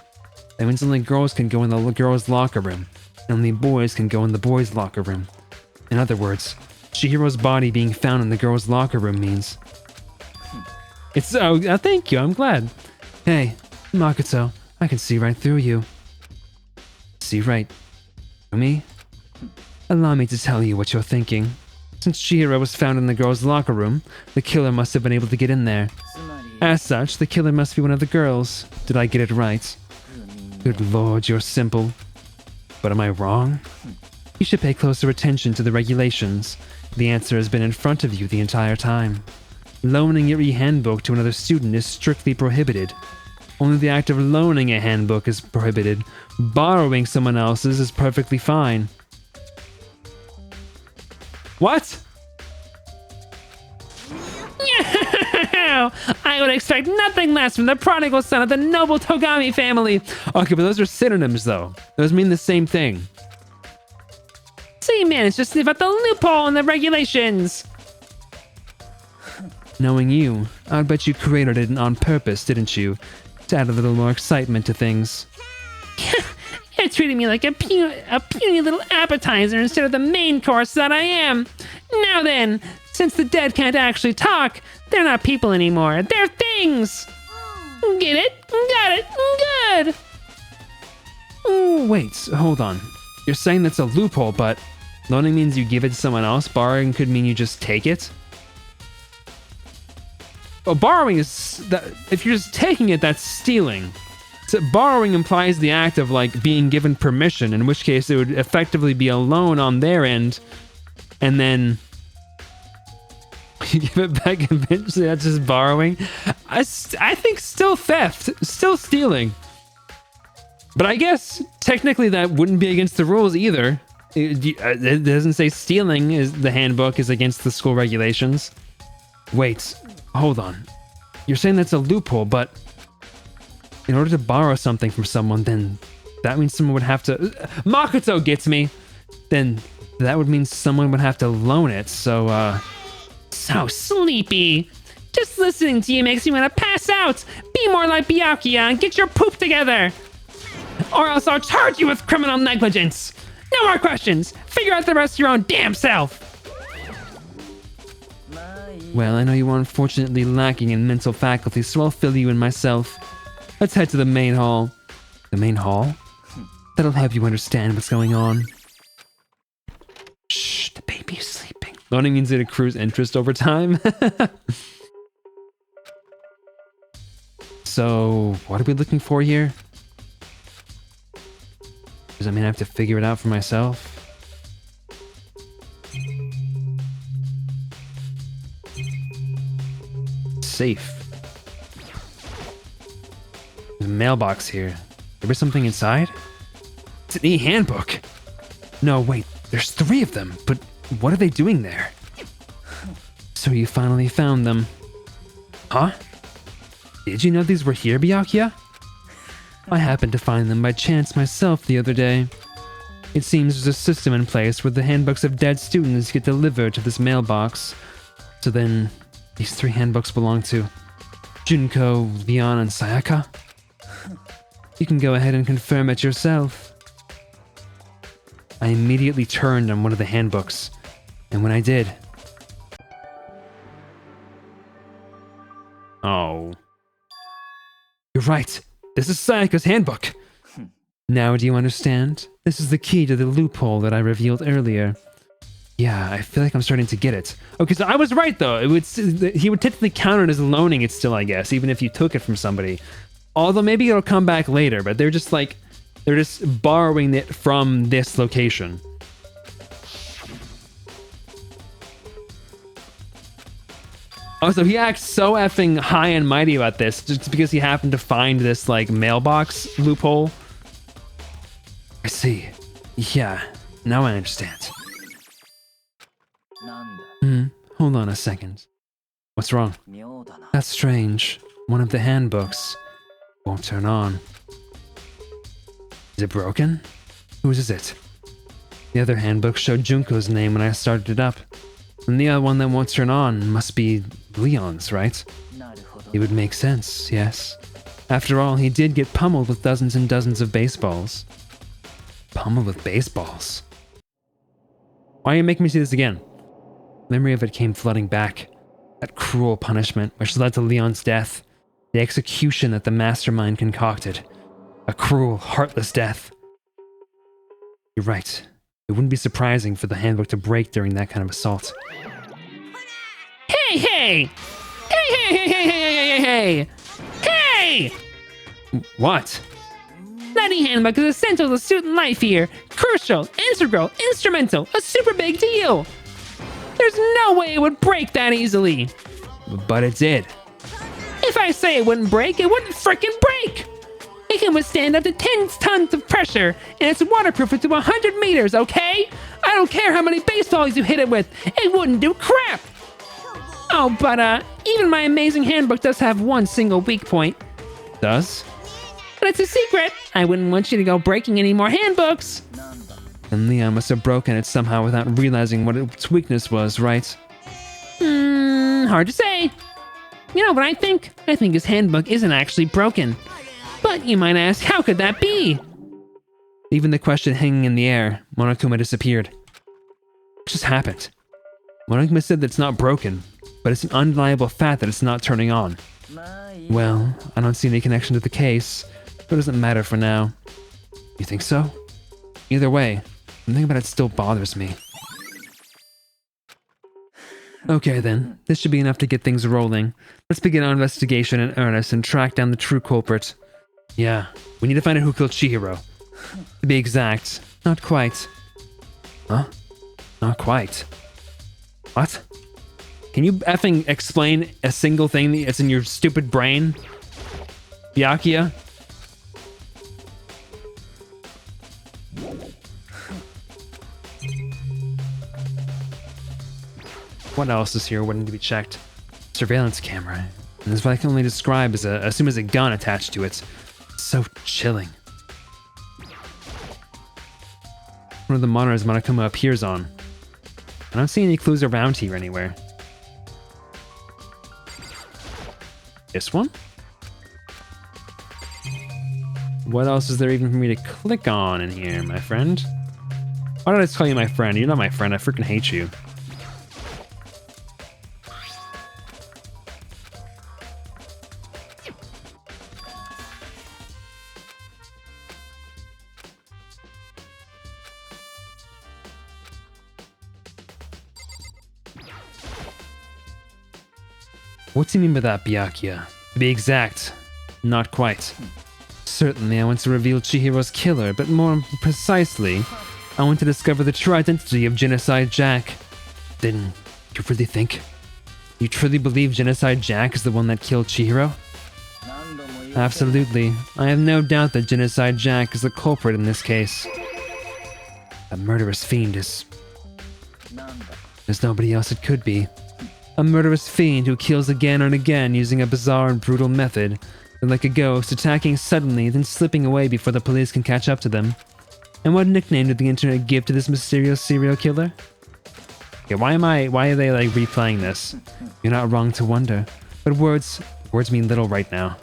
that means only girls can go in the girls' locker room, and only boys can go in the boys' locker room. In other words, Chihiro's body being found in the girls' locker room means... It's... Oh, thank you, I'm glad. Hey, Makoto, I can see right through you. See right through me? Allow me to tell you what you're thinking. Since Chihiro was found in the girls' locker room, the killer must have been able to get in there. As such, the killer must be one of the girls. Did I get it right? Good lord, you're simple. But am I wrong? You should pay closer attention to the regulations. The answer has been in front of you the entire time. Loaning your e-handbook to another student is strictly prohibited. Only the act of loaning a handbook is prohibited. Borrowing someone else's is perfectly fine. What? No, I would expect nothing less from the prodigal son of the noble Togami family. Okay, but those are synonyms, though. Those mean the same thing. See, man, it's just about the loophole in the regulations. Knowing you, I'd bet you created it on purpose, didn't you? To add a little more excitement to things. You're treating me like a puny little appetizer instead of the main course that I am. Now then, since the dead can't actually talk, they're not people anymore. They're things. Get it? Got it. Good. Oh, wait, hold on. You're saying that's a loophole, but loaning means you give it to someone else. Borrowing could mean you just take it. Well, borrowing is that if you're just taking it, that's stealing. So borrowing implies the act of like being given permission, in which case it would effectively be a loan on their end, and then you give it back eventually. That's just borrowing. I think still theft, still stealing. But I guess technically that wouldn't be against the rules either. It doesn't say stealing is the handbook is against the school regulations. Wait. Hold on. You're saying that's a loophole, but in order to borrow something from someone, then that means someone would have to... Makoto gets me! Then that would mean someone would have to loan it, so, So sleepy. Just listening to you makes me want to pass out. Be more like Byakuya and get your poop together. Or else I'll charge you with criminal negligence. No more questions. Figure out the rest of your own damn self. well, I know you are unfortunately lacking in mental faculties, so I'll fill you in myself. Let's head to the main hall. The main hall? That'll help you understand what's going on. Shh, the baby's sleeping. Loaning means it accrues interest over time. So, what are we looking for here? Does that mean I have to figure it out for myself? Safe. There's a mailbox here. There was something inside? It's an e-handbook. No, wait, there's 3 of them, but what are they doing there? So you finally found them. Huh? Did you know these were here, Byakuya? I happened to find them by chance myself the other day. It seems there's a system in place where the handbooks of dead students get delivered to this mailbox. So then, these 3 handbooks belong to Junko, Leon, and Sayaka? You can go ahead and confirm it yourself. I immediately turned on one of the handbooks, and when I did... Oh. You're right. This is Sayaka's handbook. Now do you understand? This is the key to the loophole that I revealed earlier. Yeah, I feel like I'm starting to get it. Okay, so I was right though. He would technically count it as loaning it still, I guess, even if you took it from somebody. Although maybe it'll come back later, but they're just borrowing it from this location. Also, he acts so effing high and mighty about this just because he happened to find this, like, mailbox loophole. I see. Yeah, now I understand. Hold on a second. What's wrong? That's strange. One of the handbooks won't turn on. Is it broken? Whose is it? The other handbook showed Junko's name when I started it up. And the other one that won't turn on must be Leon's, right? It would make sense, yes. After all, he did get pummeled with dozens and dozens of baseballs. Pummeled with baseballs? Why are you making me see this again? Memory of it came flooding back. That cruel punishment, which led to Leon's death. The execution that the mastermind concocted. A cruel, heartless death. You're right. It wouldn't be surprising for the handbook to break during that kind of assault. Hey, hey! Hey, hey, hey, hey, hey, hey, hey! Hey! What? That e-handbook is essential to student life here. Crucial, integral, instrumental, a super big deal. There's no way it would break that easily. But it did. If I say it wouldn't break, it wouldn't frickin' break. It can withstand up to 10 tons of pressure, and it's waterproof to 100 meters, okay? I don't care how many baseballs you hit it with, it wouldn't do crap. Oh, but even my amazing handbook does have one single weak point. Does? But it's a secret. I wouldn't want you to go breaking any more handbooks. And Leon must have broken it somehow without realizing what its weakness was, right? Hard to say. You know what I think? I think his handbook isn't actually broken. But you might ask, how could that be? Even the question hanging in the air, Monokuma disappeared. What just happened? Monokuma said that it's not broken, but it's an undeniable fact that it's not turning on. Well, I don't see any connection to the case, but it doesn't matter for now. You think so? Either way, something about it still bothers me. Okay then, this should be enough to get things rolling. Let's begin our investigation in earnest and track down the true culprit. Yeah, we need to find out who killed Chihiro. To be exact, not quite. Huh? Not quite. What? Can you effing explain a single thing that's in your stupid brain? Byakuya? What else is here waiting to be checked? Surveillance camera. And this is what I can only describe as assume as a gun attached to it. It's so chilling. One of the monitors Monokuma appears on. I don't see any clues around here anywhere. This one? What else is there even for me to click on in here, my friend? Why did I just call you my friend? You're not my friend. I freaking hate you. What's he mean by that, Byakuya? To be exact, not quite. Certainly, I want to reveal Chihiro's killer, but more precisely, I want to discover the true identity of Genocide Jack. Then, you really think? You truly believe Genocide Jack is the one that killed Chihiro? Absolutely. I have no doubt that Genocide Jack is the culprit in this case. A murderous fiend is... There's nobody else it could be. A murderous fiend who kills again and again using a bizarre and brutal method. They're like a ghost, attacking suddenly, then slipping away before the police can catch up to them. And what nickname did the internet give to this mysterious serial killer? Okay, why are they like replaying this? You're not wrong to wonder. But words mean little right now.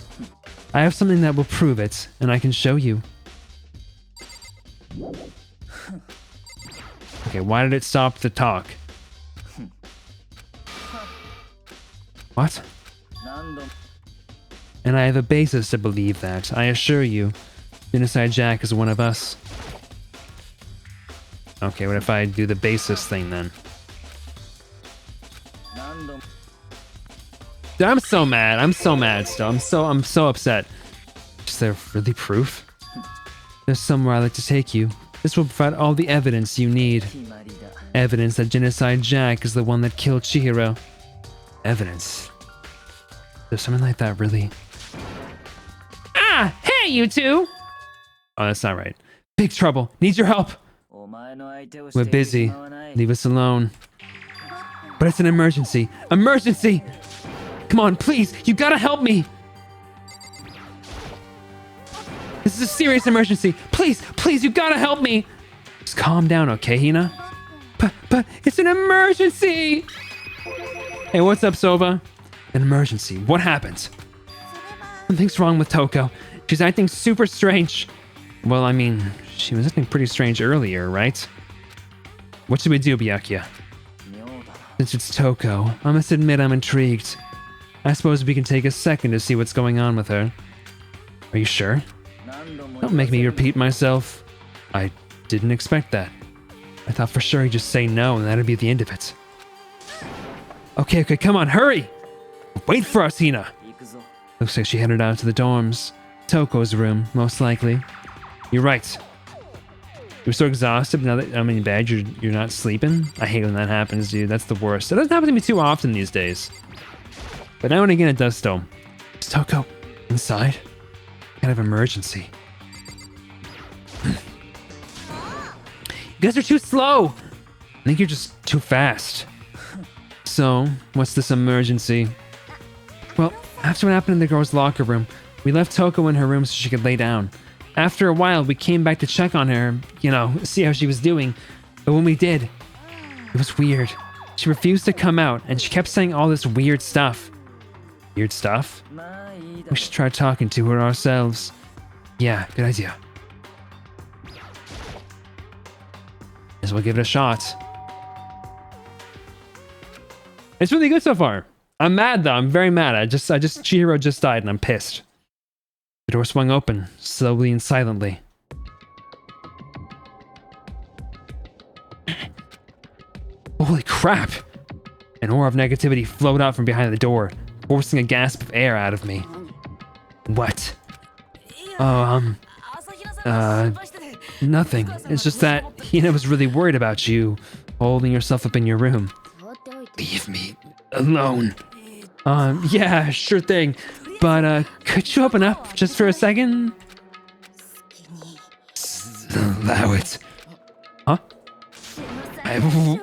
I have something that will prove it, and I can show you. Okay, why did it stop the talk? What? And I have a basis to believe that, I assure you. Genocide Jack is one of us. Okay, what if I do the basis thing then? I'm so mad. I'm so mad still. I'm so upset. Is there really proof? There's somewhere I'd like to take you. This will provide all the evidence you need. Evidence that Genocide Jack is the one that killed Chihiro. Evidence? There's something like that, really? Ah, hey, you two! Oh, that's not right. Big trouble. Needs your help. We're busy. Leave us alone. But it's an emergency. Emergency! Come on, please. You gotta help me. This is a serious emergency. Please, you gotta help me. Just calm down, okay, Hina? But it's an emergency! Hey, what's up, Sova? An emergency. What happened? Something's wrong with Toko. She's acting super strange. Well, I mean, she was acting pretty strange earlier, right? What should we do, Byakuya? Since it's Toko, I must admit I'm intrigued. I suppose we can take a second to see what's going on with her. Are you sure? Don't make me repeat myself. I didn't expect that. I thought for sure he'd just say no and that'd be the end of it. Okay, come on, hurry! Wait for us, Hina! Looks like she headed out to the dorms. Toko's room, most likely. You're right. You're so exhausted now that I'm in bed, you're not sleeping? I hate when that happens, dude. That's the worst. It doesn't happen to me too often these days. But now and again it does still. Is Toko inside? Kind of emergency. You guys are too slow! I think you're just too fast. So, what's this emergency? Well, after what happened in the girl's locker room, we left Toko in her room so she could lay down. After a while, we came back to check on her, see how she was doing. But when we did, it was weird. She refused to come out, and she kept saying all this weird stuff. Weird stuff? We should try talking to her ourselves. Yeah, good idea. Guess we'll give it a shot. It's really good so far. I'm mad though. I'm very mad. Chihiro just died and I'm pissed. The door swung open, slowly and silently. Holy crap! An aura of negativity flowed out from behind the door, forcing a gasp of air out of me. What? Nothing. It's just that Hina was really worried about you holding yourself up in your room. Leave me alone. Yeah, sure thing. But, could you open up just for a second? Allow it. Huh? I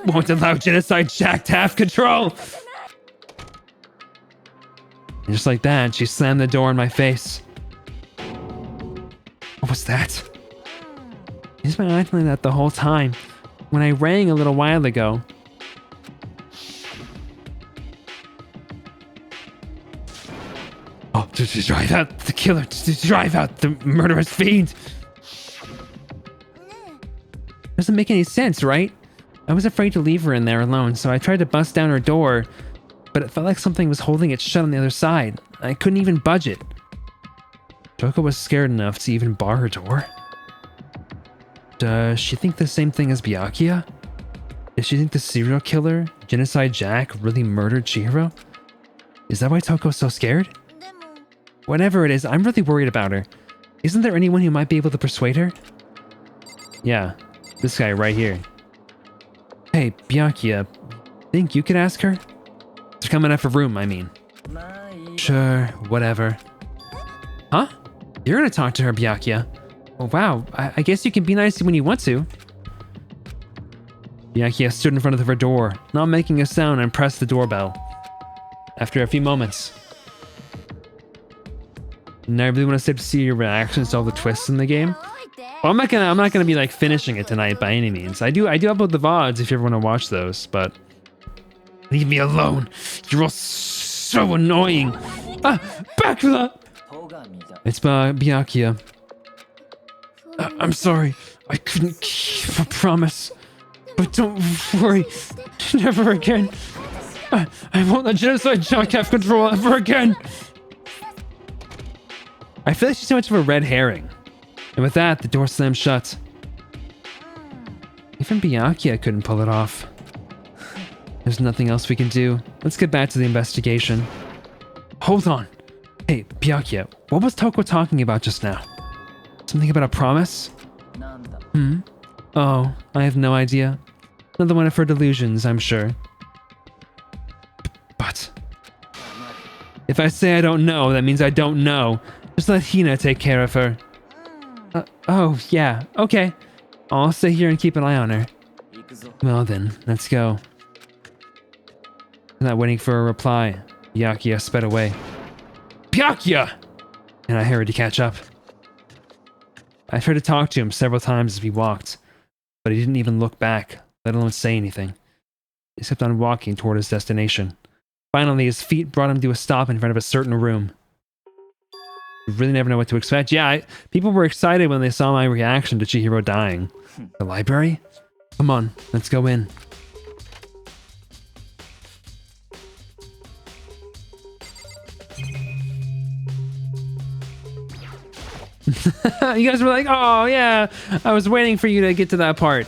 won't allow Genocide Jack to have control! And just like that, she slammed the door in my face. What was that? He's been acting like that the whole time. When I rang a little while ago. Oh, to drive out the killer, to drive out the murderous fiend. Doesn't make any sense, right? I was afraid to leave her in there alone, so I tried to bust down her door, but it felt like something was holding it shut on the other side. I couldn't even budge it. Toko was scared enough to even bar her door. Does she think the same thing as Byakuya? Does she think the serial killer, Genocide Jack, really murdered Chihiro? Is that why Toko's so scared? Whatever it is, I'm really worried about her. Isn't there anyone who might be able to persuade her? Yeah, this guy right here. Hey, Byakuya, think you could ask her? To come out of her room, I mean. Sure, whatever. Huh? You're gonna talk to her, Byakuya. Oh, wow, I guess you can be nice when you want to. Byakuya stood in front of her door, not making a sound, and pressed the doorbell. After a few moments. And I really want to stay to see your reactions to all the twists in the game. Well, I'm not gonna be like finishing it tonight by any means. I do upload the VODs if you ever want to watch those, but leave me alone. You're all so annoying. Bakula! It's Byakuya. I'm sorry. I couldn't keep a promise. But don't worry. Never again. I won't let Genocide Jack have control ever again. I feel like she's too much of a red herring. And with that, the door slammed shut. Even Byakuya couldn't pull it off. There's nothing else we can do. Let's get back to the investigation. Hold on. Hey, Byakuya, what was Toko talking about just now? Something about a promise? Oh, I have no idea. Another one of her delusions, I'm sure. But if I say I don't know, that means I don't know. Just let Hina take care of her. Oh, yeah, okay. I'll stay here and keep an eye on her. Well then, let's go. I'm not waiting for a reply. Byakuya sped away. Byakuya! And I hurried to catch up. I tried to talk to him several times as we walked, but he didn't even look back, let alone say anything. He kept on walking toward his destination. Finally, his feet brought him to a stop in front of a certain room. You really never know what to expect. Yeah, people were excited when they saw my reaction to Chihiro dying. The library? Come on, let's go in. You guys were like, oh yeah, I was waiting for you to get to that part.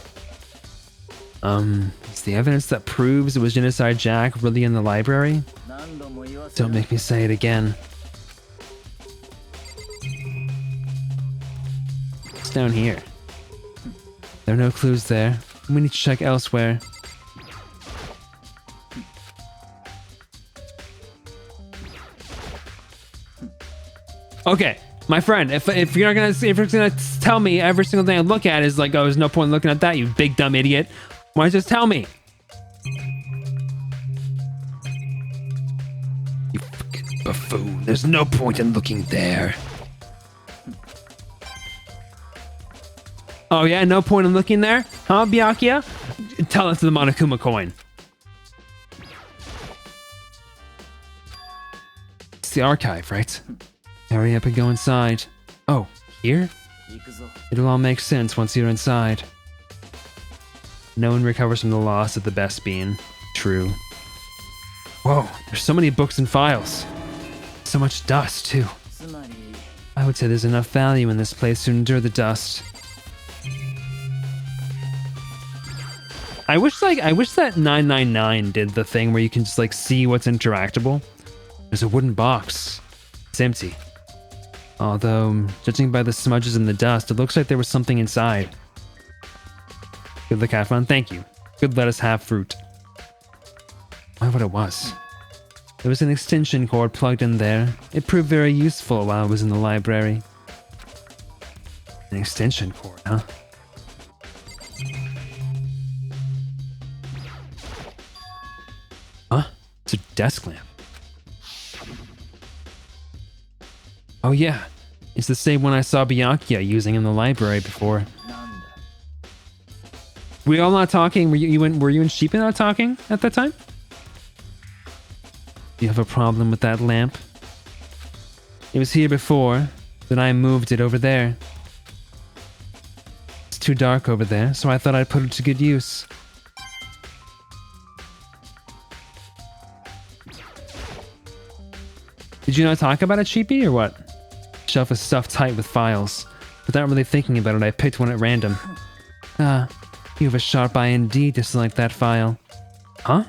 Is the evidence that proves it was Genocide Jack really in the library? Don't make me say it again. It's down here. There are no clues there. We need to check elsewhere. Okay, my friend, if you're gonna tell me every single thing I look at is like, oh, there's no point in looking at that, you big dumb idiot. Why don't you just tell me? fool. There's no point in looking there. Oh yeah, no point in looking there? Huh, Byakuya? Tell us the Monokuma coin. It's the archive, right? Hurry up and go inside. Oh, here? It'll all make sense once you're inside. No one recovers from the loss of the best being. True. Whoa, there's so many books and files. So much dust, too. I would say there's enough value in this place to endure the dust. I wish that 999 did the thing where you can just like see what's interactable. There's a wooden box. It's empty. Although, judging by the smudges in the dust, it looks like there was something inside. Good look, Afron. Thank you. Good lettuce half fruit. I wonder what it was. There was an extension cord plugged in there. It proved very useful while I was in the library. An extension cord, huh? Huh? It's a desk lamp. Oh yeah, it's the same one I saw Byakuya using in the library before. Were you all not talking? Were you and Sheepin not talking at that time? You have a problem with that lamp? It was here before, then I moved it over there. It's too dark over there, so I thought I'd put it to good use. Did you not talk about it, Sheepy, or what? Shelf is stuffed tight with files. Without really thinking about it, I picked one at random. Ah, you have a sharp eye indeed to select that file. Huh?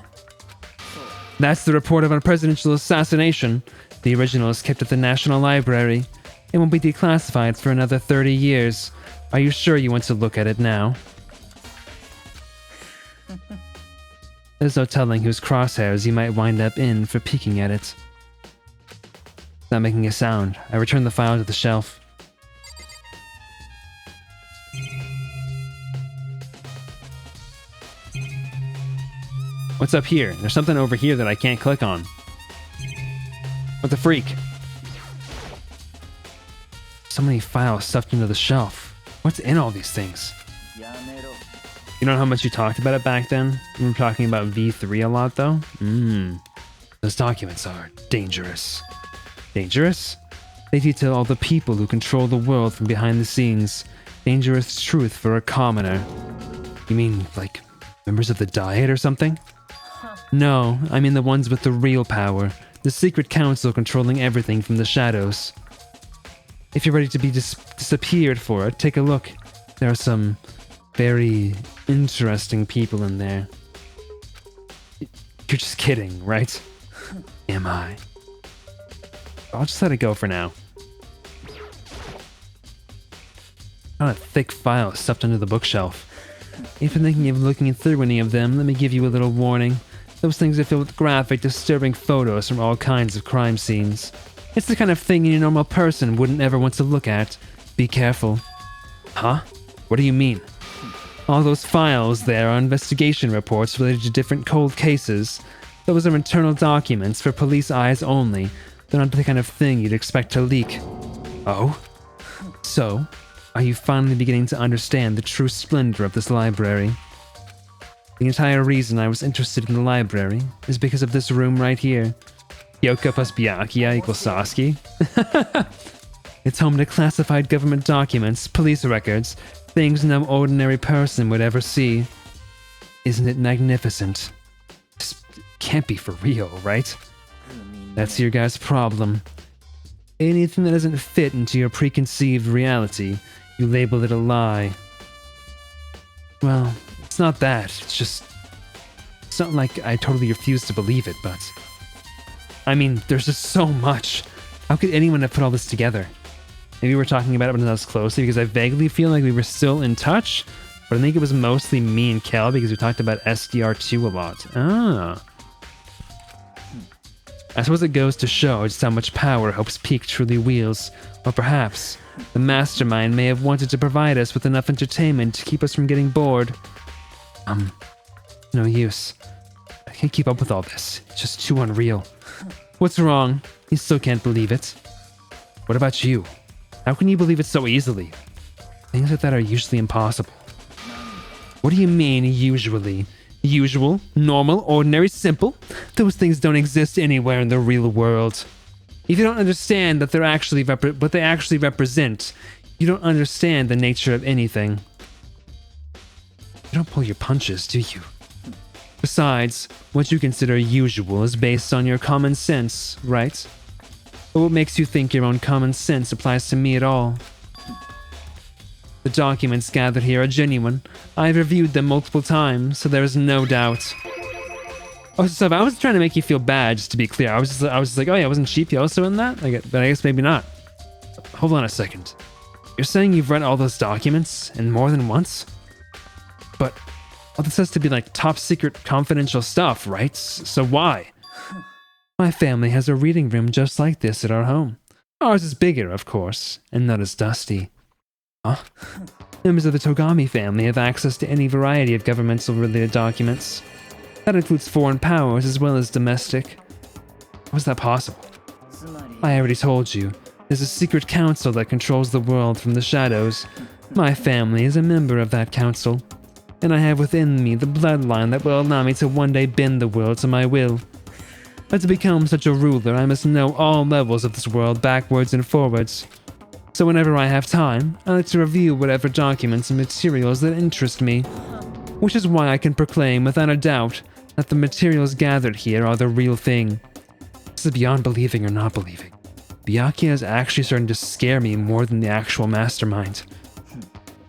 That's the report of a presidential assassination. The original is kept at the National Library. It won't be declassified for another 30 years. Are you sure you want to look at it now? There's no telling whose crosshairs you might wind up in for peeking at it. Not making a sound, I return the file to the shelf. What's up here? There's something over here that I can't click on. What the freak? So many files stuffed into the shelf. What's in all these things? You know how much you talked about it back then? We were talking about V3 a lot though? Those documents are dangerous. Dangerous? They detail all the people who control the world from behind the scenes. Dangerous truth for a commoner. You mean, like, members of the Diet or something? No, I mean the ones with the real power. The secret council controlling everything from the shadows. If you're ready to be disappeared for it, take a look. There are some very interesting people in there. You're just kidding, right? Am I? I'll just let it go for now. Got a thick file stuffed under the bookshelf. If you're thinking of looking through any of them, let me give you a little warning. Those things are filled with graphic, disturbing photos from all kinds of crime scenes. It's the kind of thing any normal person wouldn't ever want to look at. Be careful. Huh? What do you mean? All those files there are investigation reports related to different cold cases. Those are internal documents for police eyes only. They're not the kind of thing you'd expect to leak. Oh? So, are you finally beginning to understand the true splendor of this library? The entire reason I was interested in the library is because of this room right here. Yoka plus Byakuya equals Sasuke. It's home to classified government documents, police records, things no ordinary person would ever see. Isn't it magnificent? Just can't be for real, right? That's your guys' problem. Anything that doesn't fit into your preconceived reality, you label it a lie. Well, it's not that. It's not like I totally refuse to believe it, but... I mean, there's just so much. How could anyone have put all this together? Maybe we're talking about it not as closely because I vaguely feel like we were still in touch, but I think it was mostly me and Kel because we talked about SDR2 a lot. Ah. I suppose it goes to show just how much power Hope's Peak truly wields, or perhaps the mastermind may have wanted to provide us with enough entertainment to keep us from getting bored. No use. I can't keep up with all this. It's just too unreal. What's wrong? You still can't believe it. What about you? How can you believe it so easily? Things like that are usually impossible. What do you mean, usually? Usual, normal, ordinary, simple? Those things don't exist anywhere in the real world. If you don't understand that they're actually what they actually represent, you don't understand the nature of anything. You don't pull your punches, do you? Besides, what you consider usual is based on your common sense, right? But what makes you think your own common sense applies to me at all? The documents gathered here are genuine. I've reviewed them multiple times, so there is no doubt. Oh, so I was trying to make you feel bad, just to be clear. I was just like, oh yeah, wasn't Sheepy also in that? But I guess maybe not. Hold on a second. You're saying you've read all those documents, and more than once? But all this has to be like top secret confidential stuff, right? So why? My family has a reading room just like this at our home. Ours is bigger, of course, and not as dusty. Huh? Members of the Togami family have access to any variety of governmental-related documents. That includes foreign powers as well as domestic. How is that possible? I already told you. There's a secret council that controls the world from the shadows. My family is a member of that council, and I have within me the bloodline that will allow me to one day bend the world to my will. But to become such a ruler, I must know all levels of this world backwards and forwards. So whenever I have time, I like to review whatever documents and materials that interest me. Which is why I can proclaim without a doubt that the materials gathered here are the real thing. This is beyond believing or not believing. Byakuya is actually starting to scare me more than the actual mastermind.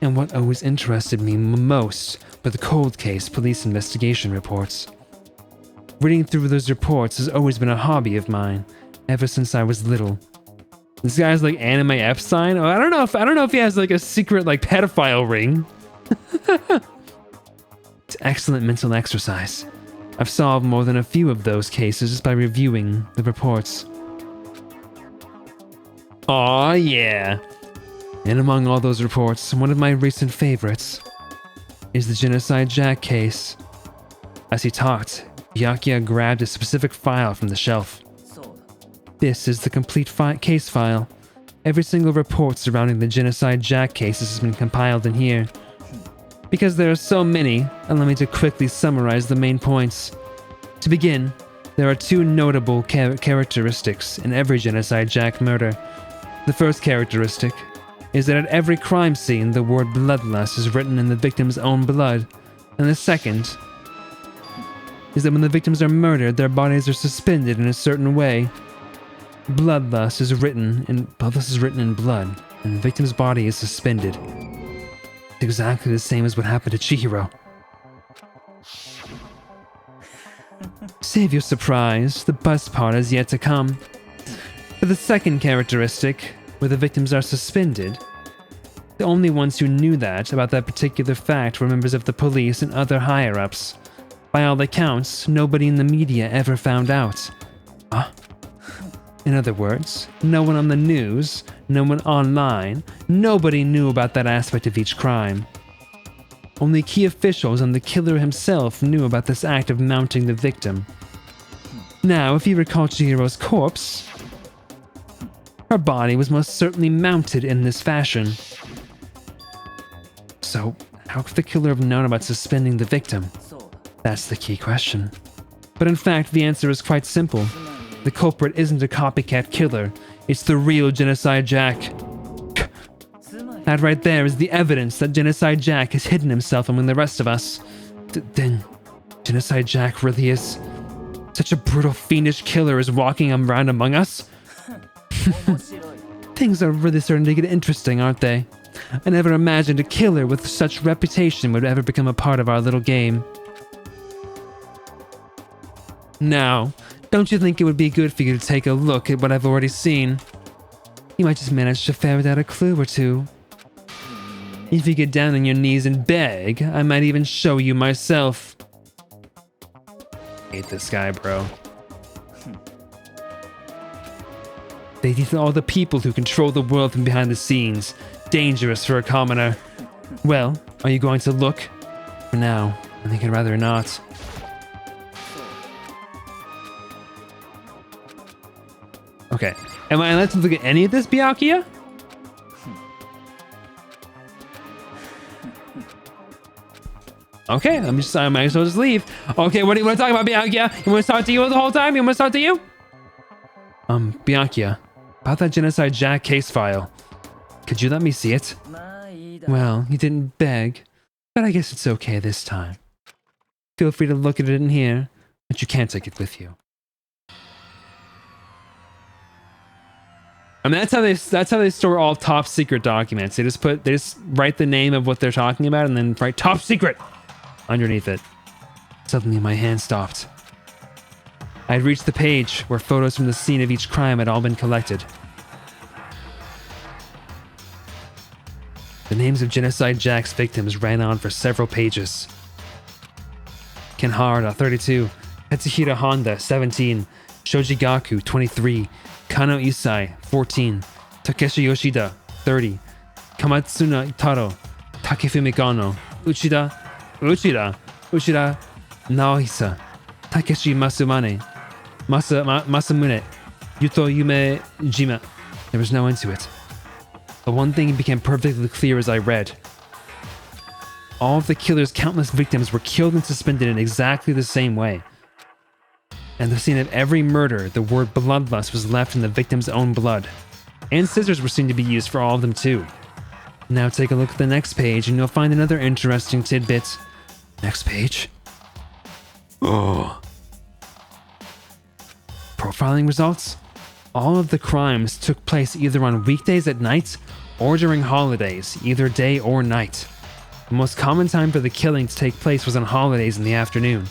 And what always interested me most were the cold case police investigation reports. Reading through those reports has always been a hobby of mine, ever since I was little. This guy's like anime Epstein. Oh, I don't know if he has like a secret like pedophile ring. It's excellent mental exercise. I've solved more than a few of those cases just by reviewing the reports. Aw, yeah. And among all those reports, one of my recent favorites is the Genocide Jack case. As he talked, Byakuya grabbed a specific file from the shelf. This is the complete case file. Every single report surrounding the Genocide Jack cases has been compiled in here. Because there are so many, allow me to quickly summarize the main points. To begin, there are two notable characteristics in every Genocide Jack murder. The first characteristic is that at every crime scene the word bloodlust is written in the victim's own blood, and the second is that when the victims are murdered, their bodies are suspended in a certain way. Bloodlust is written in blood, and the victim's body is suspended. It's exactly the same as what happened to Chihiro. Save your surprise, the best part is yet to come. For the second characteristic, where the victims are suspended, the only ones who knew about that particular fact were members of the police and other higher-ups. By all accounts, nobody in the media ever found out. Huh? In other words, no one on the news, no one online, nobody knew about that aspect of each crime. Only key officials and the killer himself knew about this act of mounting the victim. Now, if you recall Chihiro's corpse, her body was most certainly mounted in this fashion. So, how could the killer have known about suspending the victim? That's the key question. But in fact, the answer is quite simple. The culprit isn't a copycat killer, it's the real Genocide Jack. That right there is the evidence that Genocide Jack has hidden himself among the rest of us. Then, Genocide Jack really is such a brutal, fiendish killer is walking around among us? Things are really starting to get interesting, aren't they? I never imagined a killer with such reputation would ever become a part of our little game. Now, don't you think it would be good for you to take a look at what I've already seen? You might just manage to ferret out a clue or two. If you get down on your knees and beg, I might even show you myself. I hate this guy, bro. These are all the people who control the world from behind the scenes. Dangerous for a commoner. Well, are you going to look? For now, I think I'd rather not. Okay. Am I allowed to look at any of this, Byakuya? Okay, I might as well just leave. Okay, what do you want to talk about, Byakuya? You want to talk to you the whole time? You want to talk to you? Byakuya, about that Genocide Jack case file. Could you let me see it? Well, you didn't beg, but I guess it's okay this time. Feel free to look at it in here, but you can't take it with you. I mean, that's how they store all top secret documents. They just write the name of what they're talking about and then write top secret underneath it. Suddenly my hand stopped. I had reached the page where photos from the scene of each crime had all been collected. The names of Genocide Jack's victims ran on for several pages. Ken Harada, 32, Katsuhira Honda, 17, Shoji Gaku, 23, Kano Isai, 14, Takeshi Yoshida, 30, Kamatsuna Taro, Takefumi Kano, Uchida, Naohisa, Takeshi Masamune, Yuto Yume Jima. There was no end to it. But one thing became perfectly clear as I read. All of the killer's countless victims were killed and suspended in exactly the same way. At the scene of every murder, the word bloodlust was left in the victim's own blood. And scissors were seen to be used for all of them too. Now take a look at the next page and you'll find another interesting tidbit. Next page. Oh. Profiling results? All of the crimes took place either on weekdays at night or during holidays, either day or night. The most common time for the killing to take place was on holidays in the afternoon.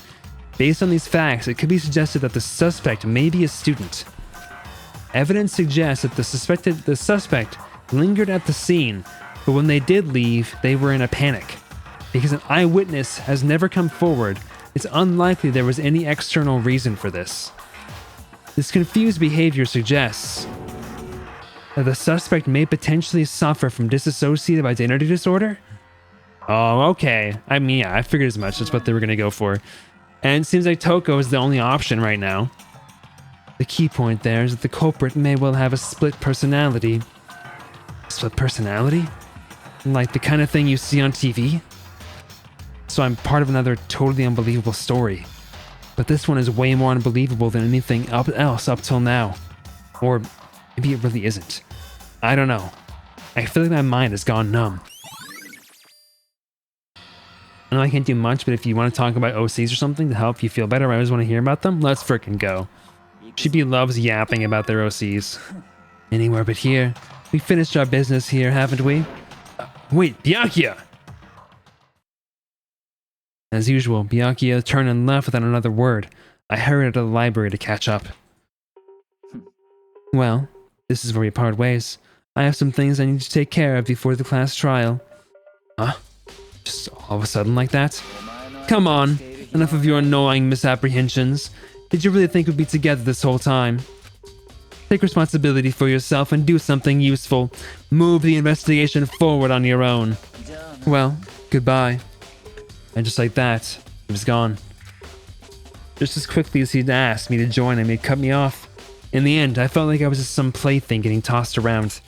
Based on these facts, it could be suggested that the suspect may be a student. Evidence suggests that the suspect lingered at the scene, but when they did leave, they were in a panic. Because an eyewitness has never come forward, it's unlikely there was any external reason for this. This confused behavior suggests that the suspect may potentially suffer from dissociative identity disorder? Oh, okay. I mean, yeah, I figured as much. That's what they were going to go for. And it seems like Toko is the only option right now. The key point there is that the culprit may well have a split personality. Split personality? Like the kind of thing you see on TV? So I'm part of another totally unbelievable story. But this one is way more unbelievable than anything else up till now. Or maybe it really isn't. I don't know. I feel like my mind has gone numb. I know I can't do much, but if you want to talk about OCs or something to help you feel better, I always want to hear about them, let's frickin' go. Chibi loves yapping about their OCs. Anywhere but here. We finished our business here, haven't we? Wait, Byakuya! As usual, Byakuya turned and left without another word. I hurried out of the library to catch up. Well, this is where we part ways. I have some things I need to take care of before the class trial. Huh? Just all of a sudden like that? Come on, enough of your annoying misapprehensions. Did you really think we'd be together this whole time? Take responsibility for yourself and do something useful. Move the investigation forward on your own. Well, goodbye. And just like that, he was gone. Just as quickly as he'd asked me to join him, he'd cut me off. In the end, I felt like I was just some plaything getting tossed around.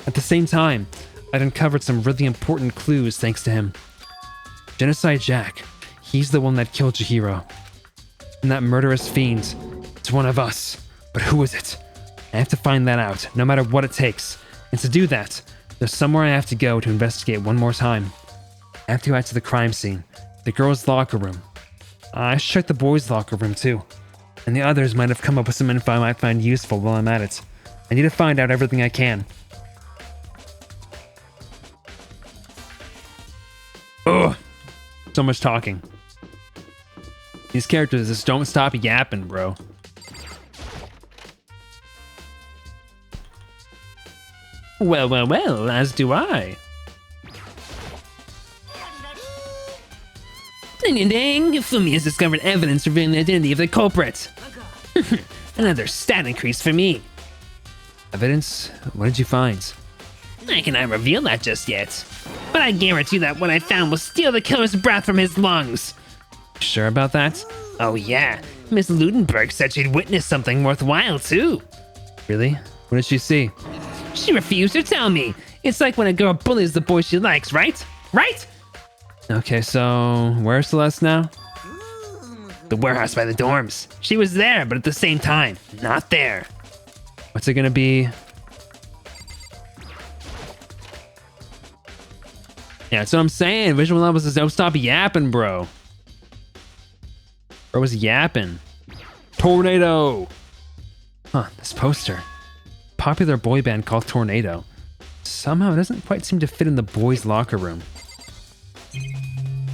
At the same time, I'd uncovered some really important clues thanks to him. Genocide Jack, he's the one that killed Chihiro. And that murderous fiend, it's one of us. But who is it? I have to find that out, no matter what it takes. And to do that, there's somewhere I have to go to investigate one more time. I have to go out to the crime scene, the girls' locker room. I should check the boys' locker room too. And the others might have come up with some info I might find useful while I'm at it. I need to find out everything I can. Ugh! So much talking. These characters just don't stop yapping, bro. Well, as do I. Ding ding, Fumi has discovered evidence revealing the identity of the culprit. Another stat increase for me. Evidence? What did you find? I cannot reveal that just yet. But I guarantee that what I found will steal the killer's breath from his lungs. Sure about that? Oh yeah, Miss Ludenberg said she'd witnessed something worthwhile too. Really? What did she see? She refused to tell me. It's like when a girl bullies the boy she likes, right? Right? Okay, so where's Celeste now? The warehouse by the dorms. She was there, but at the same time, not there. What's it gonna be? Yeah, that's what I'm saying. Visual levels is don't stop yapping, bro. Bro was yapping. Tornado! Huh, this poster. Popular boy band called Tornado. Somehow it doesn't quite seem to fit in the boys' locker room.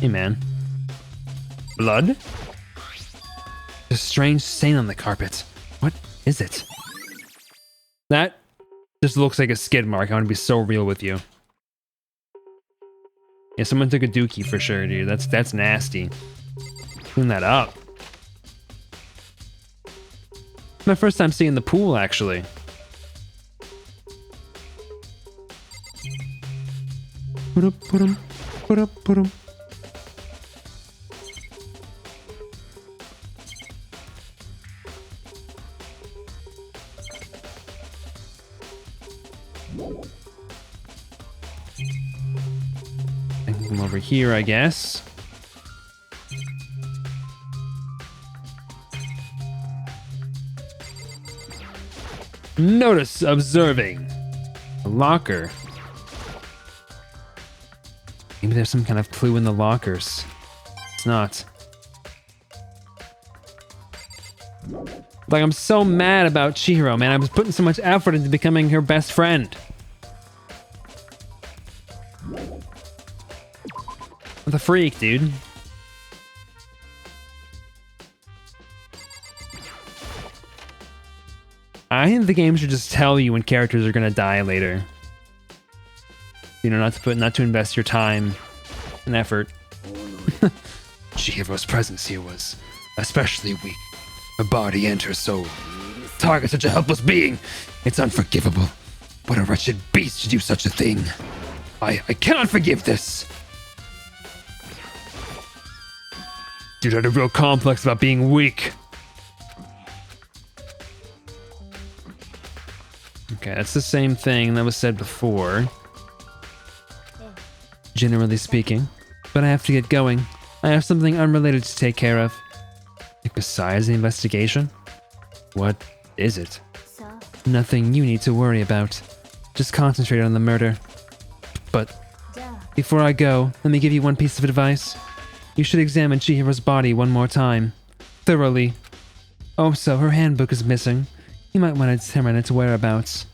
Hey, man. Blood? There's a strange stain on the carpet. What is it? That just looks like a skid mark. I want to be so real with you. Yeah, someone took a dookie for sure, dude. That's nasty. Clean that up. My first time seeing the pool, actually. Put 'em. I can come over here, I guess. Notice observing. A locker. Maybe there's some kind of clue in the lockers. It's not. Like, I'm so mad about Chihiro, man. I was putting so much effort into becoming her best friend. What a freak, dude. I think the game should just tell you when characters are gonna die later. You know, not to invest your time and effort. Chihiro's presence here was especially weak. Her body and her soul. Target such a helpless being. It's unforgivable. What a wretched beast to do such a thing. I cannot forgive this. Dude had a real complex about being weak. Okay, that's the same thing that was said before. Generally speaking. But I have to get going. I have something unrelated to take care of. Besides the investigation? What is it? Nothing you need to worry about. Just concentrate on the murder. But before I go, let me give you one piece of advice. You should examine Chihiro's body one more time. Thoroughly. Also, her handbook is missing. You might want to determine its whereabouts.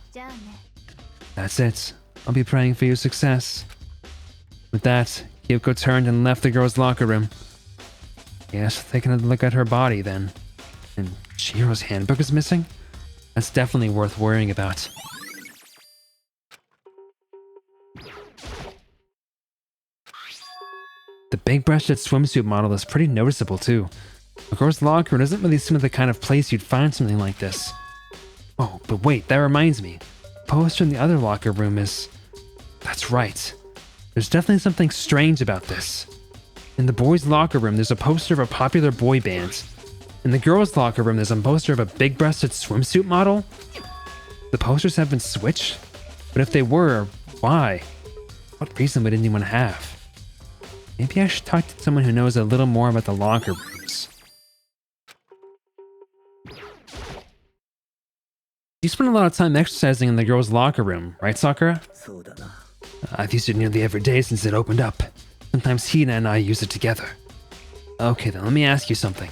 That's it. I'll be praying for your success. With that, Kyoko turned and left the girls' locker room. Yes, taking a look at her body then. And Chihiro's handbook is missing? That's definitely worth worrying about. The big-breasted swimsuit model is pretty noticeable too. A girl's locker room doesn't really seem like the kind of place you'd find something like this. Oh, but wait, that reminds me. The poster in the other locker room is... That's right. There's definitely something strange about this. In the boys' locker room, there's a poster of a popular boy band. In the girls' locker room, there's a poster of a big-breasted swimsuit model. The posters have been switched? But if they were, why? What reason would anyone have? Maybe I should talk to someone who knows a little more about the locker rooms. You spend a lot of time exercising in the girls' locker room, right, Sakura? I've used it nearly every day since it opened up. Sometimes Hina and I use it together. Okay then, let me ask you something.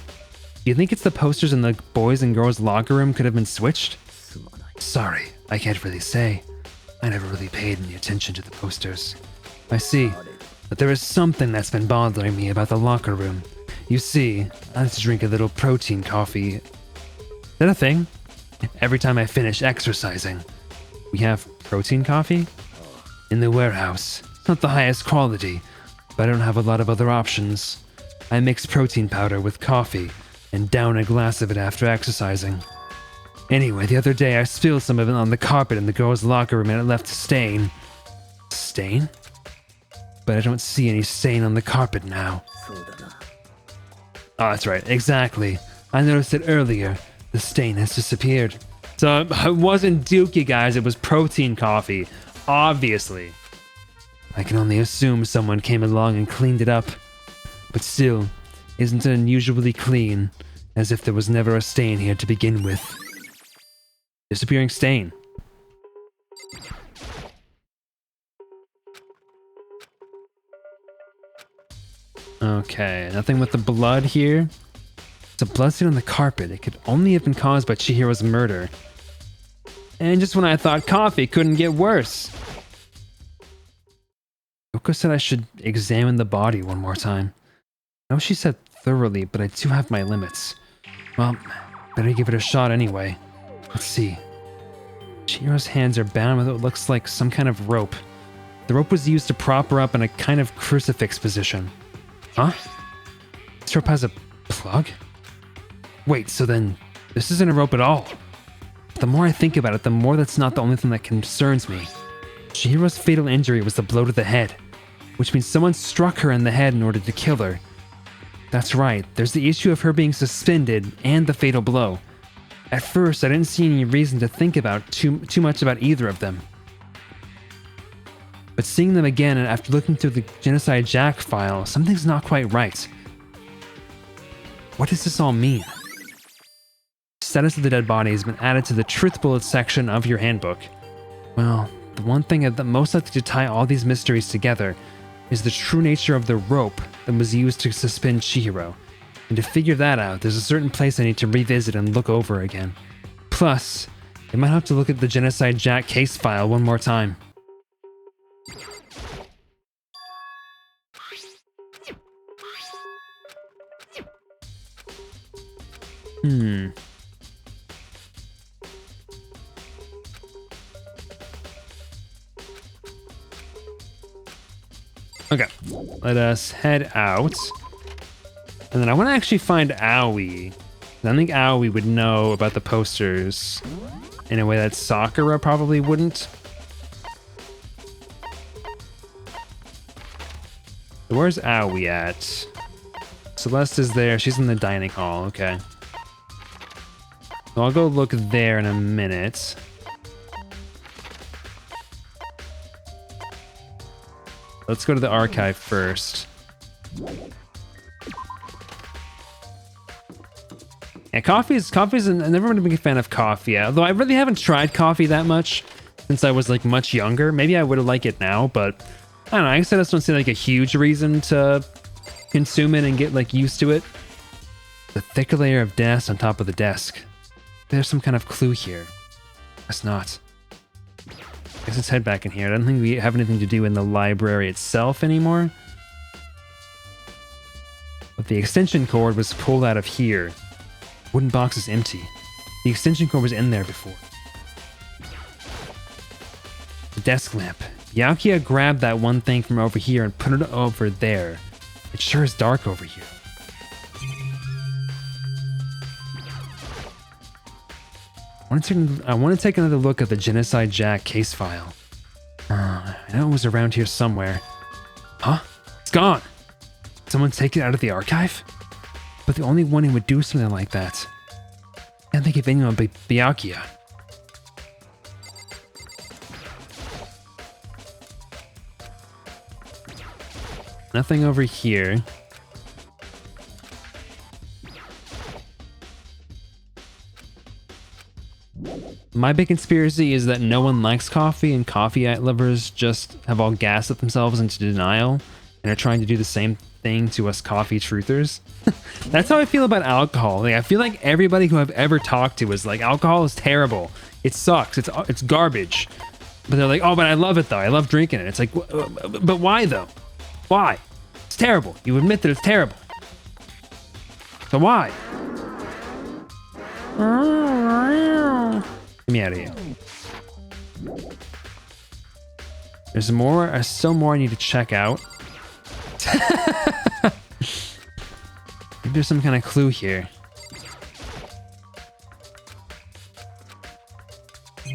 Do you think it's the posters in the boys' and girls' locker room could have been switched? Sorry, I can't really say. I never really paid any attention to the posters. I see, but there is something that's been bothering me about the locker room. You see, I like to drink a little protein coffee. Is that a thing? Every time I finish exercising. We have protein coffee? In the warehouse. It's not the highest quality, but I don't have a lot of other options. I mix protein powder with coffee and down a glass of it after exercising. Anyway, the other day I spilled some of it on the carpet in the girls' locker room and it left a stain. Stain? But I don't see any stain on the carpet now. Oh, that's right, exactly. I noticed it earlier. The stain has disappeared. So it wasn't Duke, you guys. It was protein coffee. Obviously. I can only assume someone came along and cleaned it up. But still, isn't it unusually clean? As if there was never a stain here to begin with. Disappearing stain. Okay, nothing with the blood here. It's a bloodstain on the carpet. It could only have been caused by Chihiro's murder. And just when I thought coffee couldn't get worse. Yoko said I should examine the body one more time. I know she said thoroughly, but I do have my limits. Well, better give it a shot anyway. Let's see. Chihiro's hands are bound with what looks like some kind of rope. The rope was used to prop her up in a kind of crucifix position. Huh? This rope has a plug? Wait, so then this isn't a rope at all. The more I think about it, the more that's not the only thing that concerns me. Chihiro's fatal injury was the blow to the head, which means someone struck her in the head in order to kill her. That's right, there's the issue of her being suspended and the fatal blow. At first, I didn't see any reason to think about too much about either of them. But seeing them again and after looking through the Genocide Jack file, something's not quite right. What does this all mean? Status of the dead body has been added to the truth bullet section of your handbook. Well, the one thing that most likely to tie all these mysteries together is the true nature of the rope that was used to suspend Chihiro. And to figure that out, there's a certain place I need to revisit and look over again. Plus, I might have to look at the Genocide Jack case file one more time. Okay, let us head out. And then I want to actually find Aoi. I think Aoi would know about the posters in a way that Sakura probably wouldn't. Where's Aoi at? Celeste is there. She's in the dining hall. Okay. So I'll go look there in a minute. Let's go to the archive first. Yeah, coffee's I've never been a big fan of coffee, although I really haven't tried coffee that much since I was like much younger. Maybe I would have liked it now, but I don't know. I guess I just don't see like a huge reason to consume it and get like used to it. The thicker layer of dust on top of the desk. There's some kind of clue here. Guess not. Guess let's head back in here. I don't think we have anything to do in the library itself anymore. But the extension cord was pulled out of here. Wooden box is empty. The extension cord was in there before. The desk lamp. Byakuya grabbed that one thing from over here and put it over there. It sure is dark over here. I want to take another look at the Genocide Jack case file. I know it was around here somewhere. Huh? It's gone! Someone take it out of the archive? But the only one who would do something like that. I can't think of anyone but Byakuya. Nothing over here. My big conspiracy is that no one likes coffee and coffee lovers just have all gassed themselves into denial and are trying to do the same thing to us coffee truthers. That's how I feel about alcohol. Like, I feel like everybody who I've ever talked to is like, alcohol is terrible. It sucks. It's garbage. But they're like, oh, but I love it though. I love drinking it. It's like, but why though? Why? It's terrible. You admit that it's terrible. So why? Get me out of here. There's still more I need to check out. Maybe there's some kind of clue here.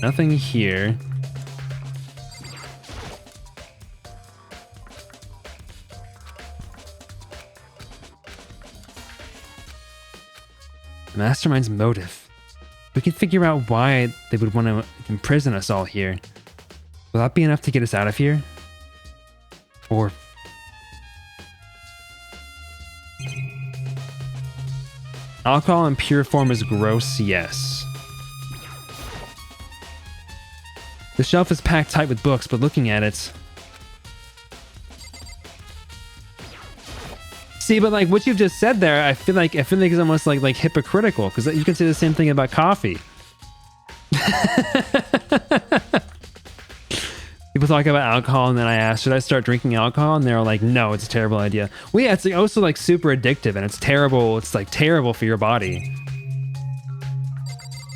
Nothing here. Mastermind's motive. We can figure out why they would want to imprison us all here. Will that be enough to get us out of here? Or... alcohol in pure form is gross, yes. The shelf is packed tight with books, but looking at it... See, but like what you've just said there, I feel like it's almost like hypocritical, because you can say the same thing about coffee. People talk about alcohol, and then I ask, should I start drinking alcohol? And they're like, no, it's a terrible idea. Well, yeah, it's like also like super addictive, and it's terrible. It's like terrible for your body.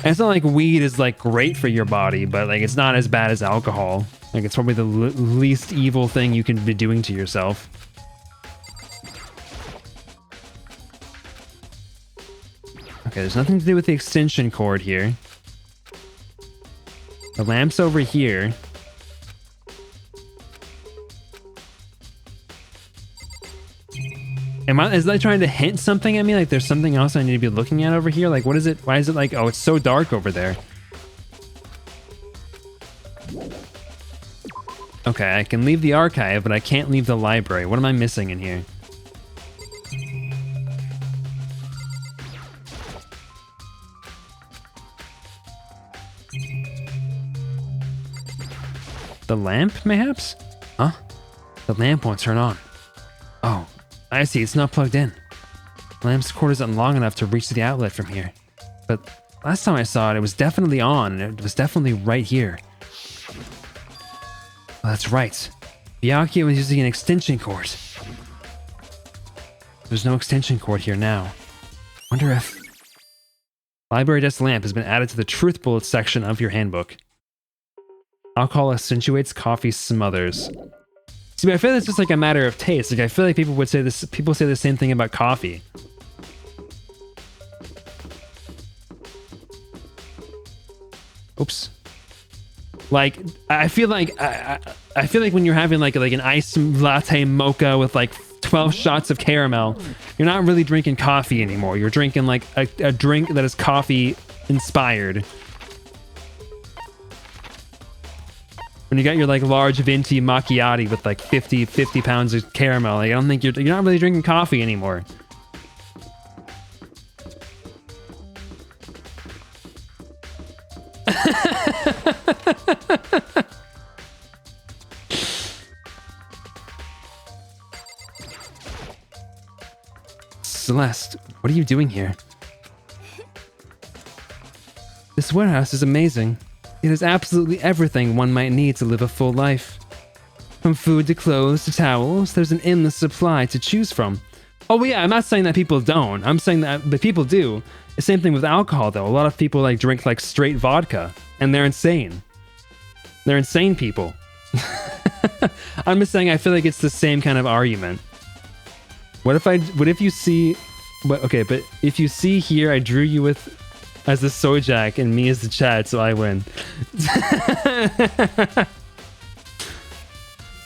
And it's not like weed is like great for your body, but like it's not as bad as alcohol. Like it's probably the least evil thing you can be doing to yourself. Okay, there's nothing to do with the extension cord here. The lamp's over here. Is that trying to hint something at me? Like there's something else I need to be looking at over here? Like what is it? Why is it like, oh, it's so dark over there. Okay, I can leave the archive, but I can't leave the library. What am I missing in here? The lamp, mayhaps? Huh? The lamp won't turn on. Oh, I see. It's not plugged in. The lamp's cord isn't long enough to reach the outlet from here. But last time I saw it, it was definitely on, and it was definitely right here. Well, that's right. Byakuya was using an extension cord. There's no extension cord here now. Wonder if... Library desk lamp has been added to the truth bullets section of your handbook. Alcohol accentuates, coffee smothers. See, but I feel like it's just like a matter of taste. Like I feel like people would say this. People say the same thing about coffee. Oops. Like I feel like I feel like when you're having like an iced latte mocha with like 12 shots of caramel, you're not really drinking coffee anymore. You're drinking like a drink that is coffee inspired. When you got your like large venti macchiati with like 50 pounds of caramel, like, I don't think you're not really drinking coffee anymore. Celeste, what are you doing here? This warehouse is amazing. It has absolutely everything one might need to live a full life. From food to clothes to towels, there's an endless supply to choose from. Oh yeah, I'm not saying that people don't. I'm saying that but people do. The same thing with alcohol though. A lot of people like drink like straight vodka and they're insane. They're insane people. I'm just saying I feel like it's the same kind of argument. What if you see okay, but if you see here I drew you with as the Sojak and me as the Chad, so I win.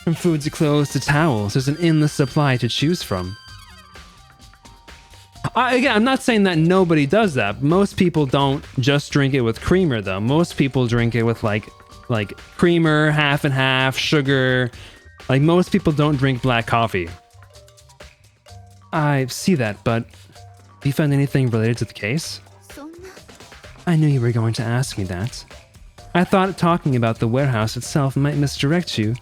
From food to clothes to towels, there's an endless supply to choose from. Again, I'm not saying that nobody does that. Most people don't just drink it with creamer, though. Most people drink it with like creamer, half and half, sugar. Like most people don't drink black coffee. I see that, but have you found anything related to the case? I knew you were going to ask me that. I thought talking about the warehouse itself might misdirect you,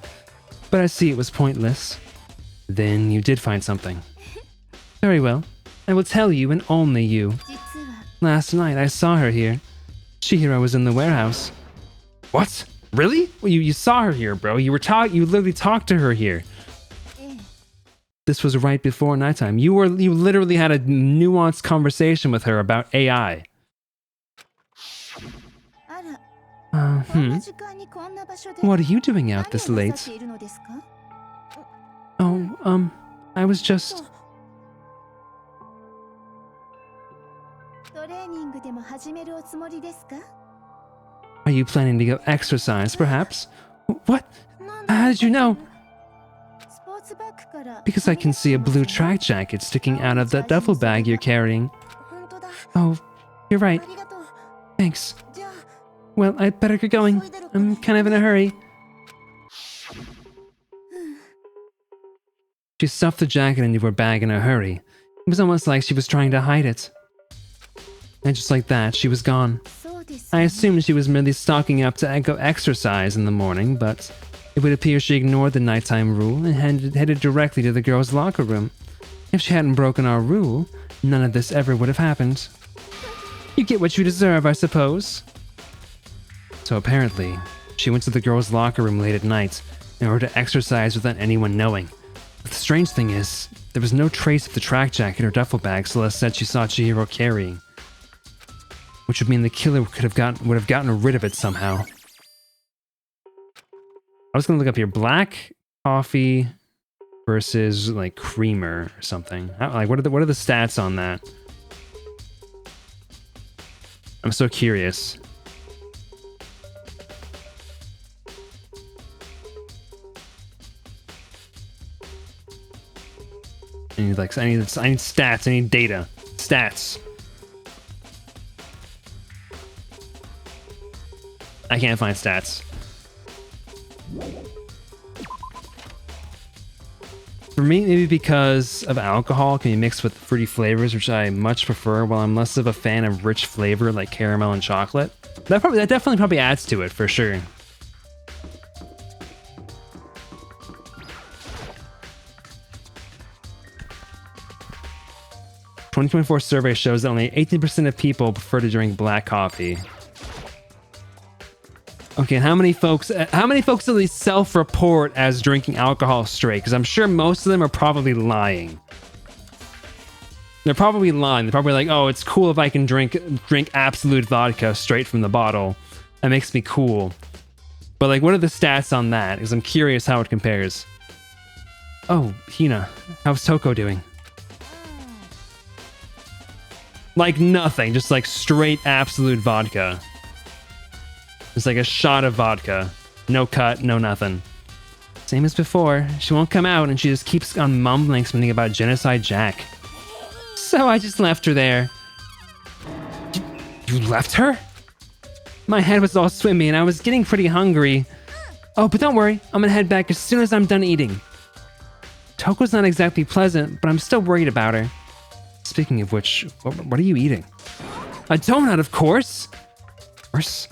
but I see it was pointless. Then you did find something. Very well. I will tell you and only you. Last night I saw her here. Chihiro was in the warehouse. What? Really? Well, you saw her here, bro. You literally talked to her here. This was right before nighttime. You literally had a nuanced conversation with her about AI. What are you doing out this late? Oh, I was just... Are you planning to go exercise, perhaps? What? How did you know? Because I can see a blue track jacket sticking out of that duffel bag you're carrying. Oh, you're right. Thanks. Well, I'd better get going. I'm kind of in a hurry. She stuffed the jacket into her bag in a hurry. It was almost like she was trying to hide it. And just like that, she was gone. I assumed she was merely stocking up to go exercise in the morning, but it would appear she ignored the nighttime rule and headed directly to the girls' locker room. If she hadn't broken our rule, none of this ever would have happened. You get what you deserve, I suppose. So apparently, she went to the girls' locker room late at night in order to exercise without anyone knowing. But the strange thing is, there was no trace of the track jacket or duffel bag Celeste said she saw Chihiro carrying. Which would mean the killer would have gotten rid of it somehow. I was gonna look up here. Black coffee versus like creamer or something. Like what are the stats on that? I'm so curious. I need stats. I need data. Stats. I can't find stats. For me, maybe because of alcohol can be mixed with fruity flavors, which I much prefer, while I'm less of a fan of rich flavor like caramel and chocolate. That definitely probably adds to it, for sure. The 2024 survey shows that only 18% of people prefer to drink black coffee. Okay, and how many folks at least self-report as drinking alcohol straight? Because I'm sure most of them are probably lying. They're probably lying. They're probably like, oh, it's cool if I can drink absolute vodka straight from the bottle. That makes me cool. But like, what are the stats on that? Because I'm curious how it compares. Oh, Hina, how's Toko doing? Like nothing, just like straight absolute vodka. It's like a shot of vodka. No cut, no nothing. Same as before. She won't come out and she just keeps on mumbling something about Genocide Jack. So I just left her there. You left her? My head was all swimmy and I was getting pretty hungry. Oh, but don't worry. I'm gonna head back as soon as I'm done eating. Toko's not exactly pleasant, but I'm still worried about her. Speaking of which, what are you eating? A donut, of course! Of course.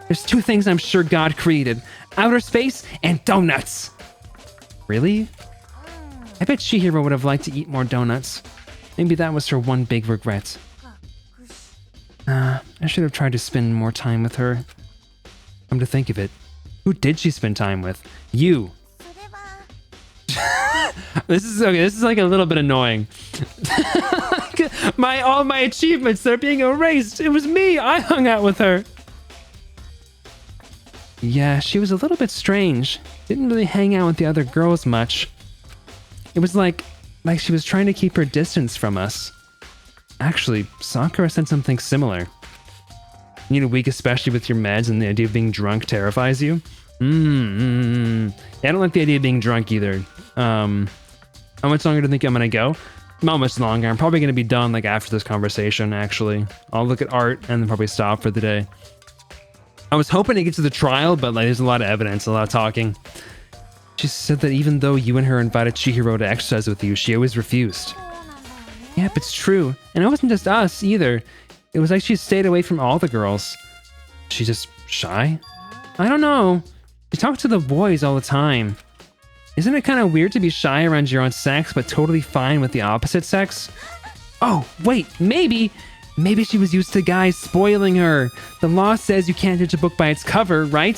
There's two things I'm sure God created. Outer space and donuts. Really? I bet Chihiro would have liked to eat more donuts. Maybe that was her one big regret. I should have tried to spend more time with her. Come to think of it, who did she spend time with? You. This is like a little bit annoying. All my achievements, they're being erased. It was me. I hung out with her. Yeah, she was a little bit strange. Didn't really hang out with the other girls much. It was like she was trying to keep her distance from us. Actually, Sakura said something similar. You need a week, especially with your meds, and the idea of being drunk terrifies you? Yeah, I don't like the idea of being drunk either. How much longer do you think I'm gonna go? Not much longer. I'm probably gonna be done like after this conversation, actually. I'll look at art and then probably stop for the day. I was hoping to get to the trial, but like there's a lot of evidence, a lot of talking. She said that even though you and her invited Chihiro to exercise with you, she always refused. Yep, it's true. And it wasn't just us either. It was like she stayed away from all the girls. She just shy? I don't know. She talked to the boys all the time. Isn't it kind of weird to be shy around your own sex, but totally fine with the opposite sex? Oh, wait, maybe she was used to guys spoiling her. The law says you can't judge a book by its cover, right?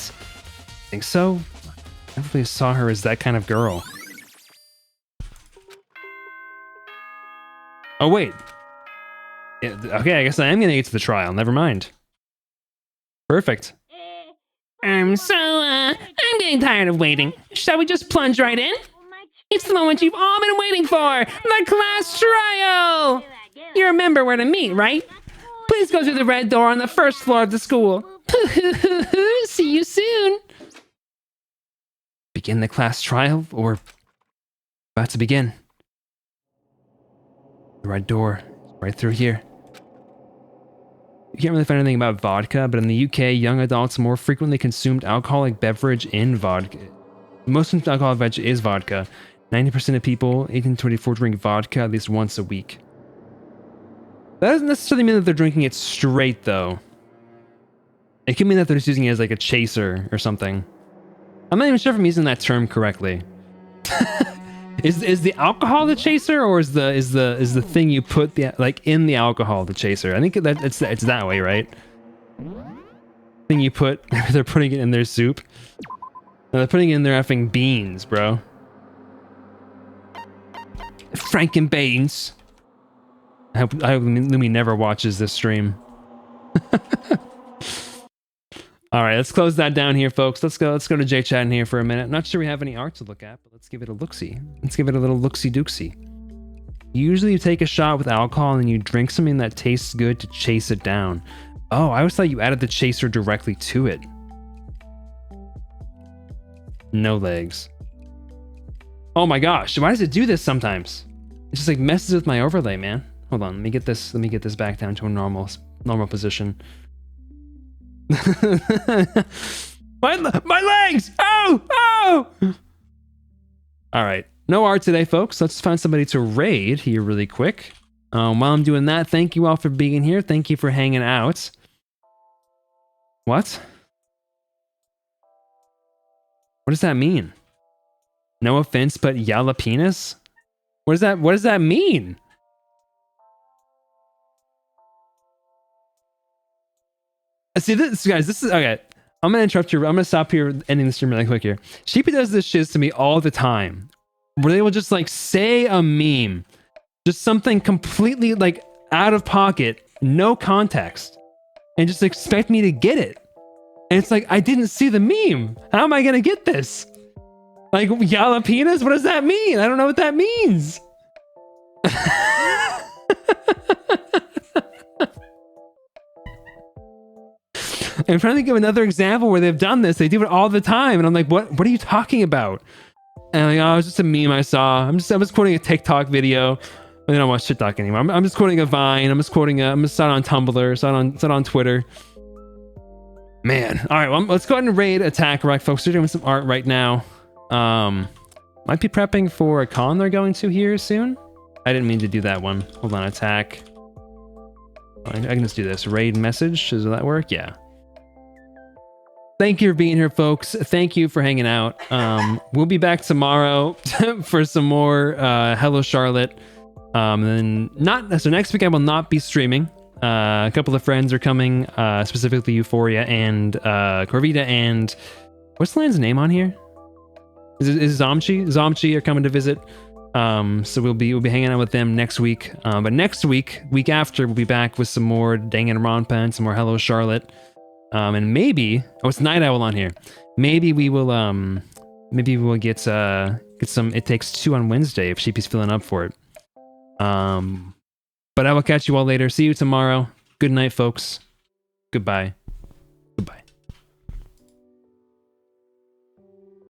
Think so? I never really saw her as that kind of girl. Oh, wait. Yeah, okay, I guess I am gonna get to the trial. Never mind. Perfect. I'm getting tired of waiting. Shall we just plunge right in? It's the moment you've all been waiting for! The class trial! You remember where to meet, right? Please go through the red door on the first floor of the school. See you soon! Begin the class trial, or about to begin? The red door, right through here. you can't really find anything about vodka, but in the UK, young adults more frequently consumed alcoholic beverage in vodka. Most alcoholic beverage is vodka. 90% of people 18 to 24 drink vodka at least once a week. That doesn't necessarily mean that they're drinking it straight, though. It could mean that they're just using it as like a chaser or something. I'm not even sure if I'm using that term correctly. Is the alcohol the chaser, or is the thing you put the like in the alcohol the chaser? I think that it's that way, right? Thing you put, they're putting it in their soup. No, they're putting it in their effing beans, bro. Franken beans. I hope Lumi never watches this stream. All right, let's close that down here, folks. Let's go to J-Chat in here for a minute. Not sure we have any art to look at, but let's give it a look-see. Let's give it a little look-see-dooksy. Usually you take a shot with alcohol and then you drink something that tastes good to chase it down. Oh, I always thought you added the chaser directly to it. No legs. Oh my gosh, why does it do this sometimes? It just like messes with my overlay, man. Hold on, let me get this back down to a normal position. my legs! Oh! All right, no art today, folks. Let's find somebody to raid here really quick. While I'm doing that, thank you all for being here. Thank you for hanging out. What? What does that mean? No offense, but jalapenos? What does that mean? See this, guys, this is okay. I'm gonna interrupt you. I'm gonna stop here, ending the stream really quick here. Sheepy does this shit to me all the time, where they will just like say a meme, just something completely like out of pocket, no context, and just expect me to get it. And it's like, I didn't see the meme. How am I gonna get this? Like jalapenos? What does that mean? I don't know what that means. I'm trying to think of another example where they've done this. They do it all the time, and I'm like, "What are you talking about?" And I'm like, "Oh, it's just a meme I saw. I was quoting a TikTok video. I don't watch TikTok anymore. I'm just quoting a Vine. I'm just saw it on Tumblr. Saw it on Twitter. Man, all right. Well, let's go ahead and raid Attack Rock, folks. We're doing some art right now. Might be prepping for a con they're going to here soon. I didn't mean to do that one. Hold on, Attack. I can just do this. Raid message. Does that work? Yeah. Thank you for being here, folks. Thank you for hanging out. We'll be back tomorrow for some more Hello Charlotte. Then so next week I will not be streaming. A couple of friends are coming, specifically Euphoria and Corvita and what's the land's name on here? Is Zomchi? Zomchi are coming to visit. So we'll be hanging out with them next week. But next week after, we'll be back with some more Danganronpa and some more Hello Charlotte. And maybe it's Night Owl on here. Maybe we will get some It Takes Two on Wednesday if Sheepy's feeling up for it. But I will catch you all later. See you tomorrow. Good night, folks. Goodbye.